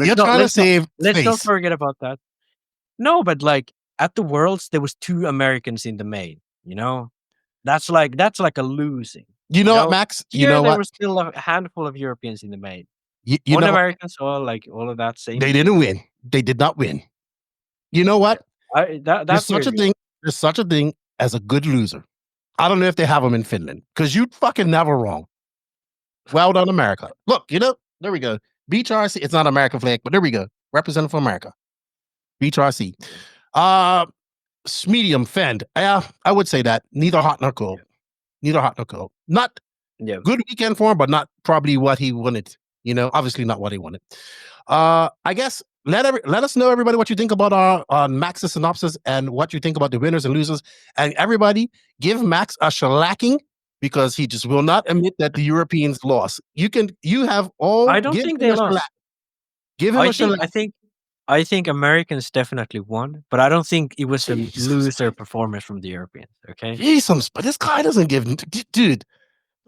Let's not forget about that. No, but like at the Worlds, there was 2 Americans in the main. That's like a losing. You know what, Max? There was still a handful of Europeans in the main. One American saw like all of that same. They didn't win. They did not win. you know what? There's There's such a thing as a good loser. I don't know if they have them in Finland because you fucking never wrong. Well done, America. Look, there we go. Beach RC. It's not American flag, but there we go. Representative for America. Beach RC. Medium Phend. Yeah, I would say that. Neither hot nor cold. Neither hot nor cold. Not good weekend for him, but not probably what he wanted. Obviously not what he wanted. I guess let us know, everybody, what you think about our Max's synopsis and what you think about the winners and losers. And everybody, give Max a shellacking because he just will not admit that the Europeans lost. You have all. I don't think they lost. Give him a shellacking. I think Americans definitely won, but I don't think it was a loser performance from the Europeans. Okay, Jesus, but this guy doesn't give, dude.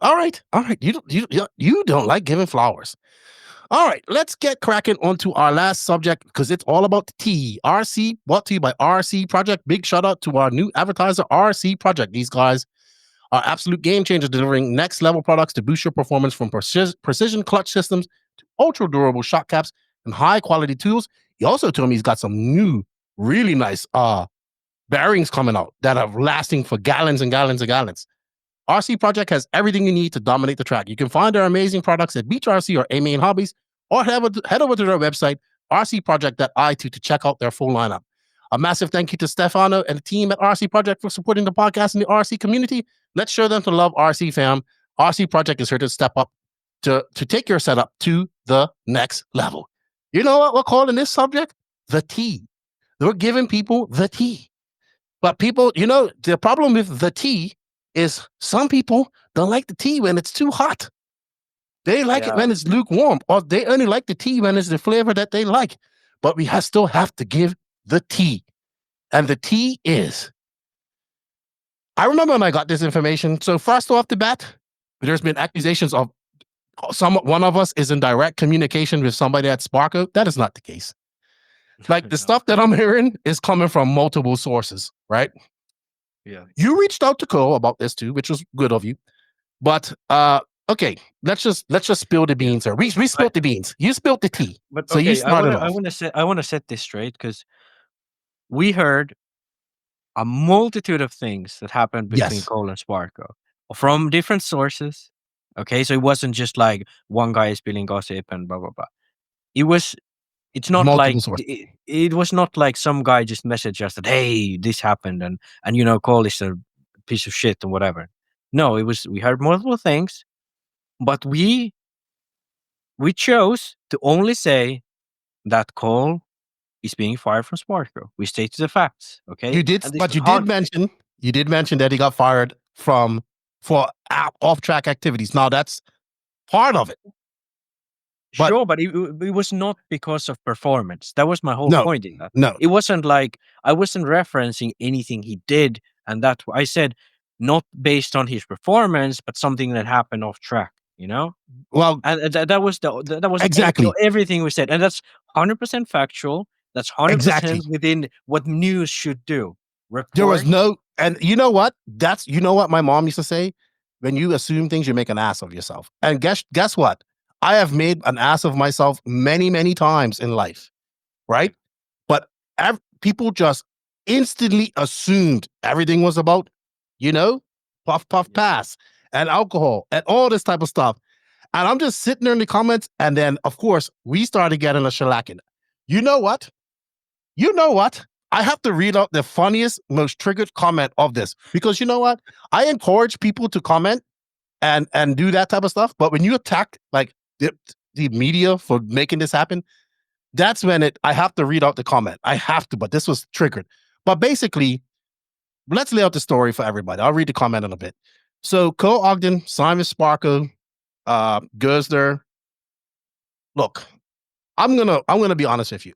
All right. You don't like giving flowers. All right, let's get cracking onto our last subject because it's all about the T. RC, brought to you by RC Project. Big shout out to our new advertiser, RC Project. These guys are absolute game changers, delivering next level products to boost your performance, from precision clutch systems to ultra durable shock caps and high quality tools. He also told me he's got some new, really nice bearings coming out that are lasting for gallons and gallons and gallons. RC Project has everything you need to dominate the track. You can find their amazing products at Beach RC or A-Main Hobbies, or head over to their website, rcproject.it, to check out their full lineup. A massive thank you to Stefano and the team at RC Project for supporting the podcast and the RC community. Let's show them to love RC fam. RC Project is here to step up to take your setup to the next level. You know what we're calling this subject? The T. We're giving people the T. But people, the problem with the T is some people don't like the tea when it's too hot. They like it when it's lukewarm, or they only like the tea when it's the flavor that they like. But we still have to give the tea. And the tea is, I remember when I got this information. So first off the bat, there's been accusations of one of us is in direct communication with somebody at Sparko. That is not the case. Like the stuff that I'm hearing is coming from multiple sources, right? Yeah. You reached out to Cole about this too, which was good of you. But okay, let's just spill the beans here. We spilled the beans. You spilled the tea. But so okay, you started off. I want to set this straight because we heard a multitude of things that happened between Cole and Sparko from different sources. Okay, so it wasn't just like one guy spilling gossip and blah blah blah. It's not multiple like it was not like some guy just messaged us that, hey, this happened and Cole is a piece of shit and whatever. No, we heard multiple things, but we chose to only say that Cole is being fired from Sparko. We stated the facts. Okay, you did mention that he got fired for off-track activities. Now that's part of it. But, sure, but it was not because of performance. That was my whole point in that. No, it wasn't like I wasn't referencing anything he did, and that I said not based on his performance, but something that happened off track. Well, and that was exactly everything we said, and that's 100% factual. That's 100% within what news should do. Report. There was no, and you know what? My mom used to say: when you assume things, you make an ass of yourself. And guess what? I have made an ass of myself many, many times in life, right? But people just instantly assumed everything was about, puff, puff, pass, and alcohol, and all this type of stuff. And I'm just sitting there in the comments, and then, of course, we started getting a shellacking. You know what? I have to read out the funniest, most triggered comment of this, because you know what? I encourage people to comment and do that type of stuff. But when you attack, like, the media for making this happen, that's when I have to read out the comment. I have to, but this was triggered. But basically, let's lay out the story for everybody. I'll read the comment in a bit. So Cole Ogden, Simon Sparko, goes there. Look, I'm gonna be honest with you.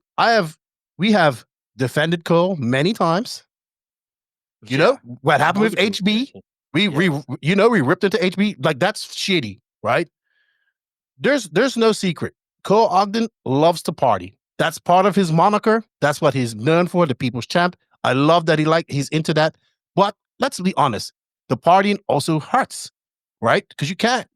We have defended Cole many times. You know what happened with HB? We ripped into HB. Like, that's shitty, right? There's no secret. Cole Ogden loves to party. That's part of his moniker. That's what he's known for, the people's champ. I love that he's into that. But let's be honest, the partying also hurts, right? Because you can't,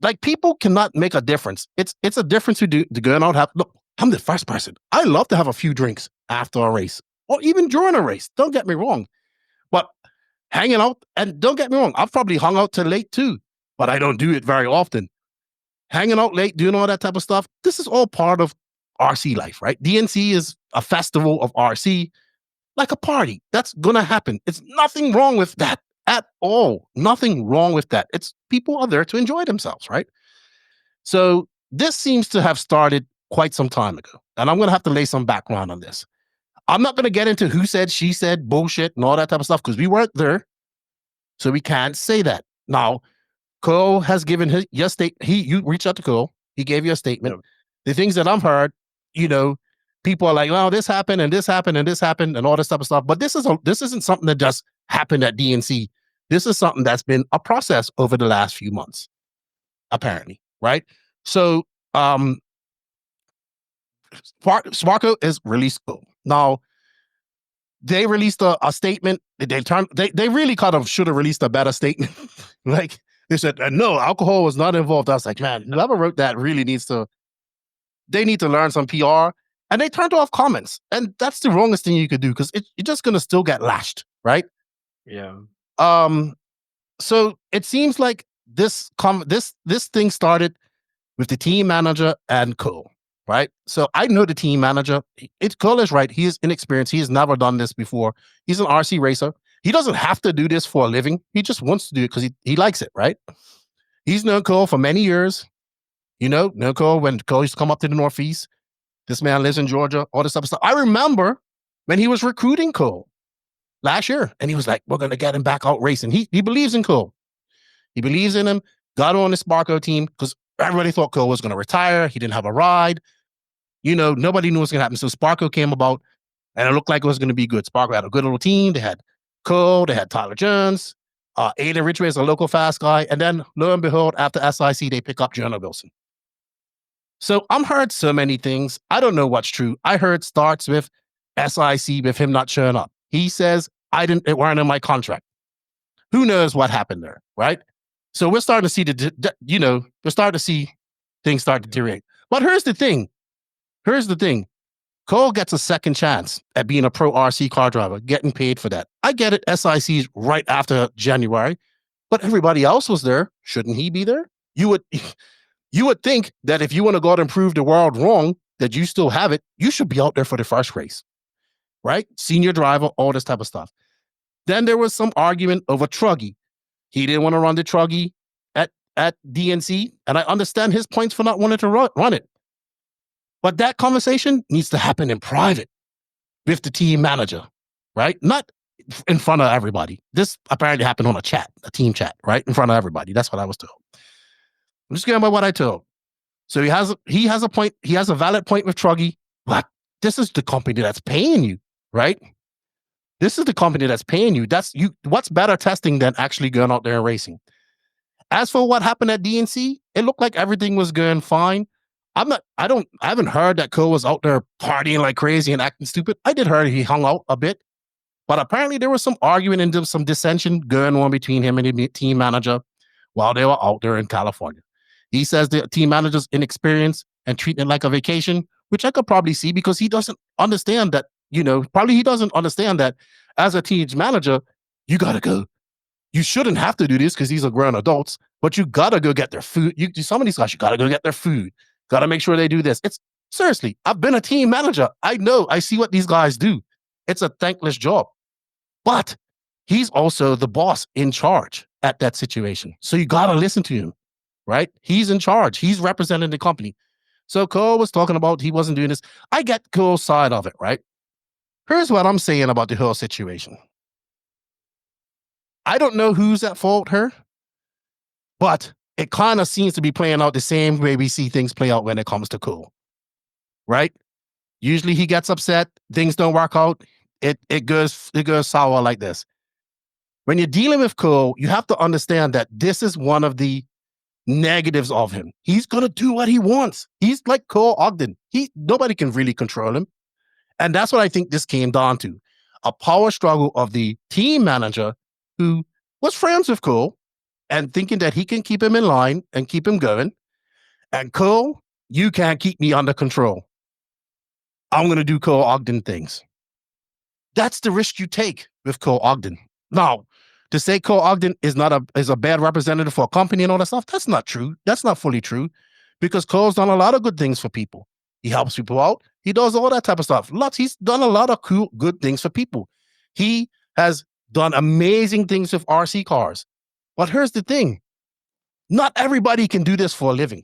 like, people cannot make a difference. It's a difference to go out have. Look, I'm the first person. I love to have a few drinks. after a race or even during a race. Don't get me wrong. But hanging out, and don't get me wrong, I've probably hung out till late too, but I don't do it very often. Hanging out late, doing all that type of stuff, this is all part of RC life, right? DNC is a festival of RC, like a party. That's gonna happen. It's nothing wrong with that at all. Nothing wrong with that. It's people are there to enjoy themselves, right? So this seems to have started quite some time ago. And I'm gonna have to lay some background on this. I'm not gonna get into who said, she said, bullshit, and all that type of stuff, because we weren't there. So we can't say that. Now, Cole has given his your state. You reached out to Cole. He gave you a statement. Yep. The things that I've heard, people are like, "Well, this happened and this happened and this happened and all this type of stuff." But this isn't something that just happened at DNC. This is something that's been a process over the last few months, apparently, right? So, Sparko is released Cole. Now, they released a statement. They really kind of should have released a better statement. Like, they said, no, alcohol was not involved. I was like, man, whoever wrote that really they need to learn some PR. And they turned off comments. And that's the wrongest thing you could do, because you're just going to still get lashed, right? Yeah. So it seems like this thing started with the team manager and Cole, right? So I know the team manager. Cole is right. He is inexperienced. He has never done this before. He's an RC racer. He doesn't have to do this for a living. He just wants to do it because he likes it, right? He's known Cole for many years. Known Cole when Cole used to come up to the Northeast. This man lives in Georgia, all this type of stuff. I remember when he was recruiting Cole last year, and he was like, we're going to get him back out racing. He believes in Cole. He believes in him, got him on the Sparko team, because everybody thought Cole was going to retire. He didn't have a ride. Nobody knew what was going to happen. So Sparko came about, and it looked like it was going to be good. Sparko had a good little team. They had Cole, they had Tyler Jones, Aiden Ridgway is a local fast guy, and then lo and behold, after SIC, they pick up Jonah Wilson. So I'm heard so many things. I don't know what's true. I heard starts with SIC with him not showing up. He says, it weren't in my contract. Who knows what happened there, right? So we're starting to see we're starting to see things start to deteriorate. But here's the thing. Cole gets a second chance at being a pro RC car driver, getting paid for that. I get it. SIC's right after January, but everybody else was there. Shouldn't he be there? You would think that if you want to go out and prove the world wrong, that you still have it, you should be out there for the first race, right? Senior driver, all this type of stuff. Then there was some argument over Truggy. He didn't want to run the Truggy at DNC, and I understand his points for not wanting to run it. But that conversation needs to happen in private with the team manager, right? Not in front of everybody. This apparently happened on a team chat, right? In front of everybody. That's what I was told. I'm just going by what I told. So he has a point. He has a valid point with Truggy, but this is the company that's paying you, right? This is the company that's paying you. What's better testing than actually going out there and racing? As for what happened at DNC, it looked like everything was going fine. I haven't heard that Cole was out there partying like crazy and acting stupid. I did hear he hung out a bit, but apparently there was some argument and some dissension going on between him and the team manager while they were out there in California. He says the team manager's inexperienced and treating it like a vacation, which I could probably see, because he doesn't understand that, he doesn't understand that as a team manager, you got to go. You shouldn't have to do this because these are grown adults, but you got to go get their food. Some of these guys, you got to go get their food. Got to make sure they do this. It's seriously, I've been a team manager. I know, I see what these guys do. It's a thankless job, but he's also the boss in charge at that situation. So you got to listen to him, right? He's in charge. He's representing the company. So Cole was talking about he wasn't doing this. I get Cole's side of it, right? Here's what I'm saying about the whole situation. I don't know who's at fault here, but it kind of seems to be playing out the same way we see things play out when it comes to Cole, right? Usually he gets upset, things don't work out, it goes sour like this. When you're dealing with Cole, you have to understand that this is one of the negatives of him. He's gonna do what he wants. He's like Cole Ogden. Nobody can really control him, and that's what I think this came down to: a power struggle of the team manager who was friends with Cole and thinking that he can keep him in line and keep him going. And Cole, you can't keep me under control. I'm going to do Cole Ogden things. That's the risk you take with Cole Ogden. Now, to say Cole Ogden is a bad representative for a company and all that stuff, that's not true. That's not fully true, because Cole's done a lot of good things for people. He helps people out. He does all that type of stuff. He's done a lot of cool, good things for people. He has done amazing things with RC cars. But here's the thing. Not everybody can do this for a living.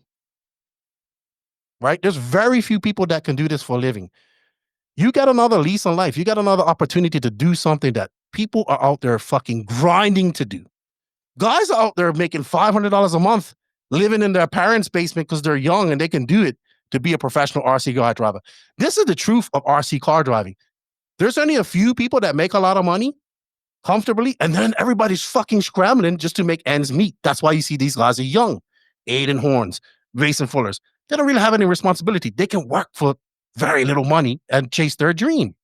Right? There's very few people that can do this for a living. You got another lease on life. You got another opportunity to do something that people are out there fucking grinding to do. Guys are out there making $500 a month, living in their parents' basement because they're young and they can do it to be a professional RC car driver. This is the truth of RC car driving. There's only a few people that make a lot of money comfortably, and then everybody's fucking scrambling just to make ends meet. That's why you see these guys are young. Aiden Horns, Grayson Fullers. They don't really have any responsibility. They can work for very little money and chase their dream.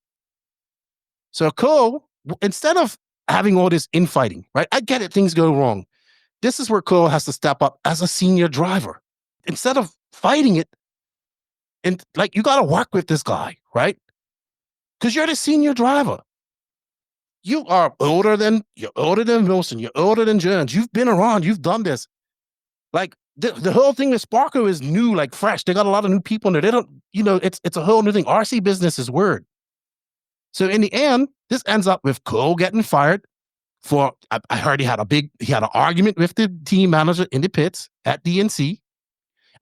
So Cole, instead of having all this infighting, right? I get it, things go wrong. This is where Cole has to step up as a senior driver. Instead of fighting it, and like, you got to work with this guy, right? Because you're the senior driver. You're older than Wilson. You're older than Jones. You've been around. You've done this. Like, the whole thing with Sparko is new, like fresh. They got a lot of new people in there. They don't, it's a whole new thing. RC business is weird. So in the end, this ends up with Cole getting fired for, I heard he had an argument with the team manager in the pits at DNC,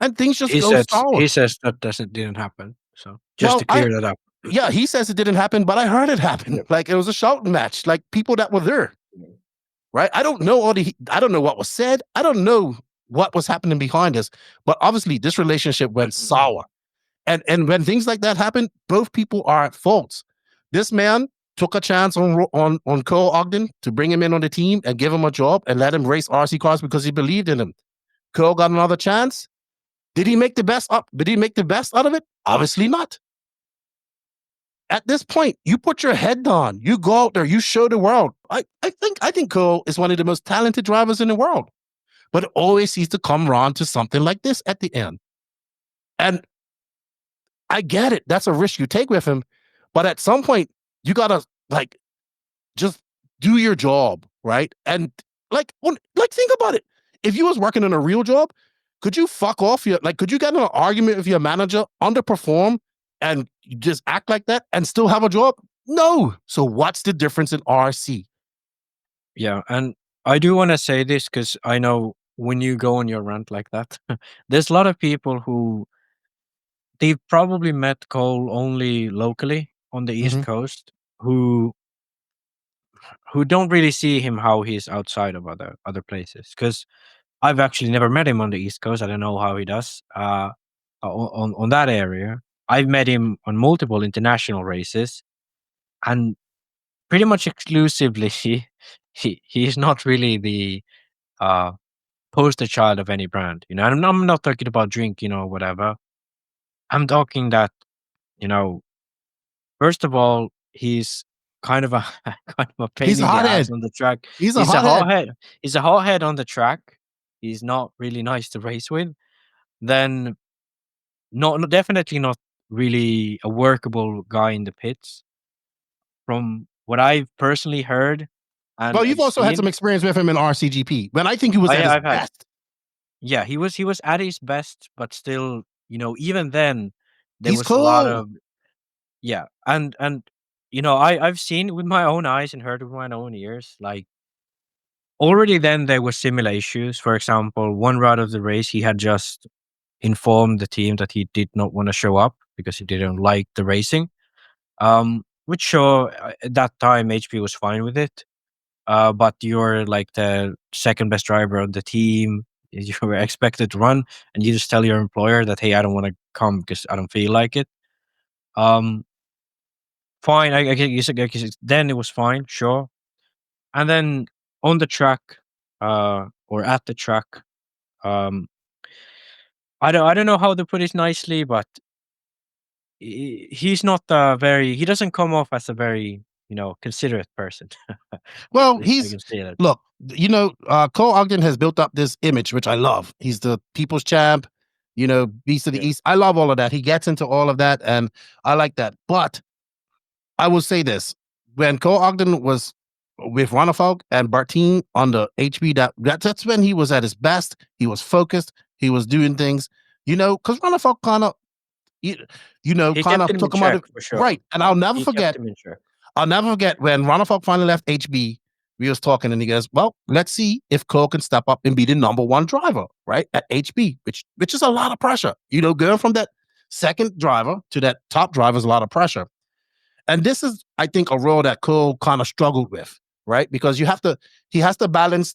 and things just go sour. He says that didn't happen. So just to clear that up. Yeah, he says it didn't happen, but I heard it happen. Like, it was a shouting match, like people that were there. Right? I don't know I don't know what was said. I don't know what was happening behind us, but obviously this relationship went sour. And when things like that happen, both people are at fault. This man took a chance on Cole Ogden to bring him in on the team and give him a job and let him race RC cars because he believed in him. Cole got another chance. Did he make the best up? Did he make the best out of it? Obviously not. At this point, you put your head down. You go out there. You show the world. I think Cole is one of the most talented drivers in the world, but it always seems to come around to something like this at the end. And I get it. That's a risk you take with him. But at some point, you gotta just do your job, right? And think about it. If you was working in a real job, could you fuck off? Could you get in an argument with your manager, underperform, and just act like that and still have a job? No. So what's the difference in RC? Yeah, and I do want to say this because I know when you go on your rant like that, there's a lot of people who they've probably met Cole only locally on the East Coast who don't really see him how he's outside of other places. Because I've actually never met him on the East Coast. I don't know how he does on that area. I've met him on multiple international races, and pretty much exclusively he's not really the poster child of any brand. And I'm not talking about drink, whatever. I'm talking that, first of all, he's kind of a pain in the ass on the track. He's a hothead. He's a hothead on the track. He's not really nice to race with. Then, definitely not really a workable guy in the pits. From what I've personally heard, and well, you've also had some experience with him in RCGP, but I think he was at his best. Yeah, he was at his best, but still, even then, there He's was cool. a lot of and I've seen with my own eyes and heard with my own ears, like already then there were similar issues. For example, one round of the race, he had just informed the team that he did not want to show up because he didn't like the racing. Which sure, at that time HP was fine with it. But you're like the second best driver of the team. You were expected to run, and you just tell your employer that, hey, I don't want to come because I don't feel like it. Fine, I guess then it was fine, sure. And then on the track, or at the track, I don't know how to put it nicely, but he's not he doesn't come off as a very considerate person. Well, look, Cole Ogden has built up this image, which I love. He's the people's champ. Beast of the East. I love all of that. He gets into all of that, and I like that. But I will say this: when Cole Ogden was with Ronafalk and Bartine on the HB, that's when he was at his best. He was focused. He was doing things, because Ronafalk kind of, He kind kept of him took in him out check, of for sure. right. And I'll never He forget. kept him in check. I'll never forget when Ronafalk finally left HB. We was talking, and he goes, "Well, let's see if Cole can step up and be the number one driver, right, at HB, which is a lot of pressure. Going from that second driver to that top driver is a lot of pressure. And this is, I think, a role that Cole kind of struggled with, right? Because he has to balance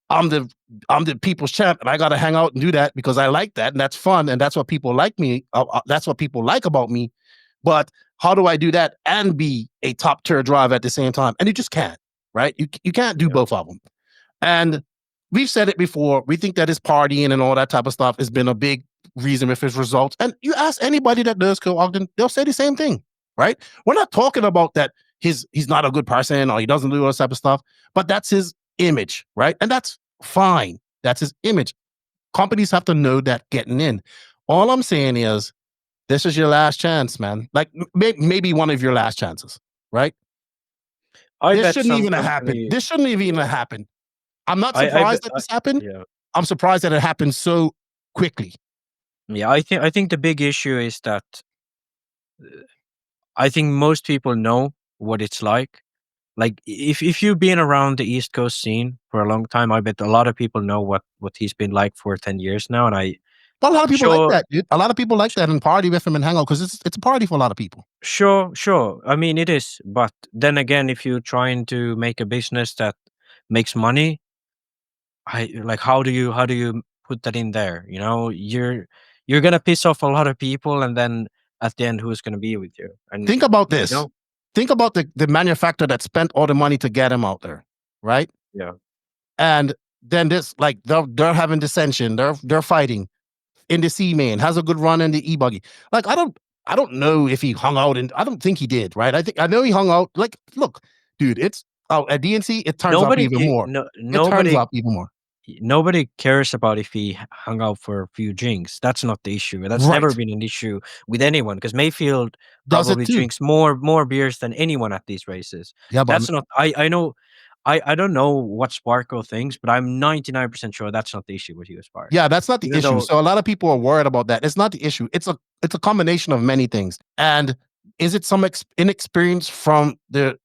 I'm the people's champ, and I got to hang out and do that because I like that, and that's fun, and that's what people like me. That's what people like about me. But how do I do that and be a top tier driver at the same time? And you just can't, right? You can't do both of them. And we've said it before. We think that his partying and all that type of stuff has been a big reason with his results. And you ask anybody that does Cole Ogden, they'll say the same thing, right? We're not talking about that he's not a good person or he doesn't do all this type of stuff, but that's his image, right? And that's fine. That's his image. Companies have to know that getting in. All I'm saying is, this is your last chance, man. Like maybe one of your last chances, right? This shouldn't even have happened. This shouldn't even have happened. I'm not surprised that this happened. Yeah. I'm surprised that it happened so quickly. Yeah, I think the big issue is that I think most people know what it's like. Like if you've been around the East Coast scene for a long time, I bet a lot of people know what he's been like for 10 years now. And Well, a lot of people like that, dude. A lot of people like that and party with him and hang out because it's a party for a lot of people. Sure. I mean, it is. But then again, if you're trying to make a business that makes money, how do you put that in there? You're gonna piss off a lot of people, and then at the end, who's gonna be with you? And think about this. Think about the manufacturer that spent all the money to get him out there, right? Yeah. And then this, like, they're having dissension. They're fighting. In the C-Main, has a good run in the E-Buggy. Like, I don't know if he hung out, and I don't think he did, right? I know he hung out. Like, look, dude, at DNC, it turns up even more. It turns up even more. Nobody cares about if he hung out for a few drinks. That's not the issue. That's never been an issue with anyone, because Mayfield probably drinks more beers than anyone at these races. Yeah, but that's not. I know. I don't know what Sparko thinks, but I'm 99% sure that's not the issue with you, Sparko. Yeah, that's not the issue. So a lot of people are worried about that. It's not the issue. It's a combination of many things. And is it some inexperience from the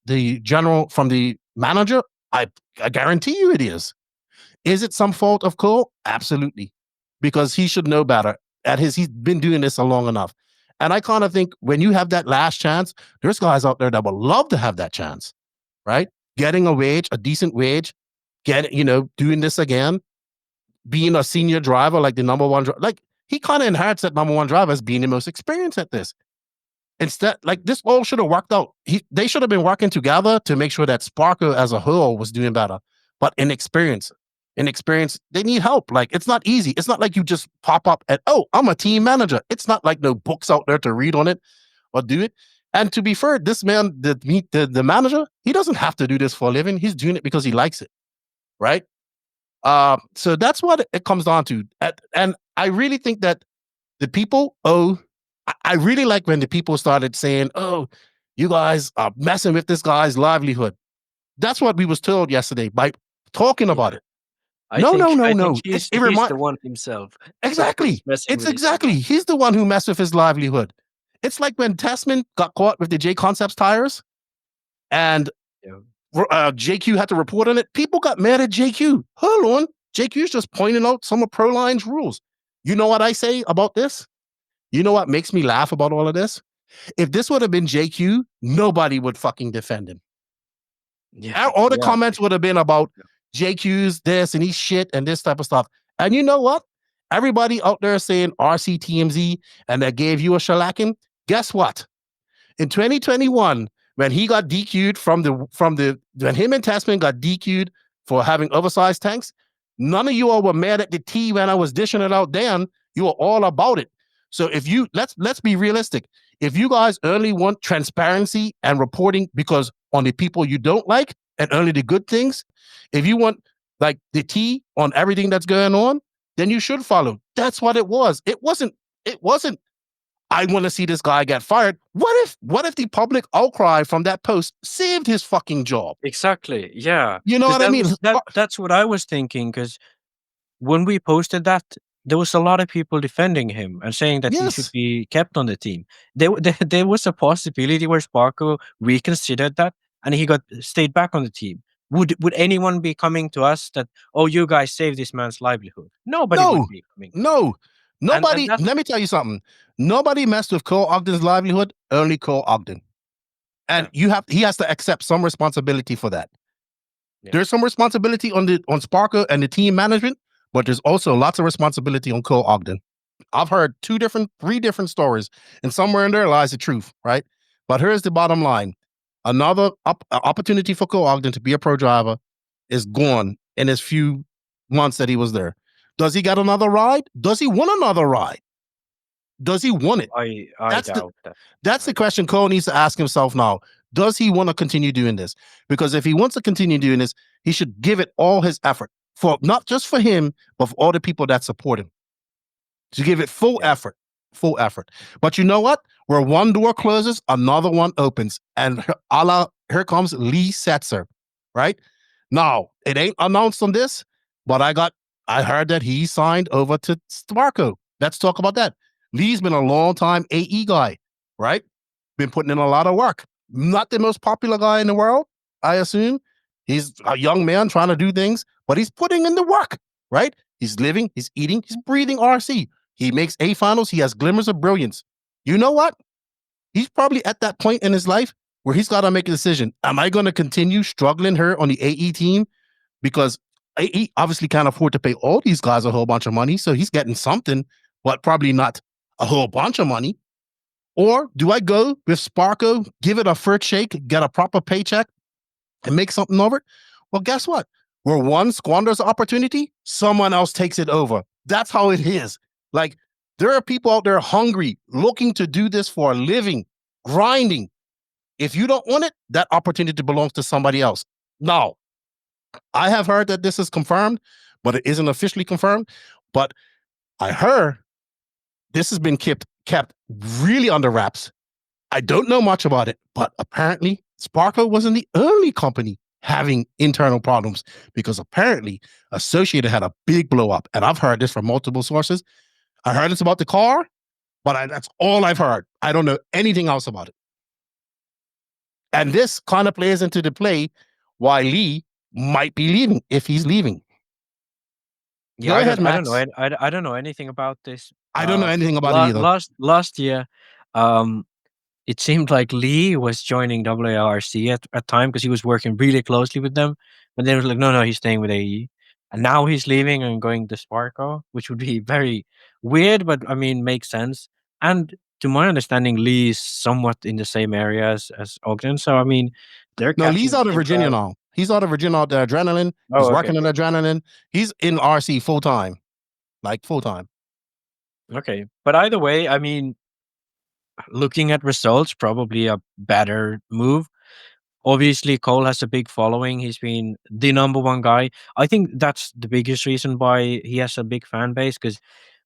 manager? I guarantee you it is. Is it some fault of Cole? Absolutely, because he should know better. He's been doing this long enough. And I kind of think when you have that last chance, there's guys out there that would love to have that chance, right? Getting a decent wage, doing this again, being a senior driver, like the number one, like he kind of inherits that number one driver as being the most experienced at this. Instead, like this all should have worked out. They should have been working together to make sure that Sparko as a whole was doing better. But inexperience, they need help. Like, it's not easy. It's not like you just pop up and, oh, I'm a team manager. It's not like no books out there to read on it or do it. And to be fair, this man, the manager, he doesn't have to do this for a living. He's doing it because he likes it, right? So that's what it comes down to. And I really think that the people, I really like when the people started saying, oh, you guys are messing with this guy's livelihood. That's what we was told yesterday by talking about it. No. He's the one himself. Exactly. He's the one who messed with his livelihood. It's like when Tessman got caught with the J Concepts tires and JQ had to report on it. People got mad at JQ. Hold on. JQ's just pointing out some of ProLine's rules. You know what I say about this? You know what makes me laugh about all of this? If this would have been JQ, nobody would fucking defend him. Yeah. All the comments would have been about JQ's this and he's shit and this type of stuff. And you know what? Everybody out there saying RCTMZ and that gave you a shellacking. Guess what? In 2021, when he got DQ'd when him and Tessman got DQ'd for having oversized tanks, none of you all were mad at the T when I was dishing it out then. You were all about it. So if you let's be realistic. If you guys only want transparency and reporting because on the people you don't like and only the good things, if you want like the T on everything that's going on, then you should follow. That's what it was. It wasn't, I want to see this guy get fired. What if the public outcry from that post saved his fucking job? Exactly. Yeah. You know 'Cause what I mean? that's what I was thinking. Because when we posted that, there was a lot of people defending him and saying that he should Yes. be kept on the team. There was a possibility where Sparko reconsidered that and he stayed back on the team. Would anyone be coming to us that, oh, you guys saved this man's livelihood? Nobody would be coming. No. Nobody, that's- let me tell you something. Nobody messed with Cole Ogden's livelihood, only Cole Ogden. And he has to accept some responsibility for that. Yeah. There's some responsibility on Sparko and the team management, but there's also lots of responsibility on Cole Ogden. I've heard 3 different stories, and somewhere in there lies the truth, right? But here's the bottom line. Another opportunity for Cole Ogden to be a pro driver is gone in his few months that he was there. Does he get another ride? Does he want another ride? Does he want it? I doubt that. That's the question Cole needs to ask himself now. Does he want to continue doing this? Because if he wants to continue doing this, he should give it all his effort, for not just for him, but for all the people that support him. To give it full effort. But you know what? Where one door closes, another one opens. And here comes Lee Setzer, right? Now, it ain't announced on this, but I heard that he signed over to Sparko. Let's talk about that. Lee's been a long time AE guy, right? Been putting in a lot of work. Not the most popular guy in the world, I assume. He's a young man trying to do things, but he's putting in the work, right? He's living, he's eating, he's breathing RC. He makes A finals. He has glimmers of brilliance. You know what? He's probably at that point in his life where he's got to make a decision. Am I going to continue struggling here on the AE team? Because AE obviously can't afford to pay all these guys a whole bunch of money. So he's getting something, but probably not a whole bunch of money. Or do I go with Sparko, give it a first shake, get a proper paycheck, and make something over it? Well, guess what? Where one squanders opportunity, someone else takes it over. That's how it is. Like, there are people out there hungry, looking to do this for a living, grinding. If you don't want it, that opportunity belongs to somebody else. Now, I have heard that this is confirmed, but it isn't officially confirmed. But I heard this has been kept really under wraps. I don't know much about it, but apparently Sparko wasn't the only company having internal problems, because apparently Associated had a big blow up. And I've heard this from multiple sources. I heard it's about the car, but that's all I've heard. I don't know anything else about it. And this kind of plays into the play why Lee might be leaving, if he's leaving. Yeah, Go ahead, Max. I don't know anything about this. I don't know anything about it either. Last year, it seemed like Lee was joining WRC at time because he was working really closely with them. But then it was like, no, he's staying with AE. And now he's leaving and going to Sparko, which would be very weird, but I mean, makes sense. And to my understanding, Lee is somewhat in the same area as Ogden. So, I mean, they're No, Lee's out of Virginia now. He's out of Virginia out there, Adrenaline. He's working on Adrenaline. He's in RC full time. Like full time. Okay. But either way, I mean, looking at results, probably a better move. Obviously, Cole has a big following. He's been the #1 guy. I think that's the biggest reason why he has a big fan base, because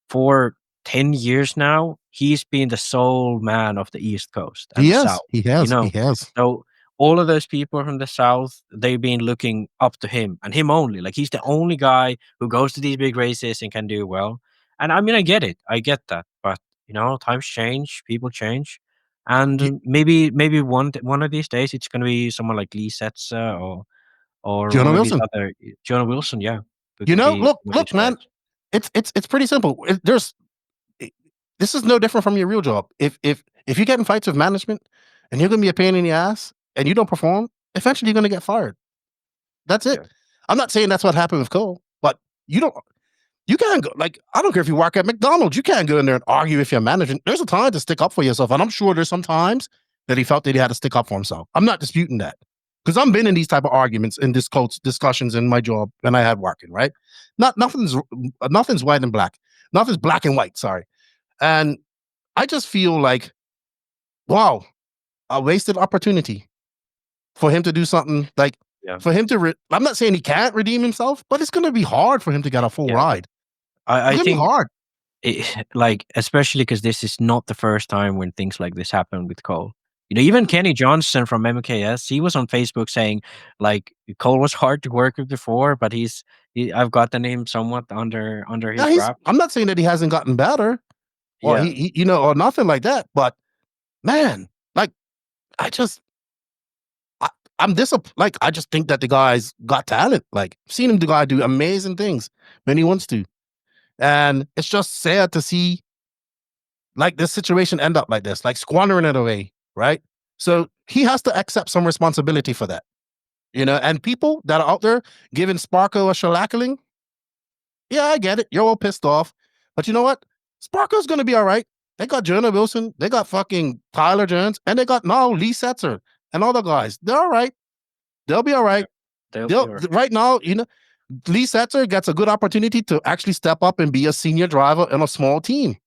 for 10 years now, he's been the sole man of the East Coast and the South. He has. You know? He has. So all of those people from the South, they've been looking up to him and him only. Like, he's the only guy who goes to these big races and can do well. And I mean, I get it. I get that. But, times change, people change. And maybe one of these days it's going to be someone like Lee Setzer or Jonah one of these Wilson. other Jonah Wilson, yeah. Look, man. It's pretty simple. This is no different from your real job. If you get in fights with management and you're going to be a pain in the ass and you don't perform, eventually you're going to get fired. That's it. Yeah. I'm not saying that's what happened with Cole, but you can't go, like, I don't care if you work at McDonald's, you can't go in there and argue with your management. There's a time to stick up for yourself. And I'm sure there's some times that he felt that he had to stick up for himself. I'm not disputing that, because I've been in these type of arguments in discussions in my job when I had working, right? Nothing's white and black. Nothing's black and white, sorry. And I just feel like, wow, a wasted opportunity for him to do something like, for him to, I'm not saying he can't redeem himself, but it's going to be hard for him to get a full ride. I It's gonna be think hard. like especially because this is not the first time when things like this happen with Cole. You know, even Kenny Johnson from MKS, he was on Facebook saying like Cole was hard to work with before, but I've gotten him somewhat under Yeah, his wrap. I'm not saying that he hasn't gotten better, or Yeah. he you know, or nothing like that. But man, like I just I'm like I just think that the guy's got talent. Like I've seen the guy do amazing things when he wants to, and it's just sad to see like this situation end up like this, like squandering it away, right? So he has to accept some responsibility for that, you know. And people that are out there giving Sparko a shellacking, yeah, I get it. You're all pissed off, but you know what? Sparko's gonna be all right. They got Jonah Wilson, they got fucking Tyler Jones, and they got now Lee Setzer and all the guys. They're all right. They'll be all right. They'll be all right. Right now, you know, Lee Setzer gets a good opportunity to actually step up and be a senior driver in a small team.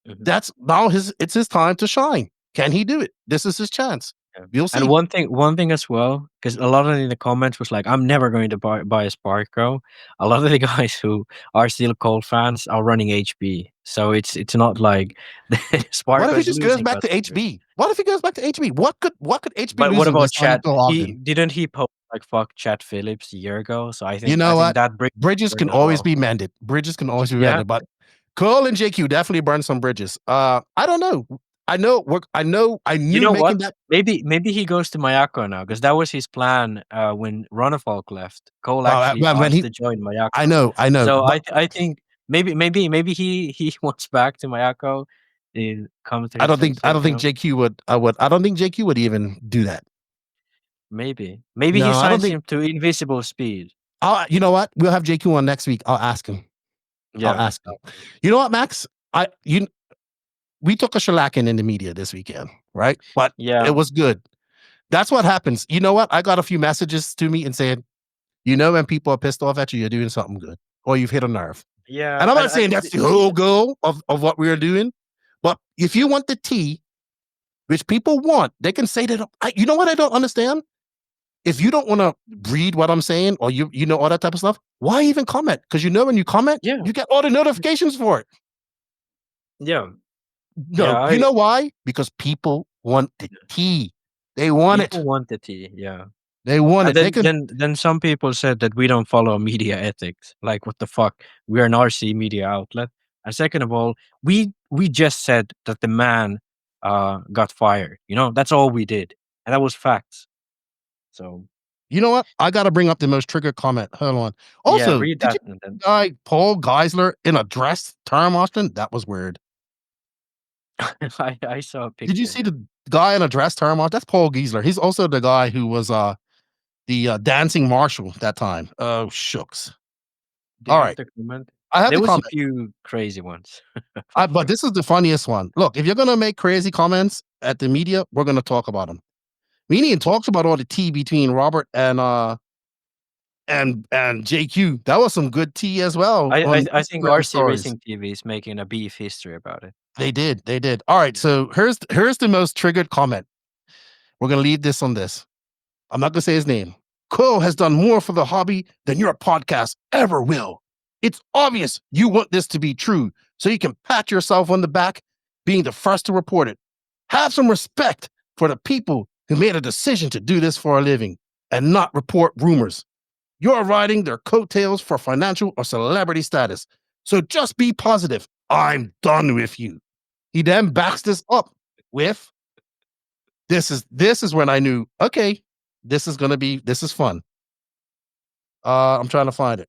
Mhm. That's now it's his time to shine. Can he do it? This is his chance. Yeah. We'll see. And one thing as well, because a lot of in the comments was like, "I'm never going to buy a Sparko." A lot of the guys who are still Cole fans are running HB, so it's not like Sparko. What if he is just goes losing back to customers. HB? What if he goes back to HB? What could HB But lose what in about this time Chad? until Ogden? Didn't he post like fuck Chad Phillips a year ago? So I think You know what? that Bridges can always be mended. Bridges can always be mended. But Cole and JQ definitely burned some bridges. I don't know. I knew You know making what? that. Maybe he goes to Mayako now because that was his plan when Ronafalk left. Cole actually when asked he, to join Mayako. I know. So but I think maybe he wants back to Mayako. Come to I don't think JQ JQ I don't think JQ would even do that. Maybe No, he I don't signs think. him to Invisible Speed. You know what? We'll have JQ on next week. I'll ask him. Yeah. I'll ask him. You know what, Max? We took a shellacking in the media this weekend, right? But Yeah. it was good. That's what happens. You know what? I got a few messages to me and saying, you know, when people are pissed off at you, you're doing something good, or you've hit a nerve. Yeah. And I'm not saying that's the whole goal of what we are doing, but if you want the tea, which people want, they can say that. You know what I don't understand? If you don't want to read what I'm saying, or you know all that type of stuff, why even comment? Because you know when you comment, you get all the notifications for it. Yeah. No, you know why? Because people want the tea. They want People want the tea. Yeah. They want And it. Then some people said that we don't follow media ethics. Like, what the fuck? We're an RC media outlet. And second of all, we just said that the man got fired. You know, that's all we did, and that was facts. So, you know what? I got to bring up the most triggered comment. Hold on. Also, read did that. you guy Paul Geisler in a dress term, Austin? That was weird. I saw a picture. Did you see the guy in a dress term? That's Paul Geisler. He's also the guy who was the dancing marshal that time. Oh, shucks. All right. I have there to was comment. a few crazy ones. But this is the funniest one. Look, if you're going to make crazy comments at the media, we're going to talk about them. Meaning talks about all the tea between Robert and JQ. That was some good tea as well. I think RC Racing TV is making a beef history about it. They did. All right, so here's the most triggered comment. We're gonna leave this on this. I'm not gonna say his name. Cole has done more for the hobby than your podcast ever will. It's obvious you want this to be true, so you can pat yourself on the back, being the first to report it. Have some respect for the people who made a decision to do this for a living and not report rumors. You're riding their coattails for financial or celebrity status. So just be positive. I'm done with you. He then backs this up with, this is when I knew, okay, this is fun. I'm trying to find it.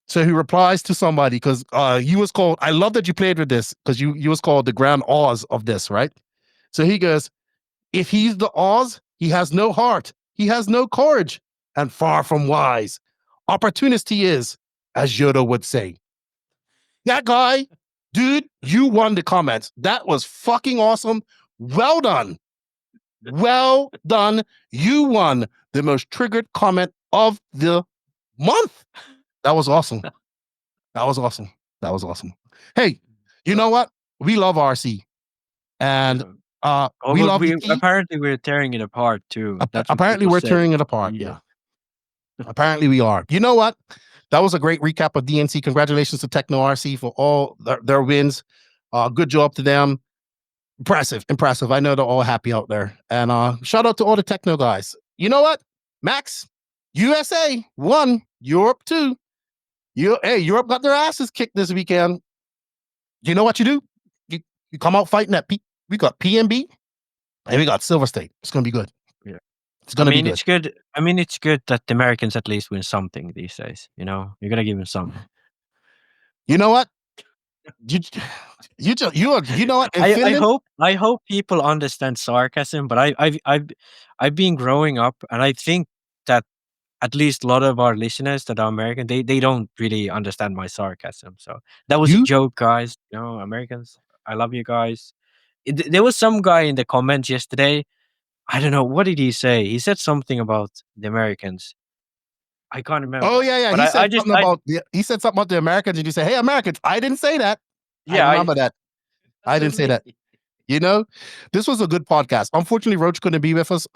So he replies to somebody because you was called, I love that you played with this because you was called the Grand Oz of this, right? So he goes, if he's the Oz, he has no heart, he has no courage, and far from wise. Opportunist he is, as Yoda would say. That guy, dude, you won the comments. That was fucking awesome. Well done. Well done. You won the most triggered comment of the month. That was awesome. That was awesome. Hey, you know what? We love RC. And we love apparently we're tearing it apart too. Apparently we're tearing it apart. Yeah. Apparently we are. You know what? that was a great recap of DNC. Congratulations to Techno RC for all their wins. Good job to them. Impressive. I know they're all happy out there. And shout out to all the Techno guys. You know what, Max? USA 1, Europe 2. Europe got their asses kicked this weekend. You know what you do? You come out fighting that. We got PNB and we got Silver State. It's gonna be good. Yeah. It's gonna be good. It's good. I mean, it's good that the Americans at least win something these days. You know, you're gonna give them something. You know what? You know what? I hope people understand sarcasm, but I've been growing up, and I think that at least a lot of our listeners that are American, they don't really understand my sarcasm. So that was a joke, guys. You know, Americans, I love you guys. There was some guy in the comments yesterday. I don't know, what did he say? He said something about the Americans. I can't remember. Oh yeah. He said something about the Americans, and you say, "Hey, Americans, I didn't say that." Yeah, I remember that. I didn't say that. You know, this was a good podcast. Unfortunately, Roach couldn't be with us.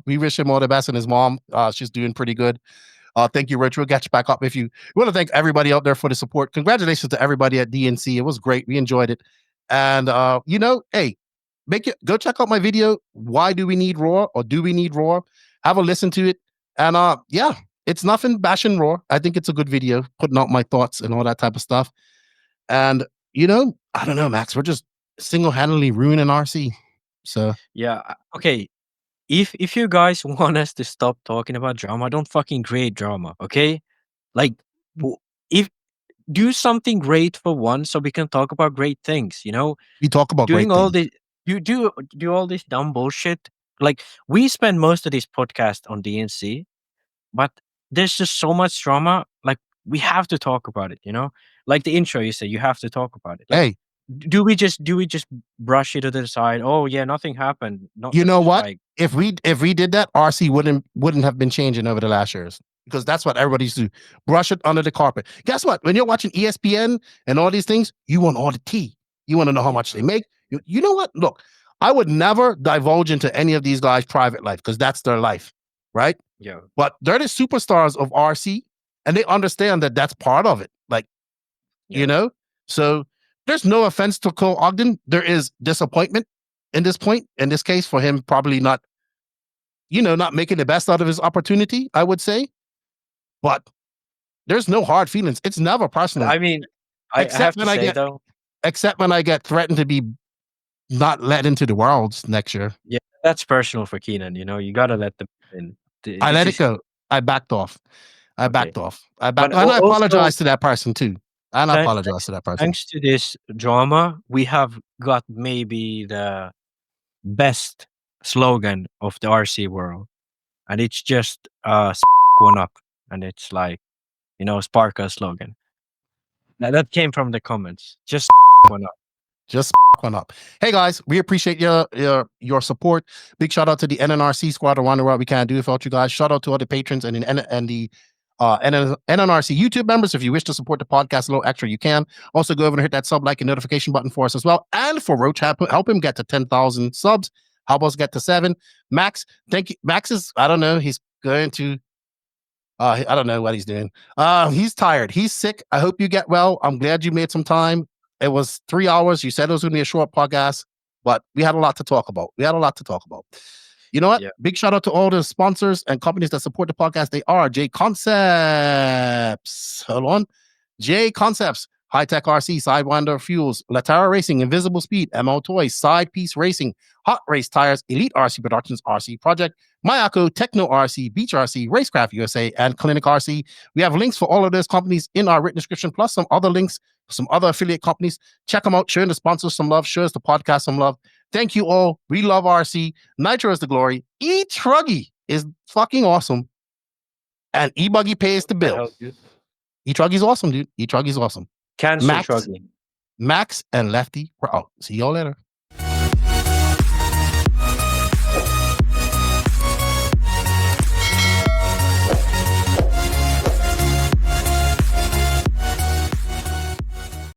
We wish him all the best, and his mom, she's doing pretty good. Thank you, Roach. We'll catch you back up if you. We want to thank everybody out there for the support. Congratulations to everybody at DNC. It was great. We enjoyed it. And you know, hey, go check out my video. Why do we need Raw, or do we need Raw? Have a listen to it. And yeah, it's nothing bashing Raw. I think it's a good video, putting out my thoughts and all that type of stuff. And you know, I don't know, Max. We're just single-handedly ruining RC. So yeah, okay. If you guys want us to stop talking about drama, don't fucking create drama, okay? Like, if do something great for once, so we can talk about great things. You know, we talk about doing great all things. You do all this dumb bullshit. Like, we spend most of this podcast on DNC, but there's just so much drama. Like, we have to talk about it. You know, like the intro you said, you have to talk about it. Like, hey, do we just brush it to the side? Oh yeah, nothing happened. You know what? Like, if we did that, RC wouldn't have been changing over the last years, because that's what everybody used to do. Brush it under the carpet. Guess what? When you're watching ESPN and all these things, you want all the tea. You want to know how much they make. You know what? Look, I would never divulge into any of these guys' private life, because that's their life, right? Yeah. But they're the superstars of RC, and they understand that that's part of it. Like, you know, so there's no offense to Cole Ogden. There is disappointment in this case, for him probably not making the best out of his opportunity, I would say. But there's no hard feelings. It's never personal. I mean, except when I get threatened to be not let into the Worlds next year. Yeah, that's personal for Keenan. You know, you gotta let them in. I let it go. I backed off. And I apologize to that person too. And I apologize to that person. Thanks to this drama, we have got maybe the best slogan of the RC world, and it's just one up, and it's like, you know, Sparko slogan. Now, that came from the comments. Just one up. Just one up. Hey guys, we appreciate your support. Big shout out to the NNRC squad around the world. We can't do it without you guys. Shout out to all the patrons and the NNRC YouTube members. If you wish to support the podcast a little extra, you can. Also go over and hit that sub, like, and notification button for us as well. And for Roach, help him get to 10,000 subs. Help us get to 7. Max, thank you. Max is, I don't know, he's going to, I don't know what he's doing. He's tired. He's sick. I hope you get well. I'm glad you made some time. It was 3 hours. You said it was going to be a short podcast, but we had a lot to talk about. You know what? Yeah. Big shout out to all the sponsors and companies that support the podcast. They are J Concepts. Hold on. J Concepts, High Tech RC, Sidewinder Fuels, Latara Racing, Invisible Speed, MO Toys, Side Piece Racing, Hot Race Tires, Elite RC Productions, RC Project, Mayako, Techno RC, Beach RC, Racecraft USA, and Clinic RC. We have links for all of those companies in our written description, plus some other links, some other affiliate companies. Check them out. Showing the sponsors some love. Show us the podcast some love. Thank you all. We love RC. Nitro is the glory. E-Buggy is fucking awesome. And E-Buggy pays the bill. E-Buggy's awesome, dude. E-Buggy's awesome. Cancel Truggy. Max and Lefty, we're out. See y'all later.